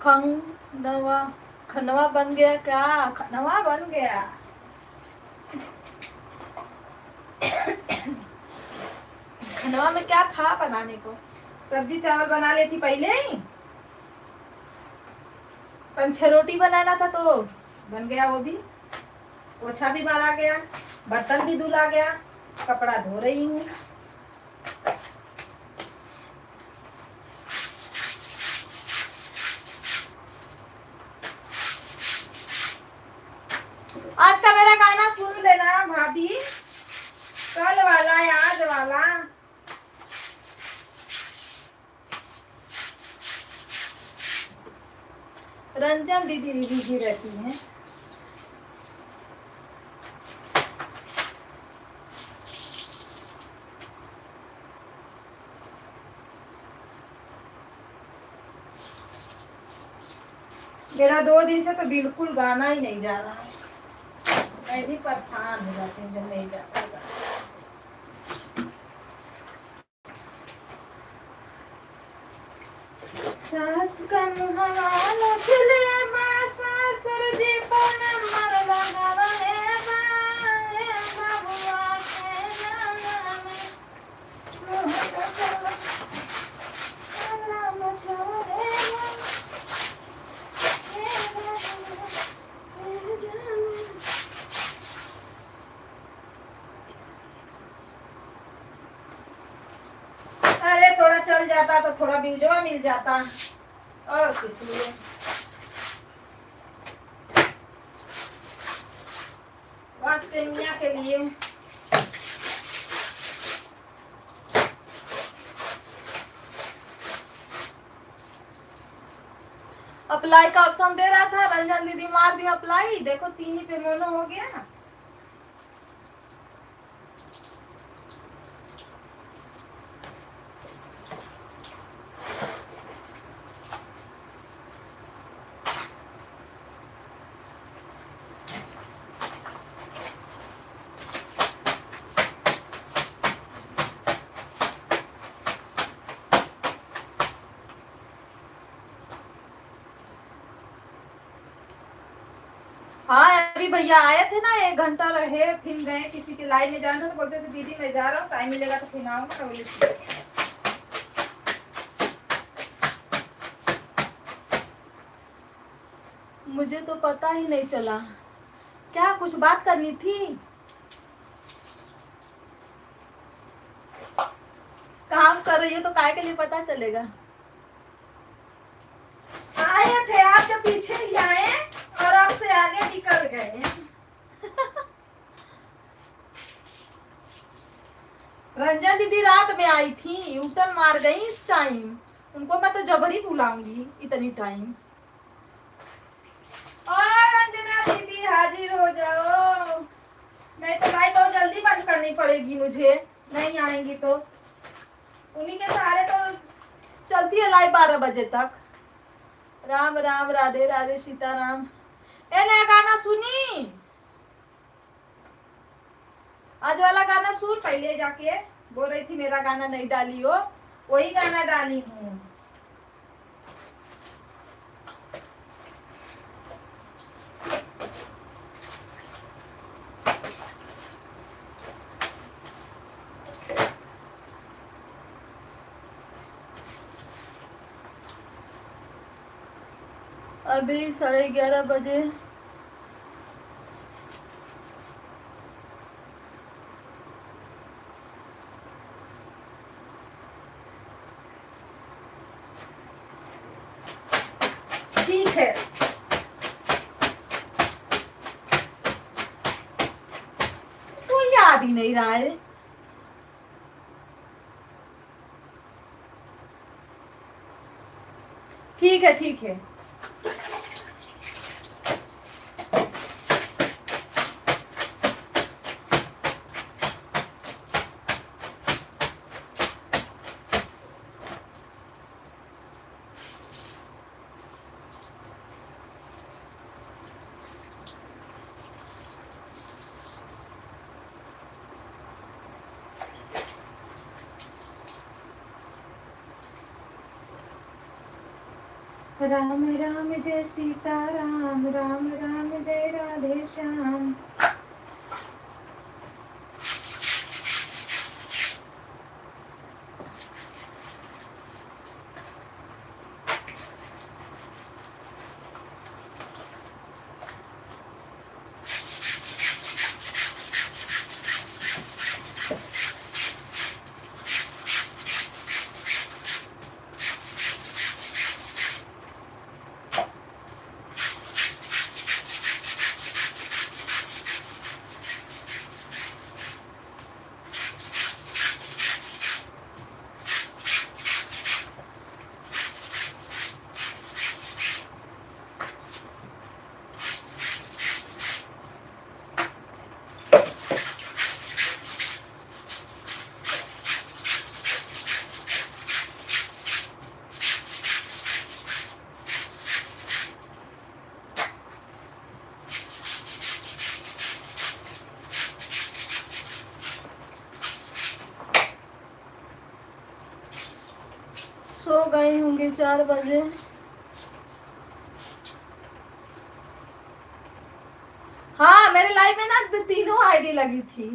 खनवा खनवा बन गया क्या? खनवा बन गया। खनवा में क्या था बनाने को? सब्जी चावल बना लेती पहले ही। 5-6 रोटी बनाना था तो बन गया वो भी। पोछा भी मारा गया, बर्तन भी धुला गया, कपड़ा धो रही हूँ। आज का मेरा गाना सुन लेना भाभी, कल वाला या आज वाला। रंजन दीदी बिजी रहती हैं। मेरा 2 दिन से तो बिल्कुल गाना ही नहीं जा रहा है। मैं भी परेशान हो जाती हूँ जब नहीं जाता। सास का मुहावा चले ससुर जी को नंबर लगवले बाए बबुआ के नाम राम छोड़े अरे थोड़ा चल जाता तो थोड़ा व्यूजो मिल जाता और किस लिए वास्टेमिया के लिए अप्लाई का ऑप्शन दे रहा था। रंजन दीदी मार दी अप्लाई, देखो 3 ही पे मोनो हो गया। हाँ अभी भैया आए थे ना, 1 घंटा रहे फिर गए किसी के लाइन में जाना तो बोलते थे दीदी मैं जा रहा हूँ, टाइम मिलेगा तो फिर आऊंगा। मुझे तो पता ही नहीं चला। क्या कुछ बात करनी थी? काम कर रही हो तो काय के लिए पता चलेगा। आए थे आप जो पीछे ही आए और आपसे आगे निकल गए। रंजन दीदी रात में आई थी, यूटर्न मार गई इस टाइम। उनको मैं तो जबरी बुलाऊंगी इतनी टाइम। और रंजना दीदी हाजिर हो जाओ, नहीं तो लाइट बहुत जल्दी बंद करनी पड़ेगी मुझे, नहीं आएंगी तो। उन्हीं के सहारे तो चलती है लाइट 12 बजे तक। राम राम राधे राधे सीताराम। ए नया गाना सुनी, आज वाला गाना सुन। पहले जाके बोल रही थी मेरा गाना नहीं डाली हो, वही गाना डाली हूँ। अभी 11:30 बजे। ठीक है, तो याद ही नहीं रहा है। ठीक है ठीक है। राम राम जय सीता राम, राम राम जय राधे श्याम। सो गए होंगे 4 बजे। मेरे लाइफ में ना तीनों आईडी लगी थी।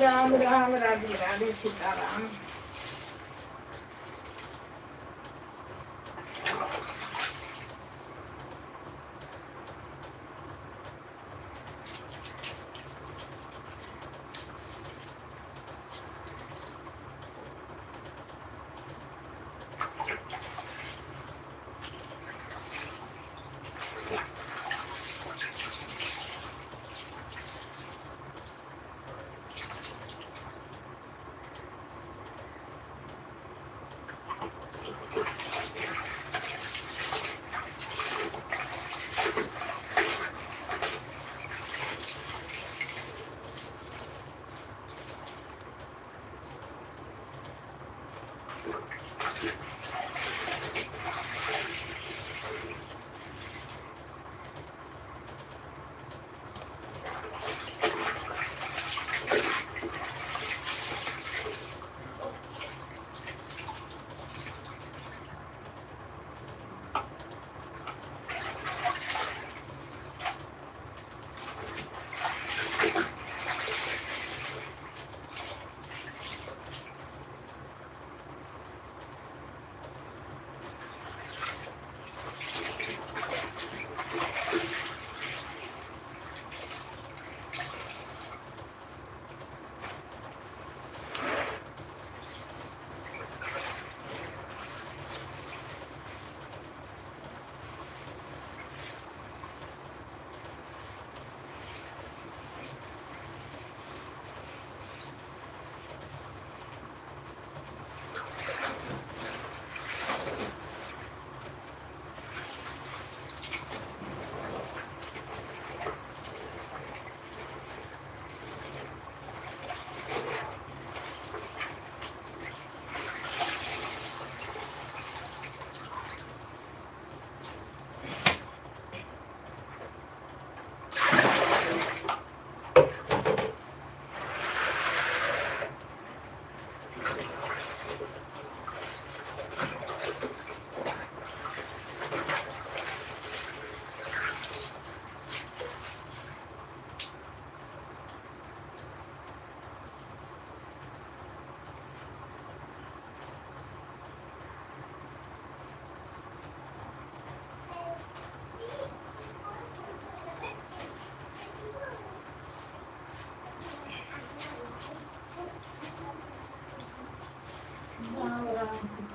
राम राम राधे राधे सीताराम।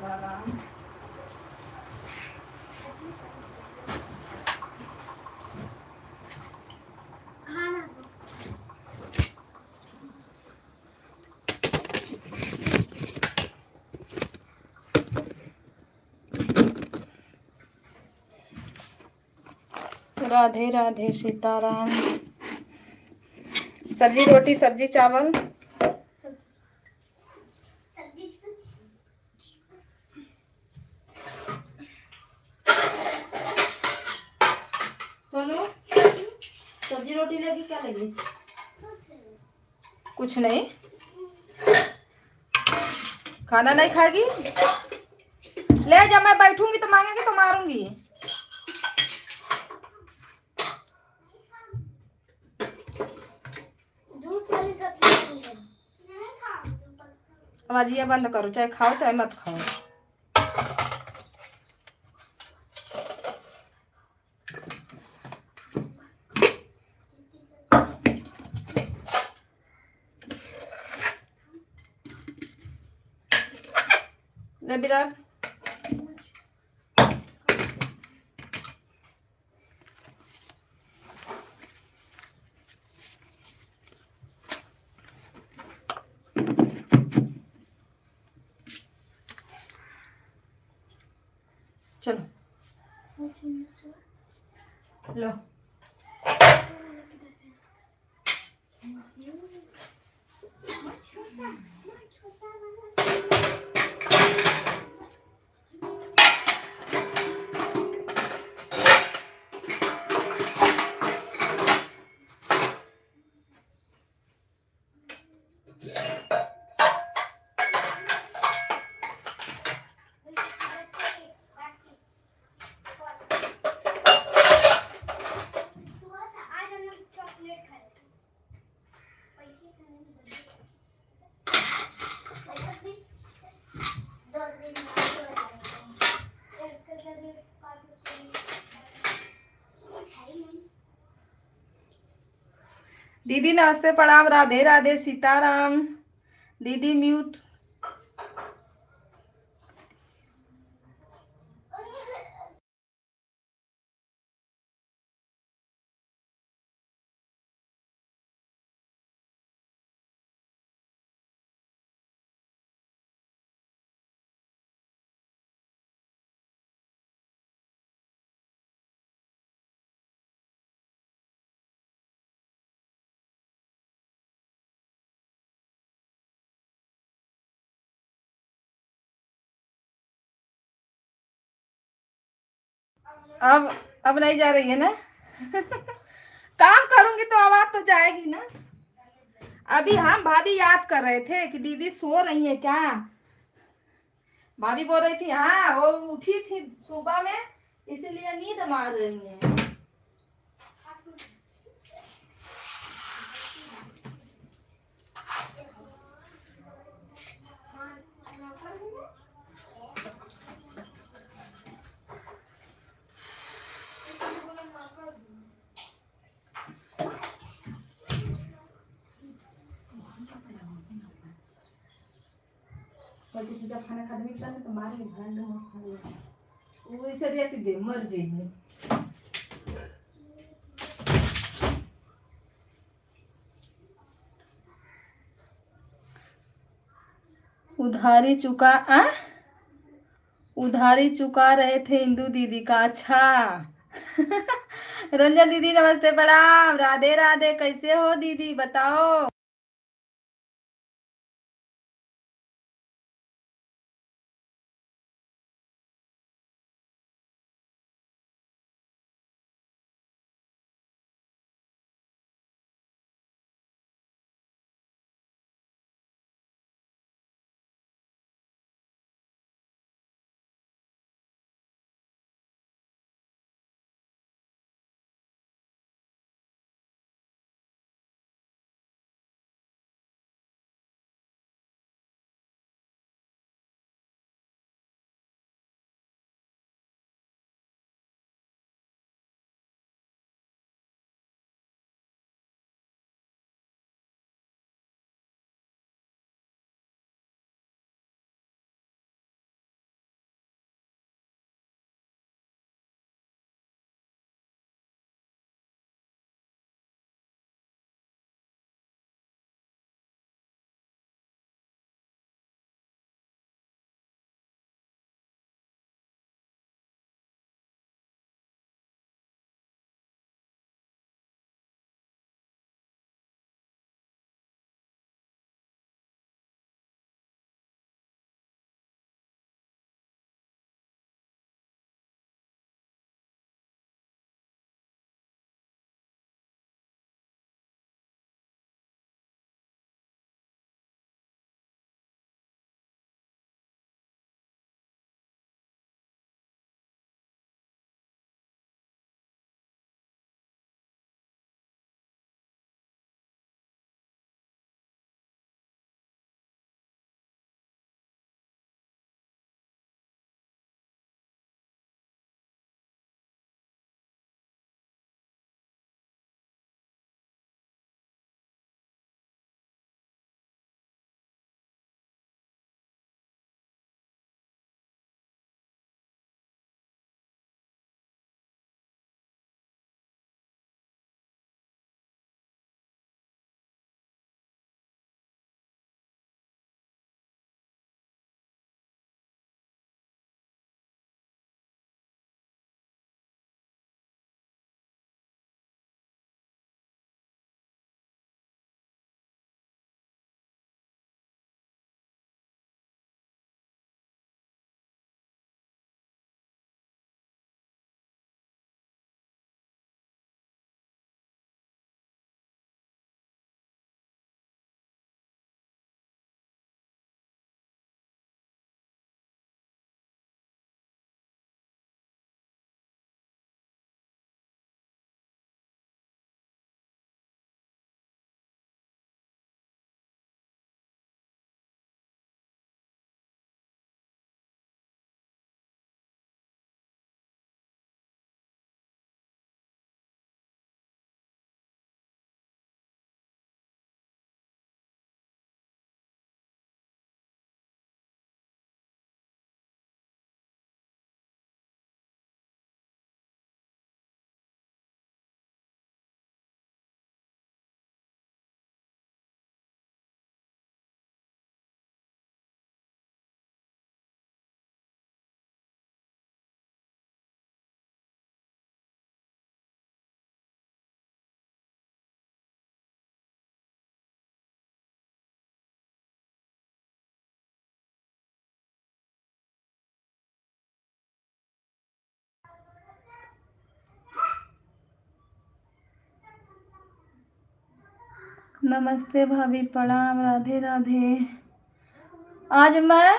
सीताराम। राधे राधे सीताराम। सब्जी रोटी सब्जी चावल। सोनू सब्जी रोटी लेगी क्या लेगी? कुछ नहीं। खाना नहीं खाएगी? ले जब मैं बैठूंगी तो मांगेगी तो मारूंगी। आवाजिया बंद करो, चाहे खाओ चाहे मत खाओ। ले विराट। चलो लो। दीदी नमस्ते प्रणाम। राधे राधे सीताराम। दीदी म्यूट। अब नहीं जा रही है ना? काम करूंगी तो आवाज तो जाएगी ना। अभी हम भाभी याद कर रहे थे कि दीदी सो रही है क्या। भाभी बोल रही थी हाँ वो उठी थी सुबह में इसलिए नींद मार रही है। जब खाना खा तो मारे वो इसे देती दे मर जाएगी। उधारी चुका उधारी चुका रहे थे इंदू दीदी का। अच्छा। रंजन दीदी नमस्ते प्रणाम। राधे राधे। कैसे हो दीदी बताओ। नमस्ते भाभी, प्रणाम, राधे राधे। आज मैं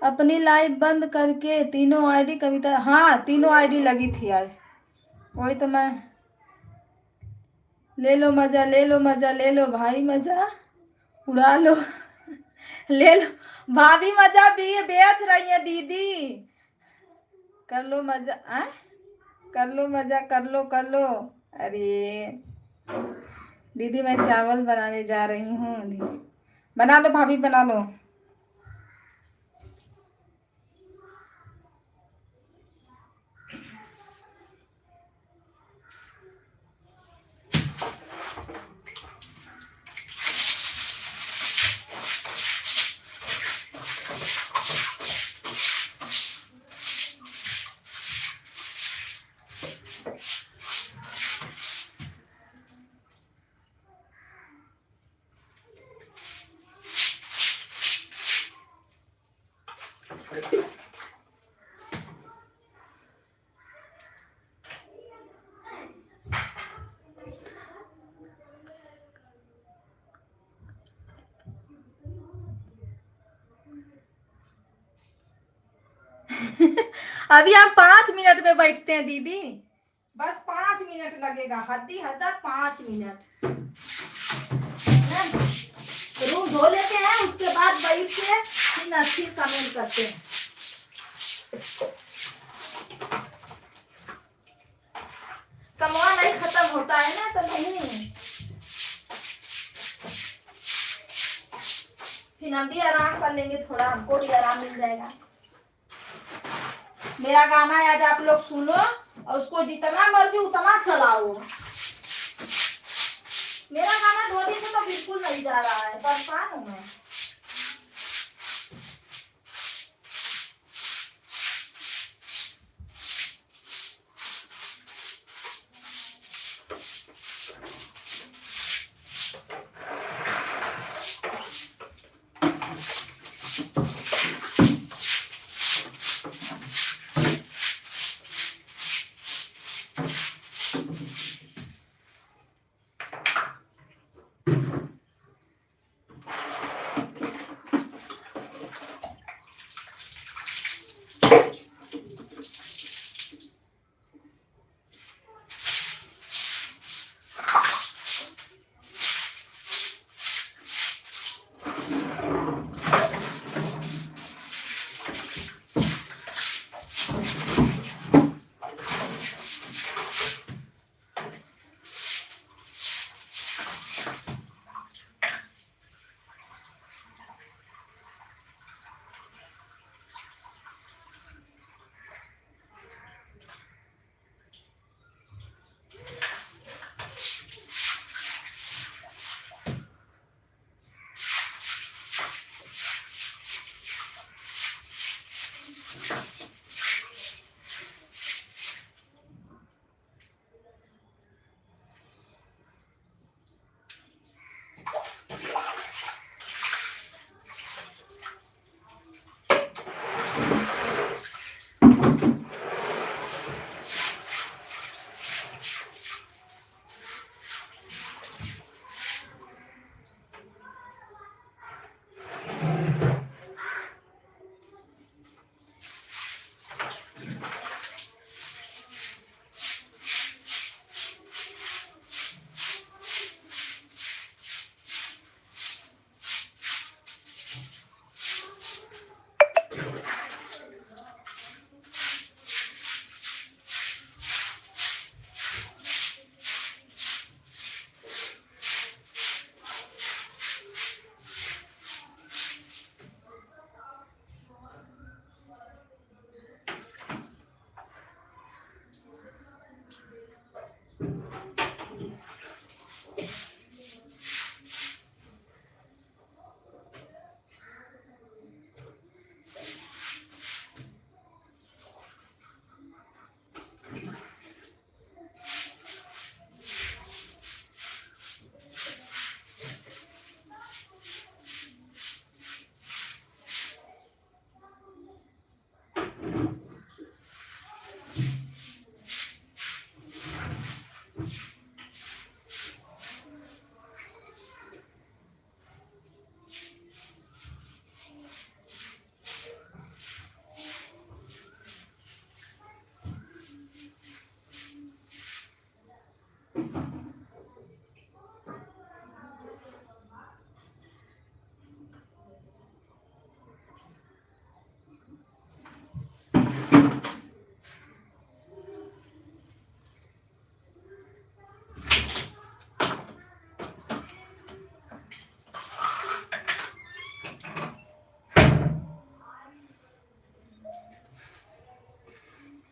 अपनी लाइव बंद करके तीनों आईडी कविता, हाँ तीनों आईडी लगी थी आज, वही तो मैं। ले लो मजा, ले लो मजा, ले लो भाई मजा, उड़ा लो ले लो भाभी मजा भी बेच रही है दीदी। कर लो मजा, कर लो मजा, कर लो कर लो। अरे दीदी मैं चावल बनाने जा रही हूँ दीदी। बना लो भाभी, बना लो। अभी हम 5 मिनट में बैठते हैं दीदी, बस 5 मिनट लगेगा, हद्दी हद्दा 5 मिनट। रूम धो लेते हैं, उसके बाद बैठ के फिर अच्छी कमेंट करते हैं। कमवा नहीं खत्म होता है ना, तो नहीं फिर हम भी आराम कर लेंगे, थोड़ा हमको भी आराम मिल जाएगा। मेरा गाना आज आप लोग सुनो और उसको जितना मर्जी उतना चलाओ। मेरा गाना 2 दिन से तो बिल्कुल नहीं जा रहा है, परेशान हूँ मैं।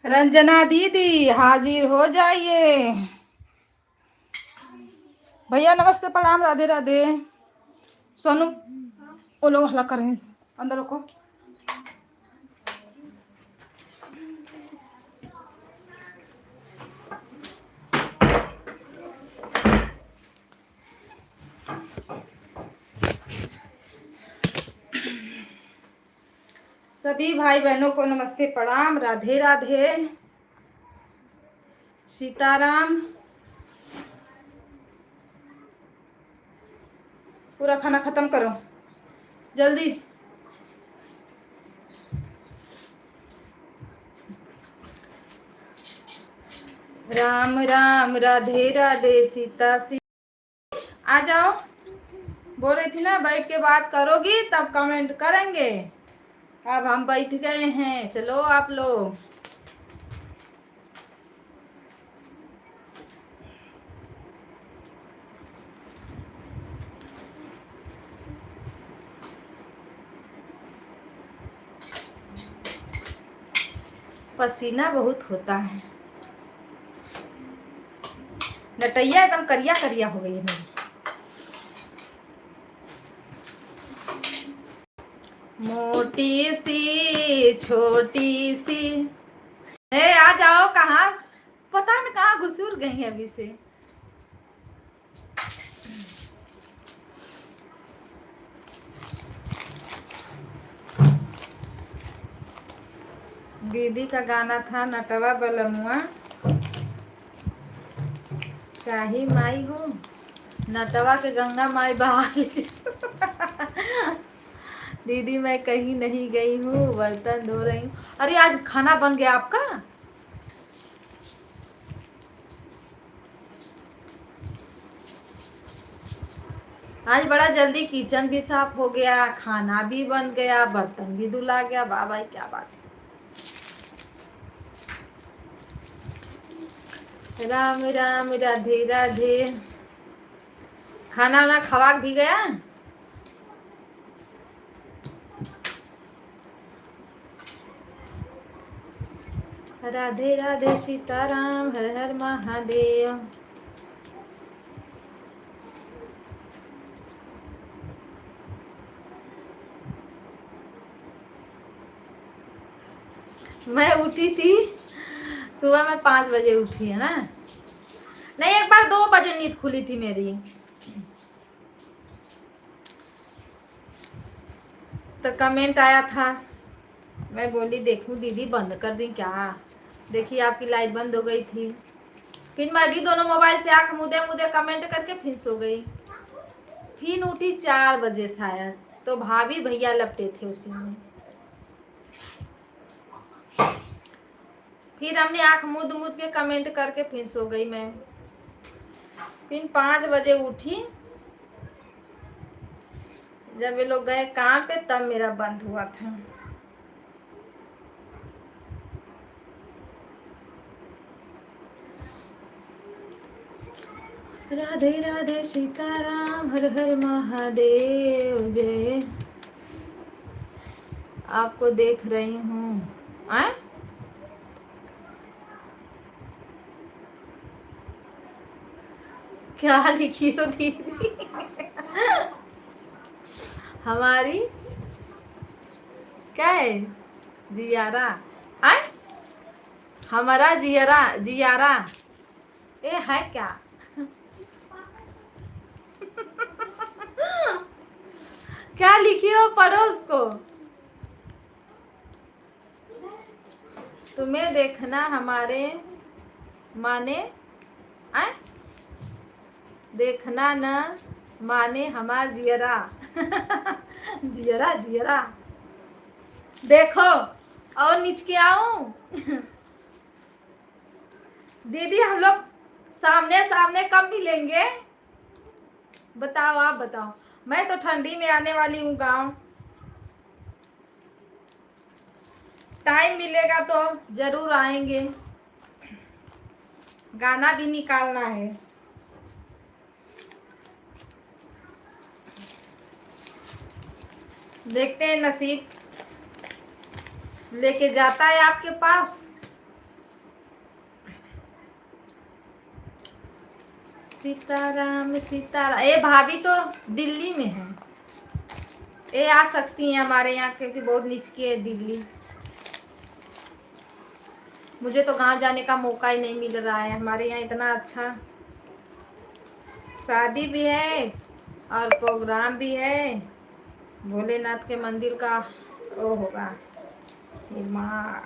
रंजना दीदी हाजिर हो जाइए। भैया नमस्ते प्रणाम राधे राधे। सोनू वो लोग हल्ला कर रहे हैं, अंदर रुको। सभी भाई बहनों को नमस्ते प्रणाम राधे राधे सीताराम। पूरा खाना खत्म करो जल्दी। राम राम राधे राधे सीता सी। आ जाओ, बोल रही थी ना बैठ के बात करोगी तब कमेंट करेंगे। अब हम बैठ गए हैं, चलो आप लोग। पसीना बहुत होता है, नटैया एकदम करिया करिया हो गई है मेरी। मोटी सी छोटी सी है, आ जाओ। कहाँ पता न कहाँ घुसूर गई है अभी से। दीदी का गाना था नटवा बलमुआ शाही माई हो, नटवा के गंगा माई बहाली। दीदी मैं कहीं नहीं गई हूँ, बर्तन धो रही हूँ। अरे आज खाना बन गया आपका? आज बड़ा जल्दी किचन भी साफ हो गया, खाना भी बन गया, बर्तन भी धुला गया। वाह भाई क्या बात है। राम राम राधे राधे। खाना वाना खवा भी गया? राधे राधे सीताराम हर हर महादेव। मैं उठी थी सुबह में 5 बजे उठी है ना, नहीं एक बार 2 बजे नींद खुली थी मेरी। तो कमेंट आया था, मैं बोली देखूं दीदी बंद कर दी क्या। देखिए आपकी लाइव बंद हो गई थी। फिर मैं भी दोनों मोबाइल से आंख मुदे मुदे कमेंट करके फिर सो गई। फिर उठी 4 बजे शायद, तो भाभी भैया लपटे थे उसी में। फिर हमने आंख मूद मूद के कमेंट करके फिर सो गई मैं। फिर 5 बजे उठी, जब ये लोग गए काम पे तब मेरा बंद हुआ था। राधे राधे सीताराम हर हर महादेव जय। आपको देख रही हूँ। क्या लिखी हो दीदी? हमारी क्या है? जियारा। आए हमारा जियारा जियारा ये है क्या? क्या लिखी हो, पढ़ो उसको। तुम्हें देखना हमारे माने आए, देखना न माने हमार जियरा। जियरा जियरा देखो और नीच के आऊं। दीदी हम लोग सामने सामने कब मिलेंगे बताओ, आप बताओ। मैं तो ठंडी में आने वाली हूँ गांव, टाइम मिलेगा तो जरूर आएंगे। गाना भी निकालना है। देखते हैं नसीब लेके जाता है आपके पास सीताराम सीताराम। ए भाभी तो दिल्ली में है, ये आ सकती हैं हमारे यहाँ क्योंकि बहुत नीचे है दिल्ली। मुझे तो गांव जाने का मौका ही नहीं मिल रहा है। हमारे यहाँ इतना अच्छा शादी भी है और प्रोग्राम भी है। भोलेनाथ के मंदिर का वो होगा निर्माण,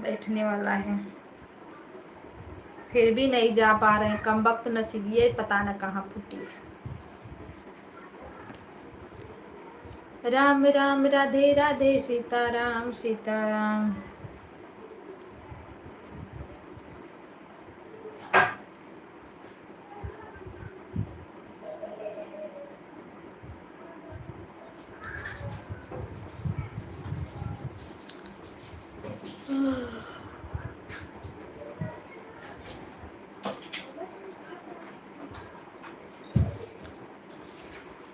बैठने वाला है, फिर भी नहीं जा पा रहे हैं। कम वक्त नसीब, ये पता न कहाँ फूटी है। राम राम राधे राधे सीताराम सीताराम।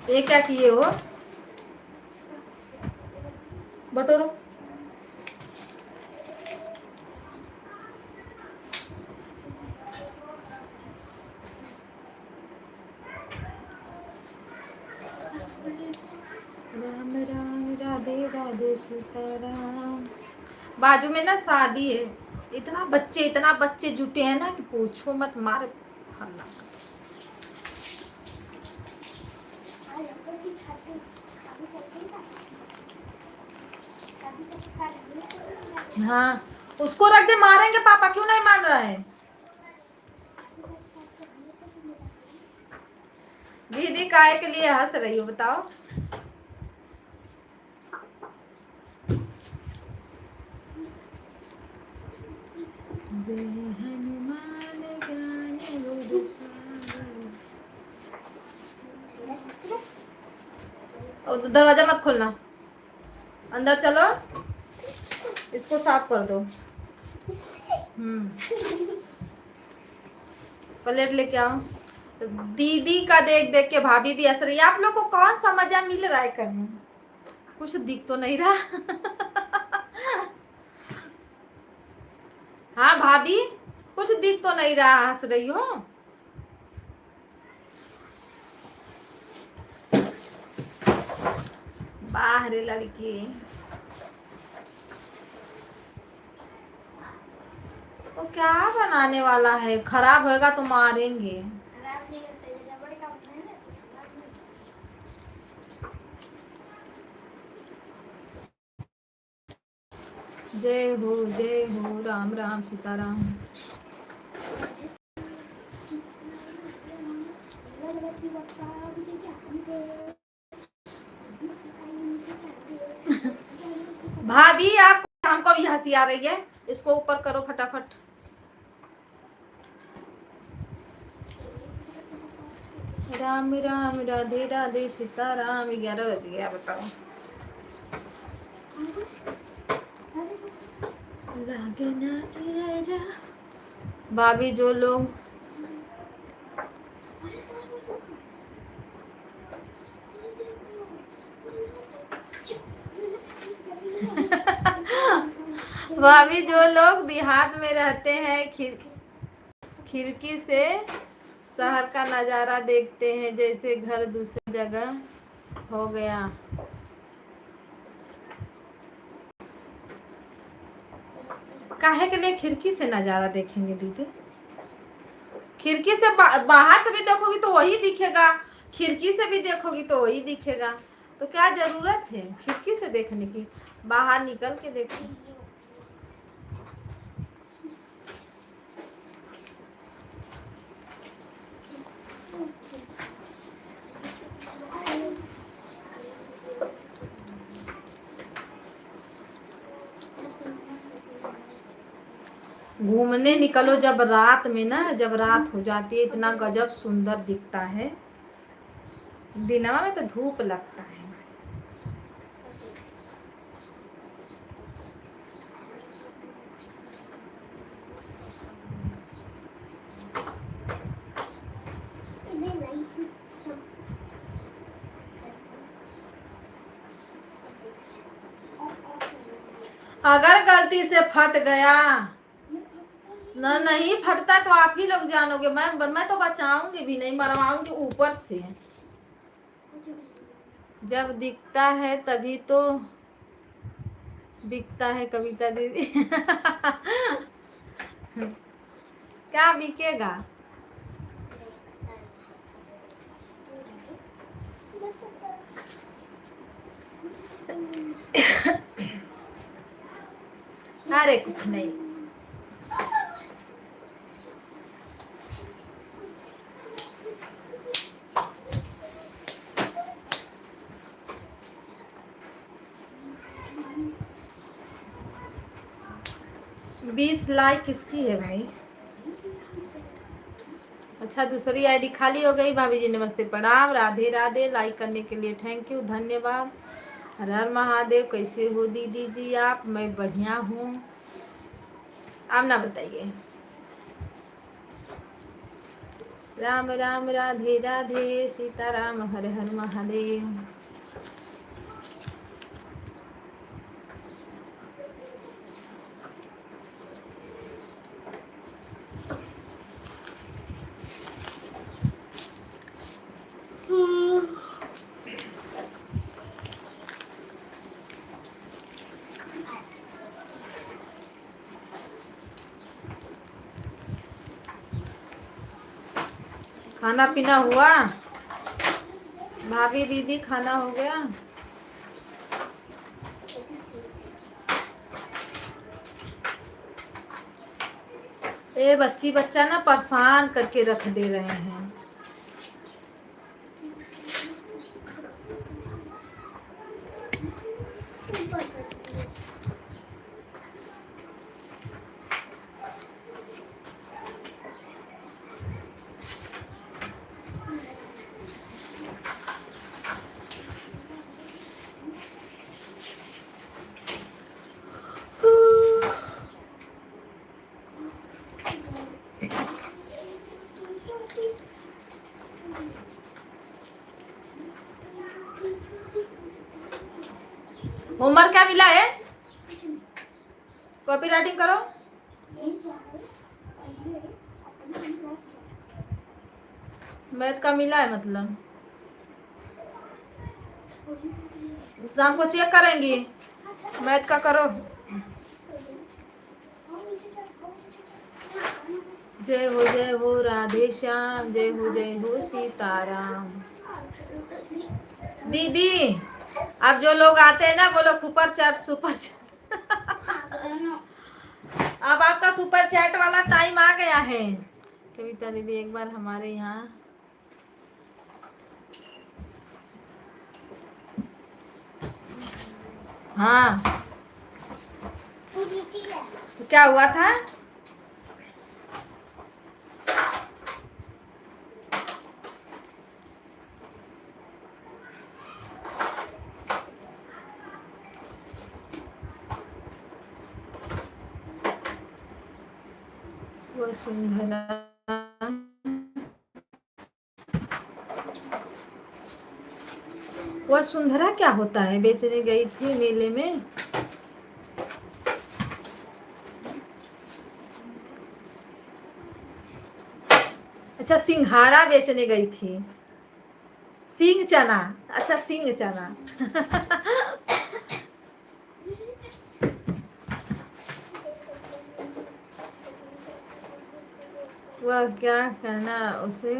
ये क्या किए हो बटोरो। राम राम राधे राधे सीताराम। बाजू में ना शादी है, इतना बच्चे जुटे हैं ना कि पूछो मत, मार हल्ला। हाँ उसको रख दे, मारेंगे पापा। क्यों नहीं मान रहा है? दीदी काय के लिए हंस रही हो बताओ? और दरवाजा मत खोलना, अंदर चलो, इसको साफ कर दो। प्लेट लेके आओ। दीदी का देख देख के भाभी भी हंस रही है। आप लोग को कौन सा मजा मिल रहा है करने? कुछ दिख तो नहीं रहा। हाँ भाभी, कुछ दिख तो नहीं रहा, हंस रही हो। बाहर लड़की तो क्या बनाने वाला है? खराब होएगा तो मारेंगे। जय हो राम राम सीताराम। भाभी आप हमको भी हंसी आ रही है, इसको ऊपर करो फटाफट। राम राम राधे राधे सीताराम। 11 बज गया, बताओ। लागे ना चेहरा। भाभी जो लोग भाभी जो लोग देहात में रहते हैं खिड़की से शहर का नजारा देखते हैं जैसे घर दूसरी जगह हो गया। काहे के लिए खिड़की से नजारा देखेंगे दीदी? खिड़की से बाहर से भी देखोगी तो वही दिखेगा, खिड़की से भी देखोगी तो वही दिखेगा। तो क्या जरूरत है खिड़की से देखने की? बाहर निकल के देखो। घूमने निकलो जब रात में ना, जब रात हो जाती है इतना गजब सुंदर दिखता है। दिनवा में तो धूप लगता है। अगर गलती से फट गया ना नहीं फटता तो आप ही लोग जानोगे, मैं तो बचाऊंगी भी नहीं, मरवाऊंगी ऊपर से। जब दिखता है तभी तो बिकता है कविता दीदी। क्या बिकेगा? अरे कुछ नहीं। बीस लाइक किसकी है भाई? अच्छा दूसरी आईडी खाली हो गई। भाभी जी नमस्ते प्रणाम, राधे राधे। लाइक करने के लिए थैंक यू, धन्यवाद। हर हर महादेव। कैसे हो दीदी जी आप? मैं बढ़िया हूँ, आप ना बताइए। राम राम राधे राधे, सीताराम हर हर महादेव। खाना पीना हुआ? भाभी दीदी खाना हो गया? ये बच्ची बच्चा ना परेशान करके रख दे रहे हैं। होमवर्क क्या मिला है? कॉपी राइटिंग करो। मैथ का मिला है मतलब शाम को चेक करेंगी। मैथ का करो। जय हो राधे श्याम, जय हो सीताराम। दीदी अब जो लोग आते हैं ना बोलो सुपर चैट सुपर चैट। अब आपका सुपर चैट वाला टाइम आ गया है। कविता दीदी एक बार हमारे यहाँ हाँ तो क्या हुआ था? वसुंधरा वसुंधरा क्या होता है? बेचने गई थी मेले में। अच्छा सिंघाड़ा बेचने गई थी। सिंग चना। अच्छा सिंग चना। वह क्या कहना उसे?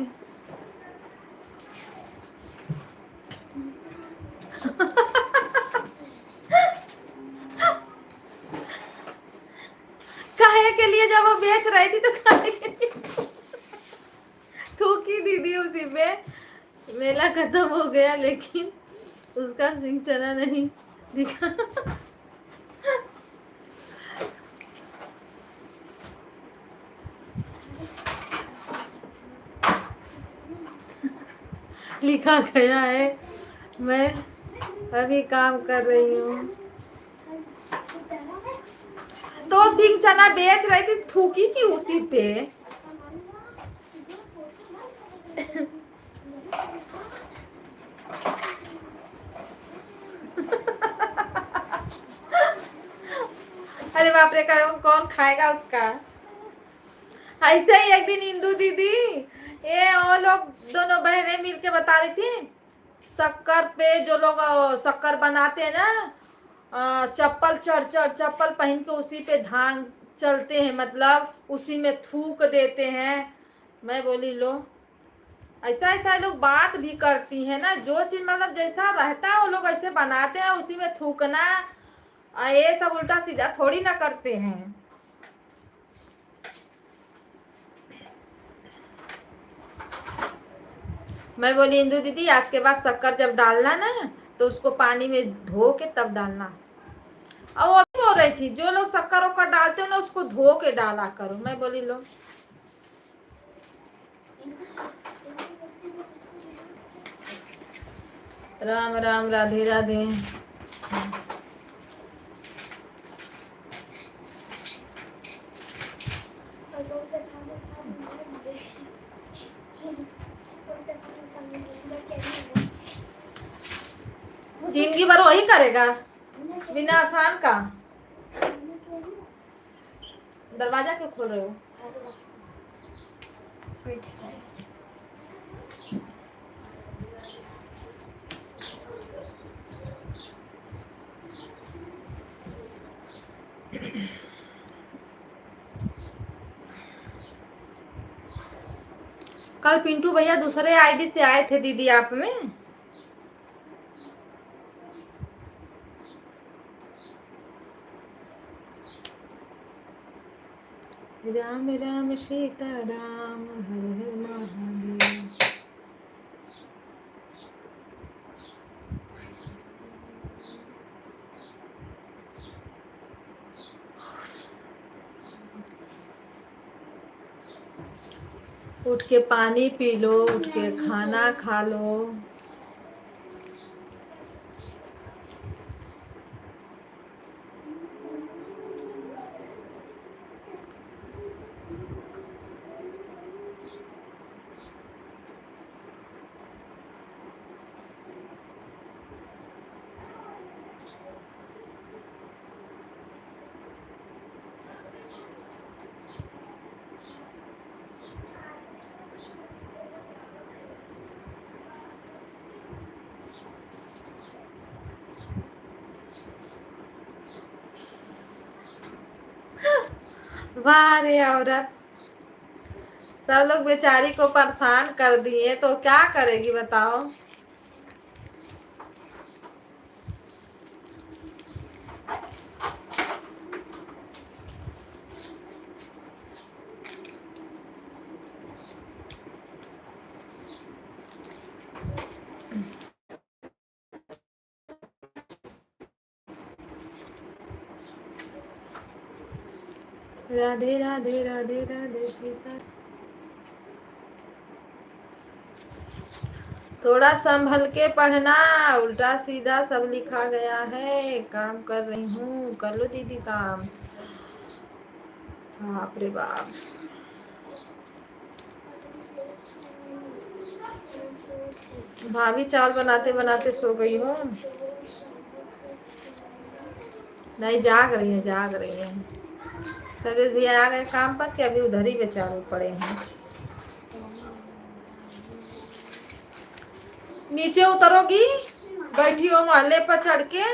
काहे के लिए जब वो बेच रही थी तो काहे के लिए थूकी दीदी उसी पे। मेला खत्म हो गया लेकिन उसका सिंह चना नहीं दिखा। लिखा गया है मैं अभी काम कर रही हूँ। तो सिंह चना बेच रही थी, थूकी थी उसी पे। अरे बाप रे, कौन खाएगा उसका? ऐसे ही एक दिन इंदू दीदी ये वो लोग दोनों बहनें मिलके बता रही थी, शक्कर पे जो लोग शक्कर बनाते हैं ना, चप्पल चढ़ चढ़ चप्पल पहन के उसी पे धांग चलते हैं, मतलब उसी में थूक देते हैं। मैं बोली लो, ऐसा ऐसा लोग बात भी करती है ना, जो चीज मतलब जैसा रहता है वो लोग ऐसे बनाते हैं, उसी में थूकना ये सब उल्टा सीधा थोड़ी ना करते हैं। मैं बोली इंदु दीदी आज के बाद शक्कर जब डालना ना तो उसको पानी में धो के तब डालना। और वो भी बोल रही थी जो लोग शक्कर वक्कर डालते हो ना उसको धो के डाला करो। मैं बोली लो, राम राम राधे राधे। जिंदगी भर वही करेगा बिना आसान का। दरवाजा क्यों खोल रहे हो? कल पिंटू भैया दूसरे आईडी से आए थे दीदी आप में। राम राम सीता राम हर हर महादेव। उठ के पानी पी लो, उठ के खाना खा लो। वाह रे औरत, सब लोग बेचारी को परेशान कर दिए तो क्या करेगी बताओ। राधे राधे राधे राधे सीता। थोड़ा संभल के पढ़ना, उल्टा सीधा सब लिखा गया है। काम कर रही हूँ, कर लो दीदी काम। बाप रे बाप। भाभी चावल बनाते बनाते सो गई हो? नहीं, जाग रही है जाग रही है। सर्विस भैया आ गए काम पर कि अभी उधर ही बेचारे पड़े हैं। नीचे उतरोगी, बैठी हो मोहल्ले पर चढ़ के।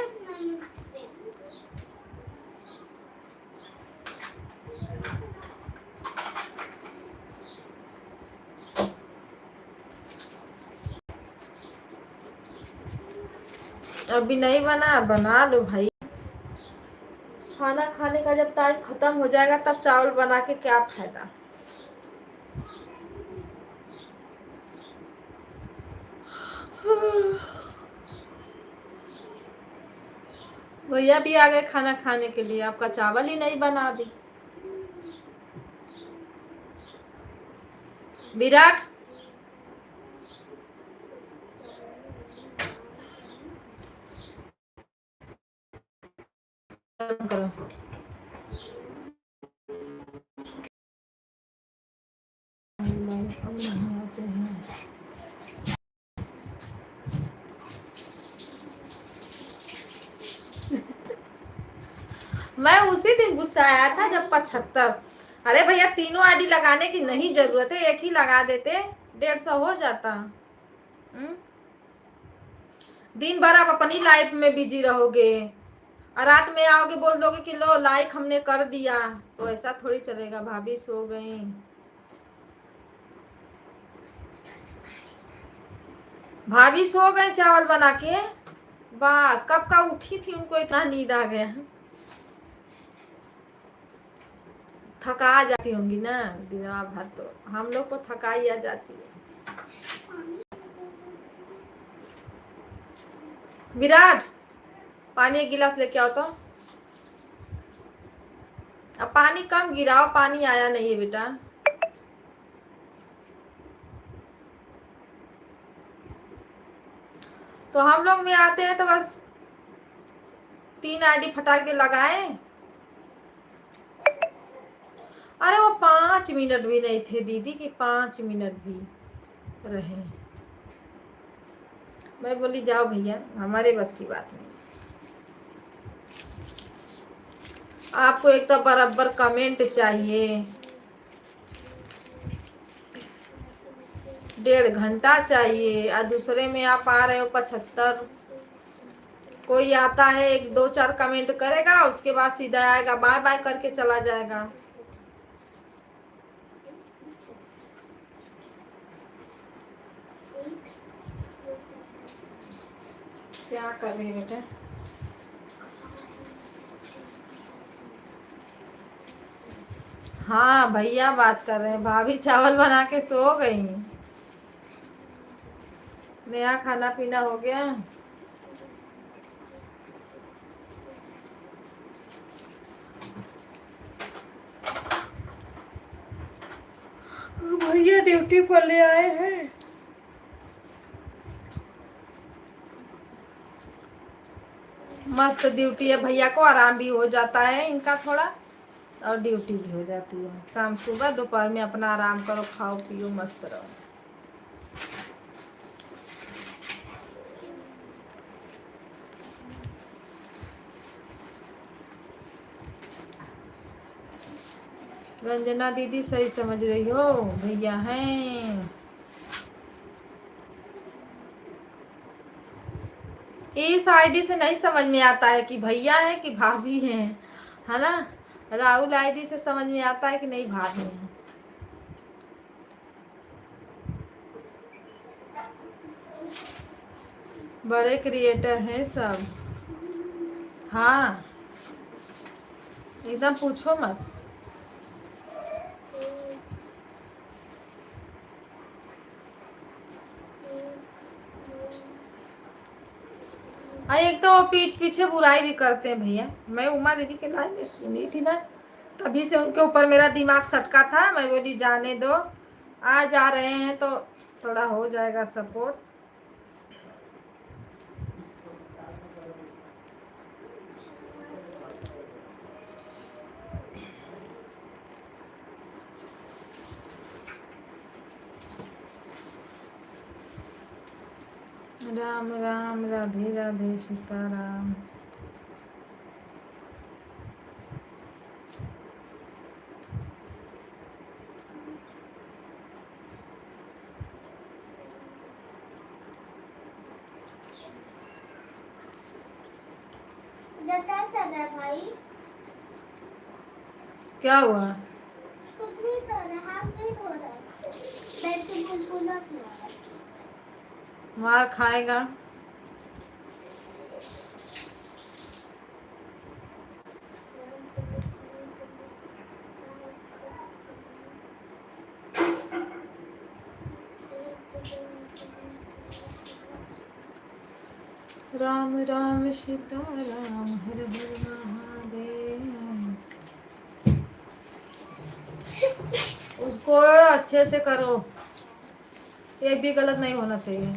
अभी नहीं बना, बना लो भाई। खाना खाने का जब टाइम खत्म हो जाएगा तब चावल बना के क्या फायदा। भैया भी आ गए खाना खाने के लिए, आपका चावल ही नहीं बना दी। विराट करो। मैं उसी दिन गुस्सा आया था जब 75 अरे भैया तीनों आईडी लगाने की नहीं जरूरत है, एक ही लगा देते, 150 हो जाता। दिन भर आप अपनी लाइफ में बिजी रहोगे और रात में आओगे बोल दोगे कि लो लाइक हमने कर दिया, तो ऐसा थोड़ी चलेगा। भाभी सो गई, भाभी सो गए चावल बना के। वाह, कब का उठी थी, उनको इतना नींद आ गया। थका जाती होंगी ना दिन भर, तो हम लोग को थकाई आ जाती है। विराट, पानी एक गिलास लेके आओ तो। अब पानी कम गिराओ, पानी आया नहीं है बेटा। तो हम लोग में आते हैं तो बस 3 आईडी फटाक के लगाए। अरे वो 5 मिनट भी नहीं थे दीदी, कि 5 मिनट भी रहे। मैं बोली जाओ भैया, हमारे बस की बात नहीं। आपको एक तो बराबर कमेंट चाहिए, 1.5 घंटा चाहिए, और दूसरे में आप आ रहे हो 75। कोई आता है 1-2-4 कमेंट करेगा, उसके बाद सीधा आएगा बाय बाय करके चला जाएगा। क्या कर रही है बेटा? हाँ भैया बात कर रहे हैं, भाभी चावल बना के सो गई। नया खाना पीना हो गया। भैया ड्यूटी पर ले आए हैं। मस्त ड्यूटी है भैया को, आराम भी हो जाता है इनका थोड़ा, और ड्यूटी भी हो जाती है। शाम सुबह दोपहर में अपना आराम करो, खाओ पियो मस्त रहो। रंजना दीदी सही समझ रही हो, भैया हैं। इस आईडी से नहीं समझ में आता है कि भैया है कि भाभी हैं, है ना। राहुल आईडी से समझ में आता है कि नहीं भाभी हैं। बड़े क्रिएटर हैं सब। हाँ एकदम पूछो मत। एक तो पीठ पीछे बुराई भी करते हैं भैया। मैं उमा दीदी के लाइव में सुनी थी ना, तभी से उनके ऊपर मेरा दिमाग सटका था। मैं बोली जाने दो, आ जा रहे हैं तो थोड़ा हो जाएगा सपोर्ट। राम राम राधे राधे सीताराम। क्या कर रहा है भाई? क्या हुआ? कुछ नहीं कर रहा, हाथ नहीं धो रहा, बैठ के गुनगुना किया। मार खाएगा। राम राम सीताराम हर हर महादेव। उसको अच्छे से करो, एक भी गलत नहीं होना चाहिए।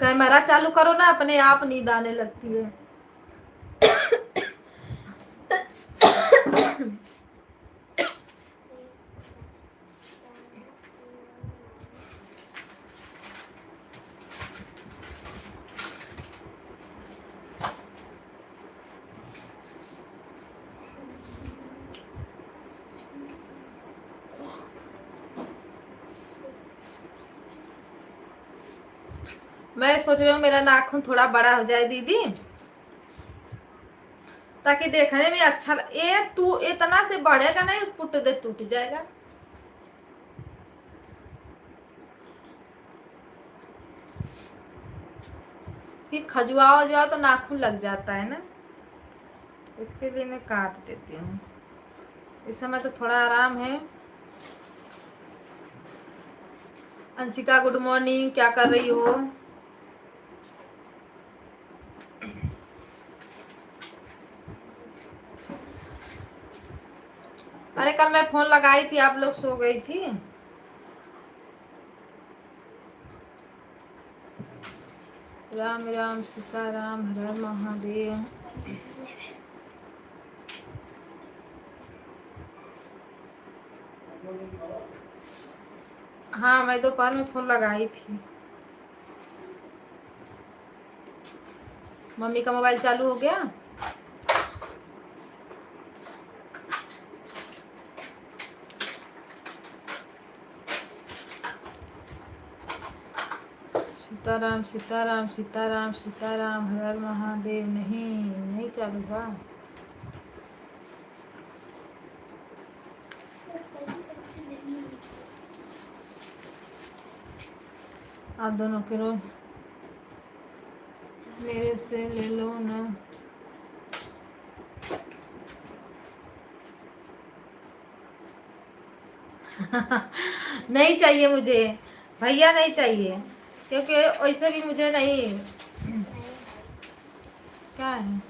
कैमरा चालू करो ना, अपने आप नींद आने लगती है। मैं सोच रही हूँ मेरा नाखून थोड़ा बड़ा हो जाए दीदी, ताकि देखने में अच्छा ये तू इतना से बढ़ेगा नहीं, पुट दे टूट जाएगा। फिर खजुआओ वजुआओ तो नाखून लग जाता है ना, इसके लिए मैं काट देती हूँ। इस समय तो थोड़ा आराम है। अंशिका गुड मॉर्निंग, क्या कर रही हो? अरे कल मैं फोन लगाई थी, आप लोग सो गई थी। राम राम सीता राम, हर हर महादेव। हाँ मैं दोपहर में फोन लगाई थी। मम्मी का मोबाइल चालू हो गया। सीताराम सीताराम सीताराम सीताराम, हर हर महादेव। नहीं चालू हुआ। आप दोनों के रोज मेरे से ले लो ना। नहीं चाहिए मुझे भैया, नहीं चाहिए, क्योंकि वैसे भी मुझे नहीं। क्या है?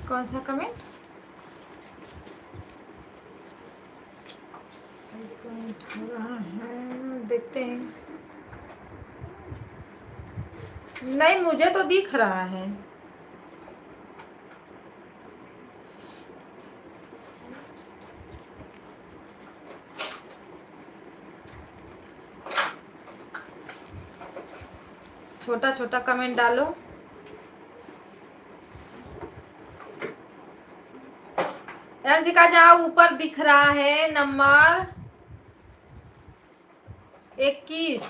कौन सा कमेंट? देखते हैं। नहीं मुझे तो दिख रहा है। छोटा छोटा कमेंट डालो। अंशिका जाओ, ऊपर दिख रहा है नंबर 21,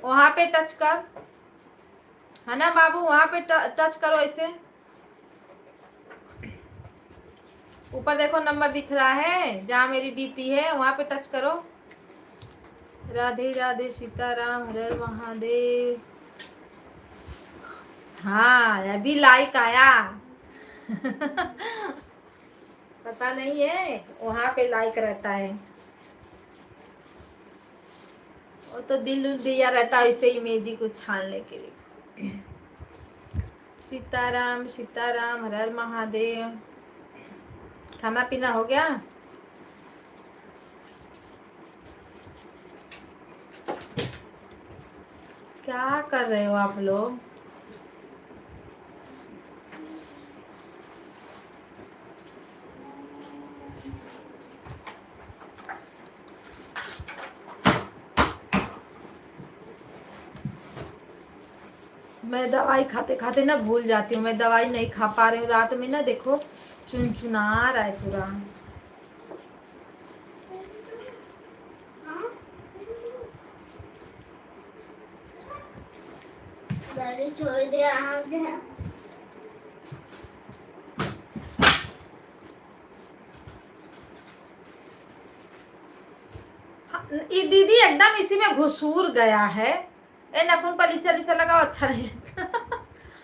वहां पे टच कर, है ना बाबू, वहां पे टच करो ऐसे। ऊपर देखो नंबर दिख रहा है, जहाँ मेरी डीपी है वहां पे टच करो। राधे राधे सीताराम, हर हर महादेव। हाँ अभी लाइक आया। पता नहीं है, वहां पे लाइक रहता है, वो तो दिल दिया रहता है इसे इमेजी को छानने के लिए। सीताराम सीताराम, हर हर महादेव। खाना पीना हो गया? क्या कर रहे हो आप लोग? मैं दवाई खाते खाते ना भूल जाती हूँ, मैं दवाई नहीं खा पा रही हूँ रात में ना, देखो चुनचुना रहा है पूरा। गाड़ी छोड़ दे, ये दीदी एकदम इसी में घुसूर गया है। ए नखून पर लिसा लिसा लगाओ, अच्छा नहीं लगता।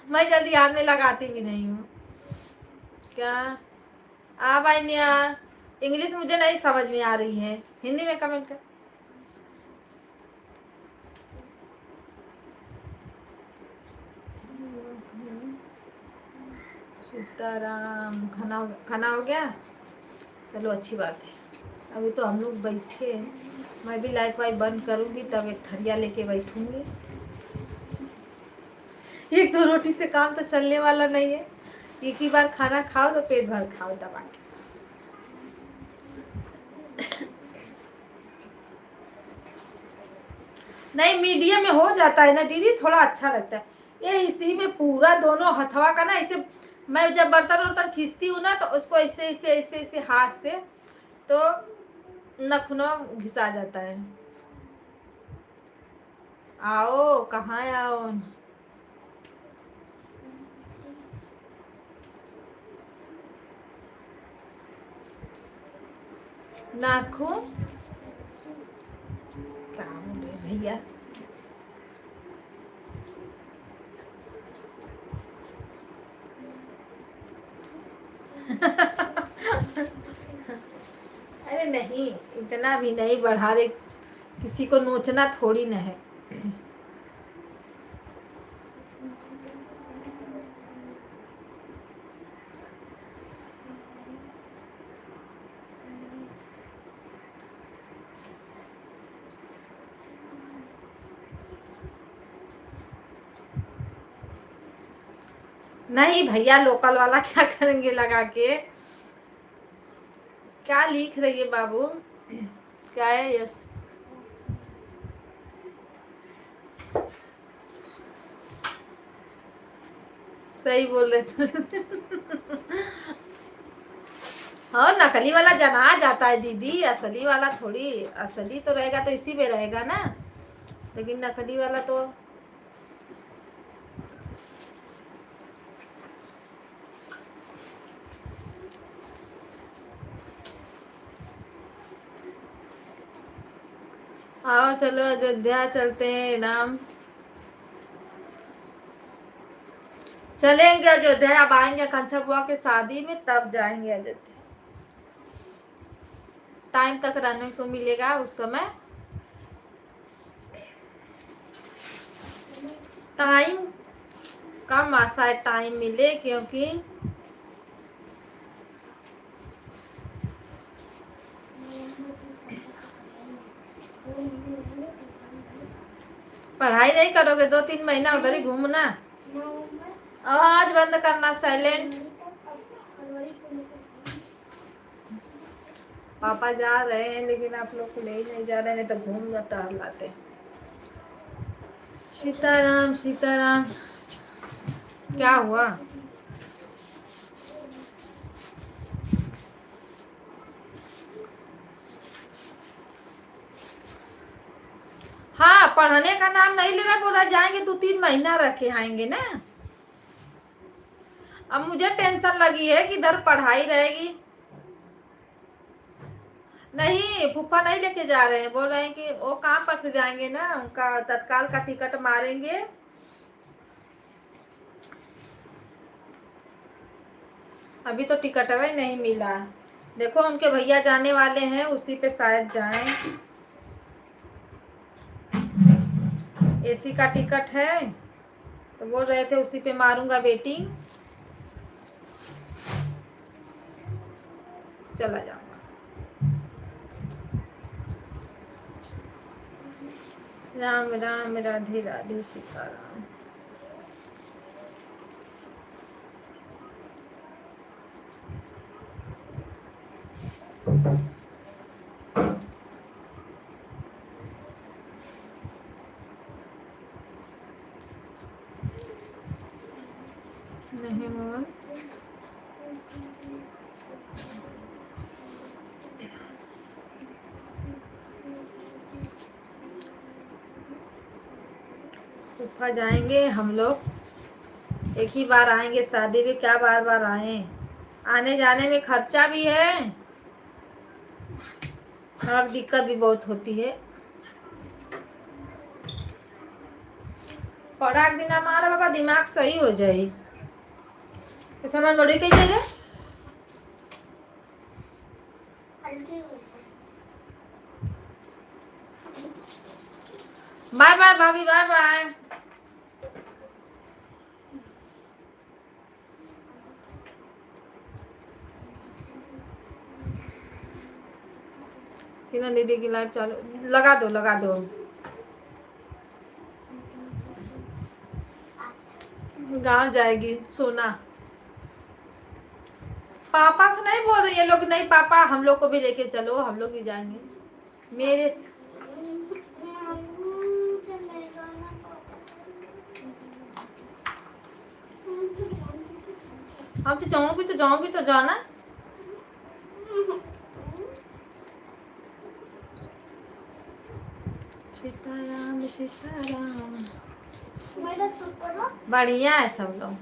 मैं जल्दी हाथ में लगाती भी नहीं हूँ। क्या आ भाई निया, इंग्लिश मुझे नहीं समझ में आ रही है, हिंदी में कमेंट कर। सीताराम। खाना खाना हो गया? चलो अच्छी बात है। अभी तो हम लोग बैठे हैं, मैं भी लाइट वाइट बंद करूंगी तब एक थरिया लेके बैठूंगी। एक दो रोटी से काम तो चलने वाला नहीं है, एक ही बार खाना खाओ तो पेट भर खाओ दबा के। नहीं मीडियम में हो जाता है ना दीदी, थोड़ा अच्छा लगता है। ये इसी में पूरा दोनों हथवा का ना इसे मैं जब बर्तन वर्तन खींचती हूँ ना तो उसको ऐसे ऐसे ऐसे ऐसे हाथ से तो नखुनों घिसा जाता है। आओ, कहाँ आओ। नाखून काम है भैया। अरे नहीं, इतना भी नहीं बढ़ा रहे, किसी को नोचना थोड़ी न है। नहीं भैया, लोकल वाला क्या करेंगे लगा के। क्या लिख रही है बाबू, क्या है यस? सही बोल रहे थे। हाँ, नकली वाला जना जाता है दीदी, असली वाला थोड़ी। असली तो रहेगा तो इसी में रहेगा ना, लेकिन नकली वाला तो आओ चलो अयोध्या चलते हैं नाम। चलेंगे अयोध्या, अब आएंगे कंसा बुआ के शादी में तब जाएंगे अयोध्या। टाइम तक रहने को मिलेगा उस समय। टाइम कम आसा टाइम मिले, क्योंकि पढ़ाई नहीं करोगे 2-3 महीना उधर ही घूमना। आवाज बंद करना, साइलेंट। पापा जा रहे हैं लेकिन आप लोग को ले ही नहीं जा रहे हैं, नहीं तो घूम टहल लाते। सीताराम सीताराम। क्या हुआ? हाँ, पढ़ने का नाम नहीं ले रहा, बोला जाएंगे 2-3 महीना रह के आएंगे ना। अब मुझे टेंशन लगी है कि इधर पढ़ाई रहेगी। नहीं, फूफा नहीं लेके जा रहे हैं, बोल रहे हैं कि वो कहाँ पर से जाएंगे ना, उनका तत्काल का टिकट मारेंगे। अभी तो टिकट ही नहीं मिला। देखो उनके भैया जाने वाले हैं, उसी पे शायद जाएं। एसी का टिकट है तो बोल रहे थे उसी पे मारूंगा वेटिंग, चला जाऊंगा। राम राम राधे राधे सीताराम। नहीं मोहन, फूफा जाएंगे, हम लोग एक ही बार आएंगे शादी में, क्या बार बार आए। आने जाने में खर्चा भी है और दिक्कत भी बहुत होती है। पढ़ा एक दिन हमारा बाबा दिमाग सही हो जाए। समझ बड़ी कही जाएगा। बाय बाय भाभी, बाय बाय। किरण दीदी की लाइव चालू, लगा दो लगा दो। गांव जाएगी सोना। पापा से नहीं बोल रहे ये लोग, नहीं पापा हम लोग को भी लेके चलो, हम लोग भी जाएंगे। मेरे अब तो जाऊंगी तो जाना। सीताराम सीताराम। मेरा सुपर बढ़िया है सब लोग।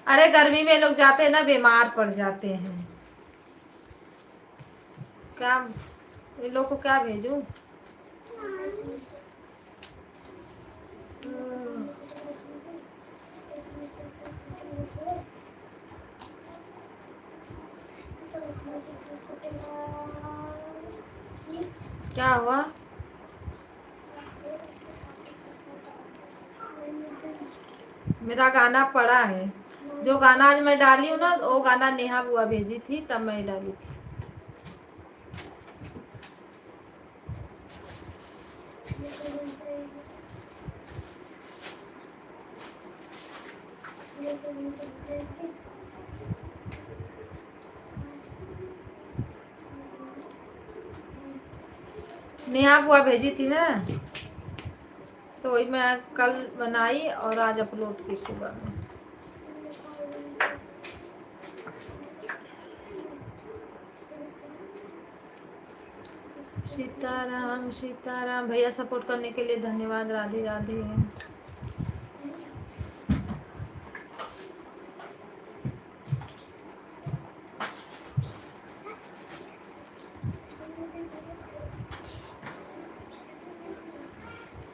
अरे गर्मी में लोग जाते हैं ना, बीमार पड़ जाते हैं। क्या इन लोग को क्या भेजूं? क्या हुआ? मेरा गाना पड़ा है। जो गाना आज मैं डाली हूँ ना, वो गाना नेहा बुआ भेजी थी, तब मैं डाली थी। नेहा बुआ भेजी थी ना, तो वही मैं कल बनाई और आज अपलोड की सुबह में। सीताराम सीताराम। भैया सपोर्ट करने के लिए धन्यवाद। राधे राधे।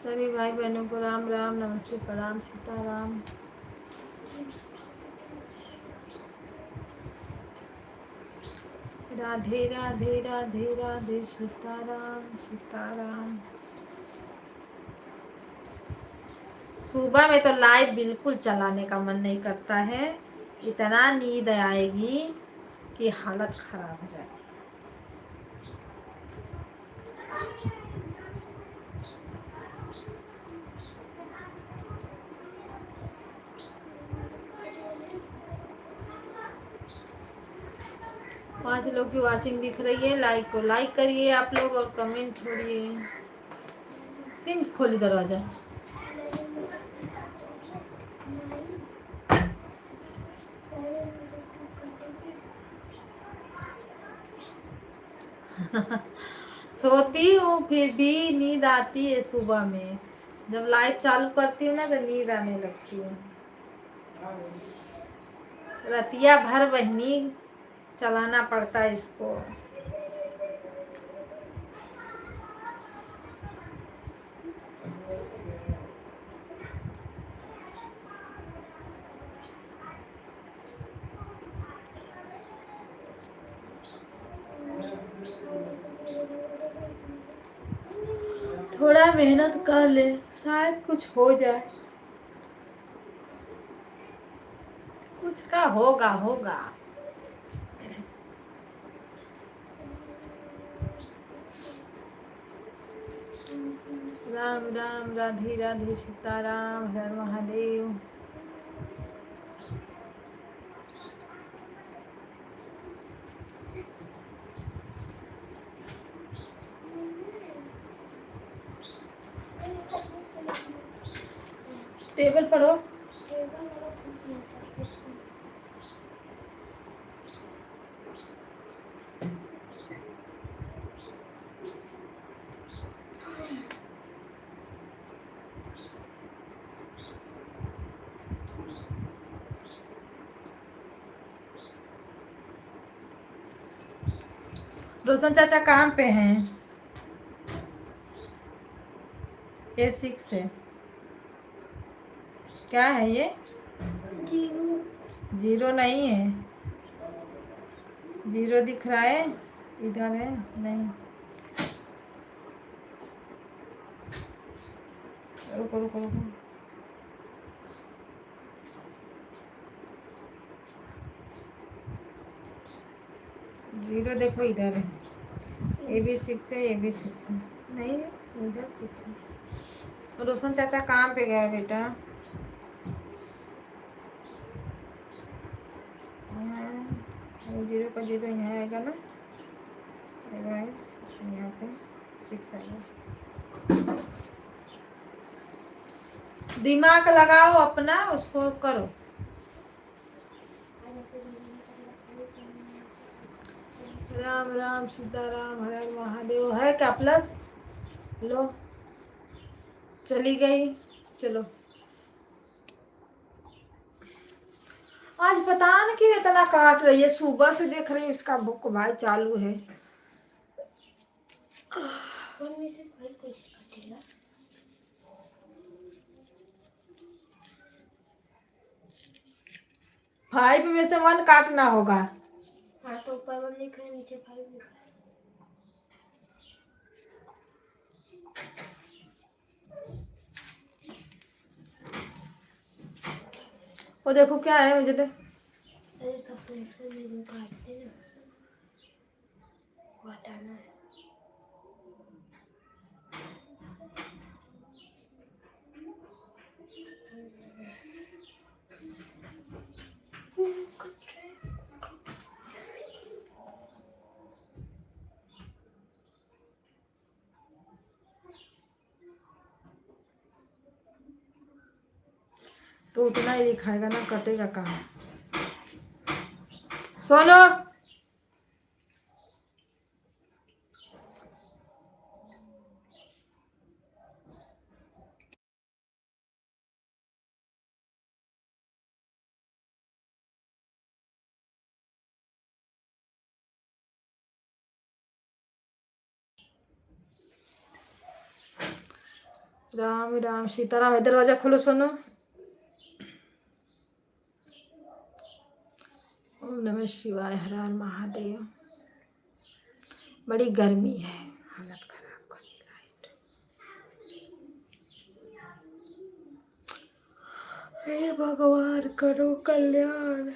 सभी भाई बहनों को राम राम, नमस्ते, प्रणाम, सीताराम। राधे राधे राधे राधे, सीताराम सीताराम। सुबह में तो लाइव बिल्कुल चलाने का मन नहीं करता है, इतना नींद आएगी कि हालत खराब हो जाती है। पांच लोग की वाचिंग दिख रही है। लाइक को लाइक करिए आप लोग और कमेंट छोड़िए। पिंक खोली दरवाजा। सोती हूँ फिर भी नींद आती है सुबह में। जब लाइव चालू करती हूँ ना तो नींद आने लगती है। रतिया भर बहनी चलाना पड़ता है इसको। थोड़ा मेहनत कर ले, शायद कुछ हो जाए। कुछ का होगा होगा। राम राम, राधे राधे, सीताराम, हर महादेव। टेबल पढ़ो। रोशन चाचा काम पे हैं। A6 है। क्या है ये? जीरो नहीं है। जीरो दिख रहा है, इधर है नहीं। रुको रुको रुको। जीरो देखो इधर है। AB6 है, AB6 है नहीं है, इधर 6 है। रोशन चाचा काम पे गए बेटा। जीरो का जीरो यहाँ आएगा ना, यहाँ पे 6 आएगा। दिमाग लगाओ अपना, उसको करो। राम राम सीताराम हर हर महादेव। है क्या प्लस? लो चली गई। चलो आज पता नहीं क्यों इतना काट रही है, सुबह से देख रही हूँ इसका बुक भाई चालू है। फाइव में से 1 काटना होगा। हाँ तो ऊपर 1 लिखा है, नीचे 5 लिखा है। वो देखो क्या है, मुझे तो अरे सब फ्रैक्शन में जो काटते हैं ना, वो हटाना है। तो उतना ही लिखाएगा ना, कटेगा कहाँ। सोनो राम राम सीताराम। है दरवाजा खोलो सोनो। ओम नमः शिवाय हर हर महादेव। बड़ी गर्मी है, हालत खराब कर दी लाइट। हे भगवान करो कल्याण।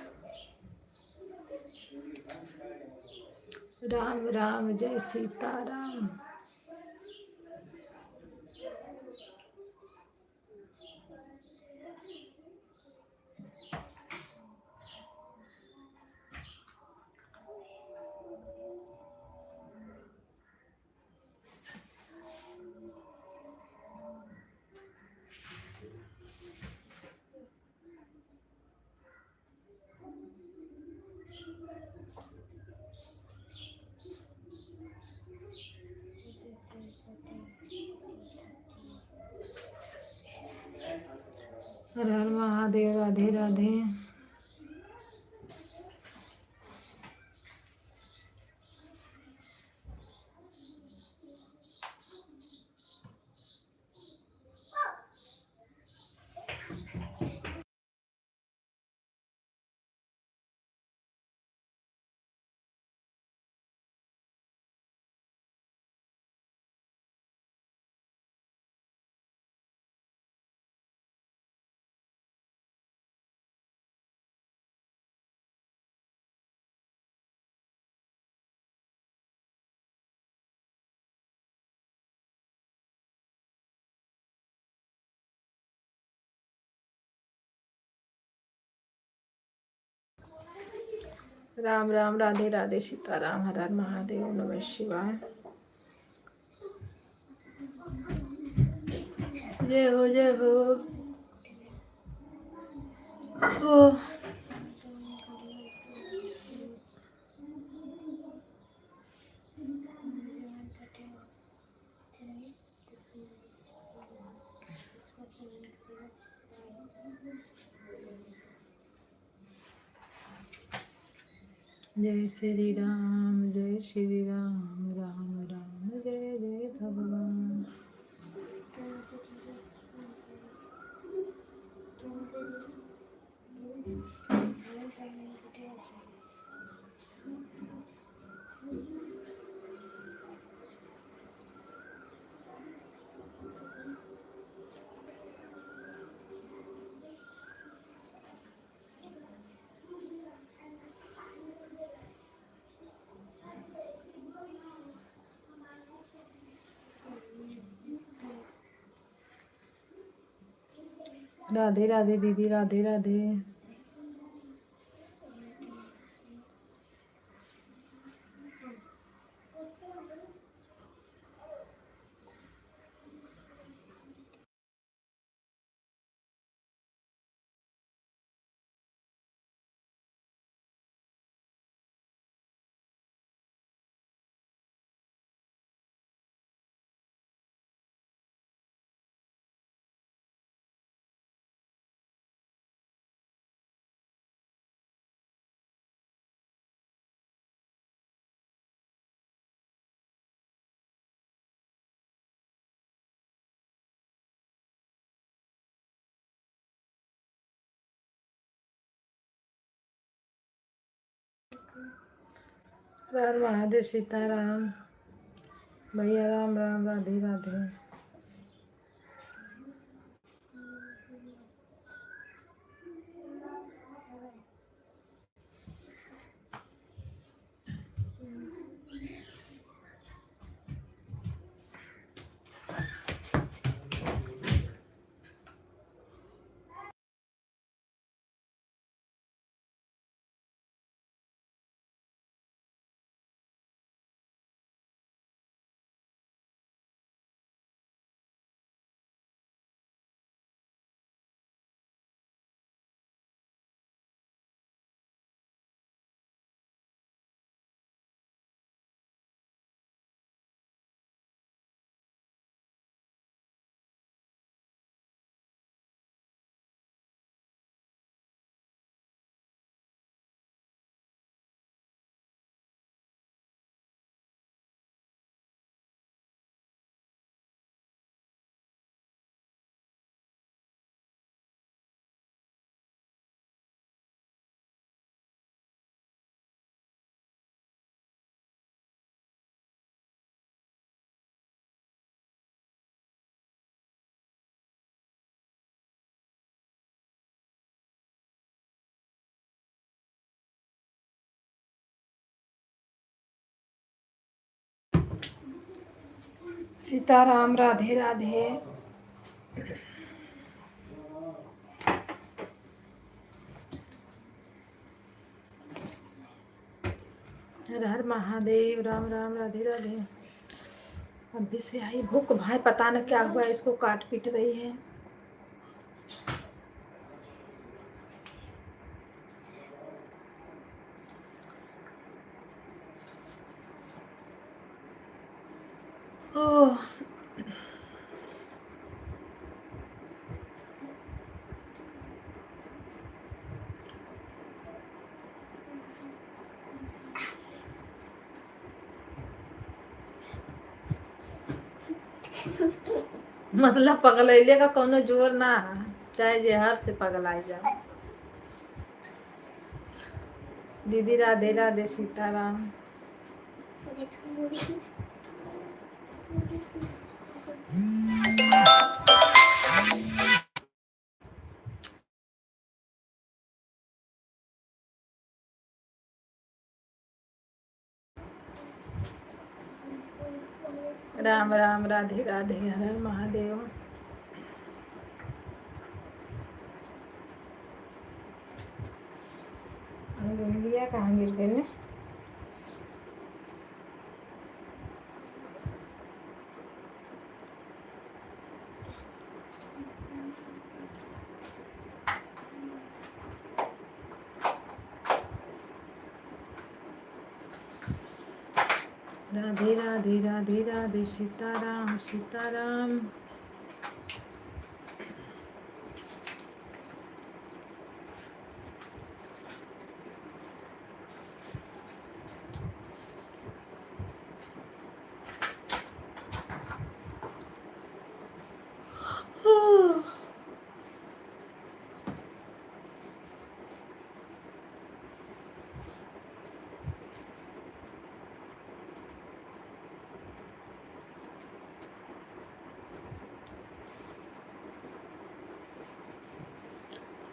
राम राम जय सीताराम। हर हर महादेव। राधे राधे। राम राम राधे राधे सीताराम हर हर महादेव। नमः शिवाय। जय हो जय हो। ओ जय श्री राम जय श्री राम राम राम जय जय भगवान। राधे राधे दीदी, राधे राधे। हर महादेव, सीताराम। भैया राम राम, राधे राधे। सीताराम, राधे राधे। हर हर महादेव, राम राम, राधे राधे। अभी से आई भूख, भाई पता न क्या हुआ, इसको काट पीट रही है। ओह, मतलब पगलैले का कोनो जोर ना है, चाहे जहर से पगलाई जाओ। दीदी राधे राधे, सीताराम। राम राम, राधे राधे, हर हर महादेव। इंडिया कहाँ गिर गए ने? राधे राधे, राधे राधे, सीताराम सीताराम।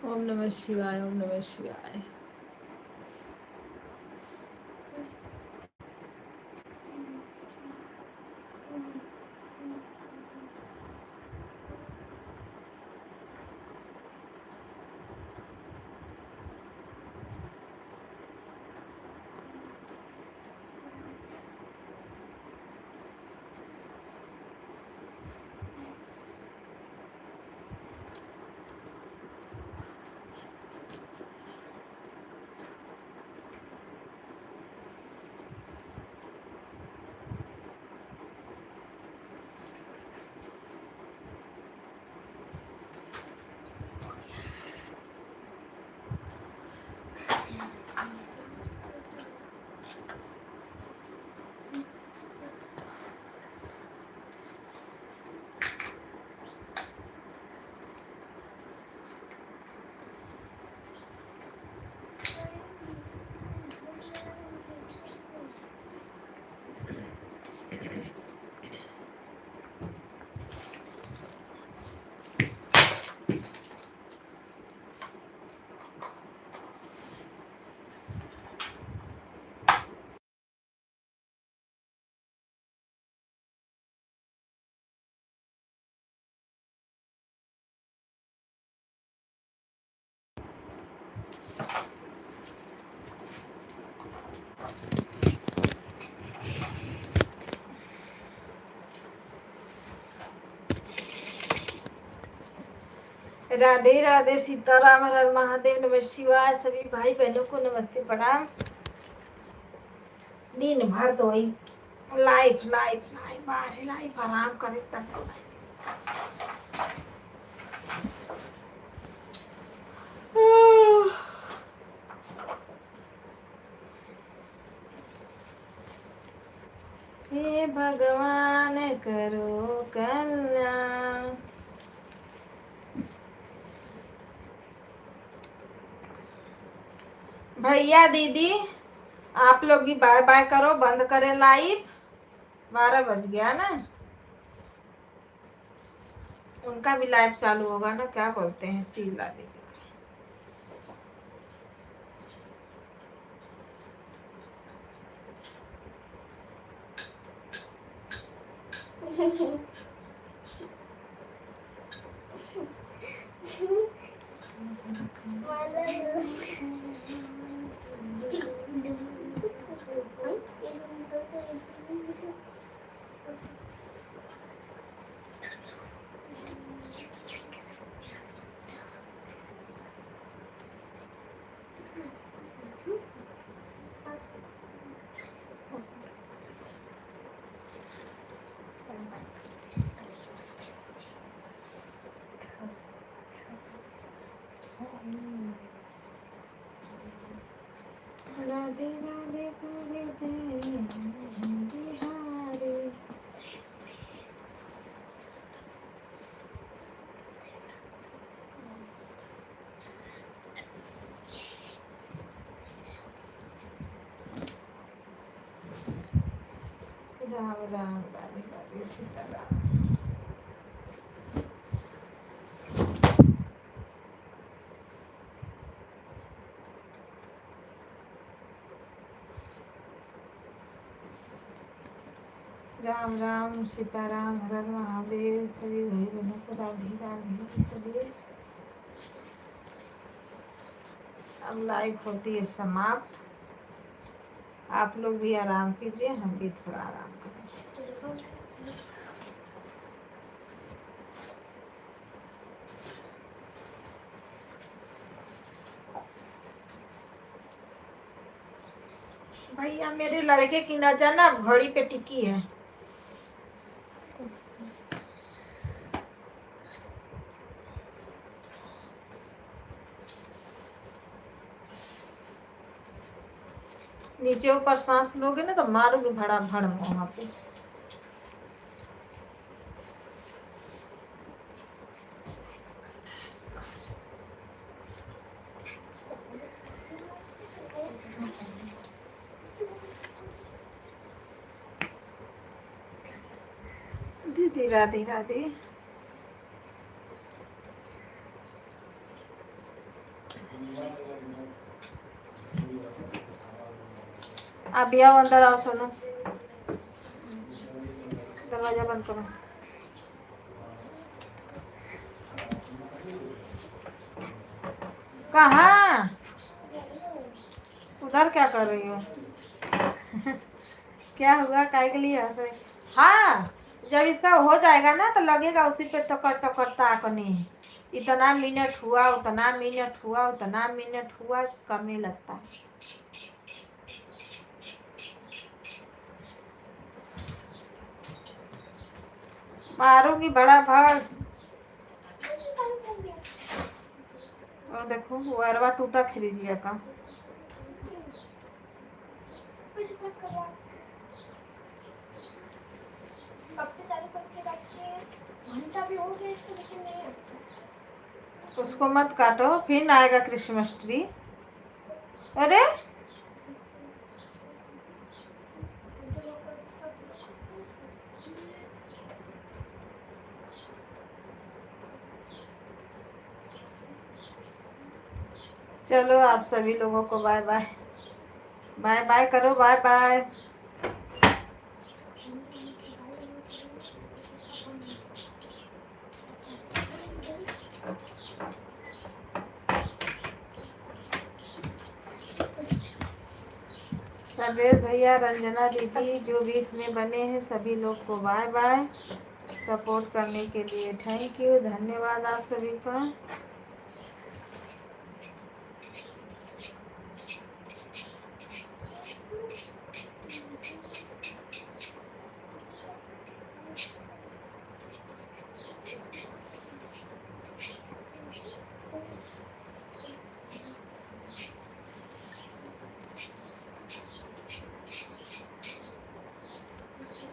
ओम नमः शिवाय, ओम नमः शिवाय। राधे राधे, सीताराम, हर हर महादेव, नमः शिवाय। सभी भाई बहनों को नमस्ते, प्रणाम। दिन भर तो वही लाइफ लाइफ लाइफ बाहर लाइफ, आराम करे तब तो हे भगवान करो कल्याण। भैया दीदी आप लोग भी बाय बाय करो, बंद करें लाइव। 12 बज गया ना, उनका भी लाइव चालू होगा ना, क्या बोलते हैं शीला दीदी। राधे राधे पूरे बिहारी। राम राम, राधे राधे, सीताराम। राम राम, सीताराम, हर हर महादेव। सभी भाई बहनों को राधे राधे। चलिए अब लाइव होती है समाप्त। आप लोग भी आराम कीजिए, हम भी थोड़ा आराम करें। भैया मेरे लड़के की नजर ना घड़ी पे टिकी है। नीचे ऊपर सांस लोगे ना तो मारोगे भड़ा भड़ वहां पे। दीदी राधे राधे। आप भी आओ, अंदर आओ। सुनो, दरवाजा बंद करो। कहाँ? उधर क्या कर रही हो? क्या हुआ, काय के लिए हंस रही? हाँ, जब इसका हो जाएगा ना तो लगेगा उसी पे टकर टकर ताकने। इतना मिनट हुआ, उतना मिनट हुआ, उतना मिनट हुआ, कम ही लगता है। मारूंगी बड़ा भाग। और देखो वो अरवा टूटा फ्रिजिया का। उसको मत काटो, फिर आएगा क्रिसमस ट्री। अरे चलो आप सभी लोगों को बाय बाय। बाय बाय करो, बाय बाय। सर्वेश भैया, रंजना दीदी, जो भी इसमें बने हैं सभी लोग को बाय बाय। सपोर्ट करने के लिए थैंक यू, धन्यवाद आप सभी का।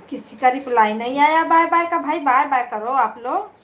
किसी का रिप्लाई नहीं आया बाय बाय का, भाई बाय बाय करो आप लोग।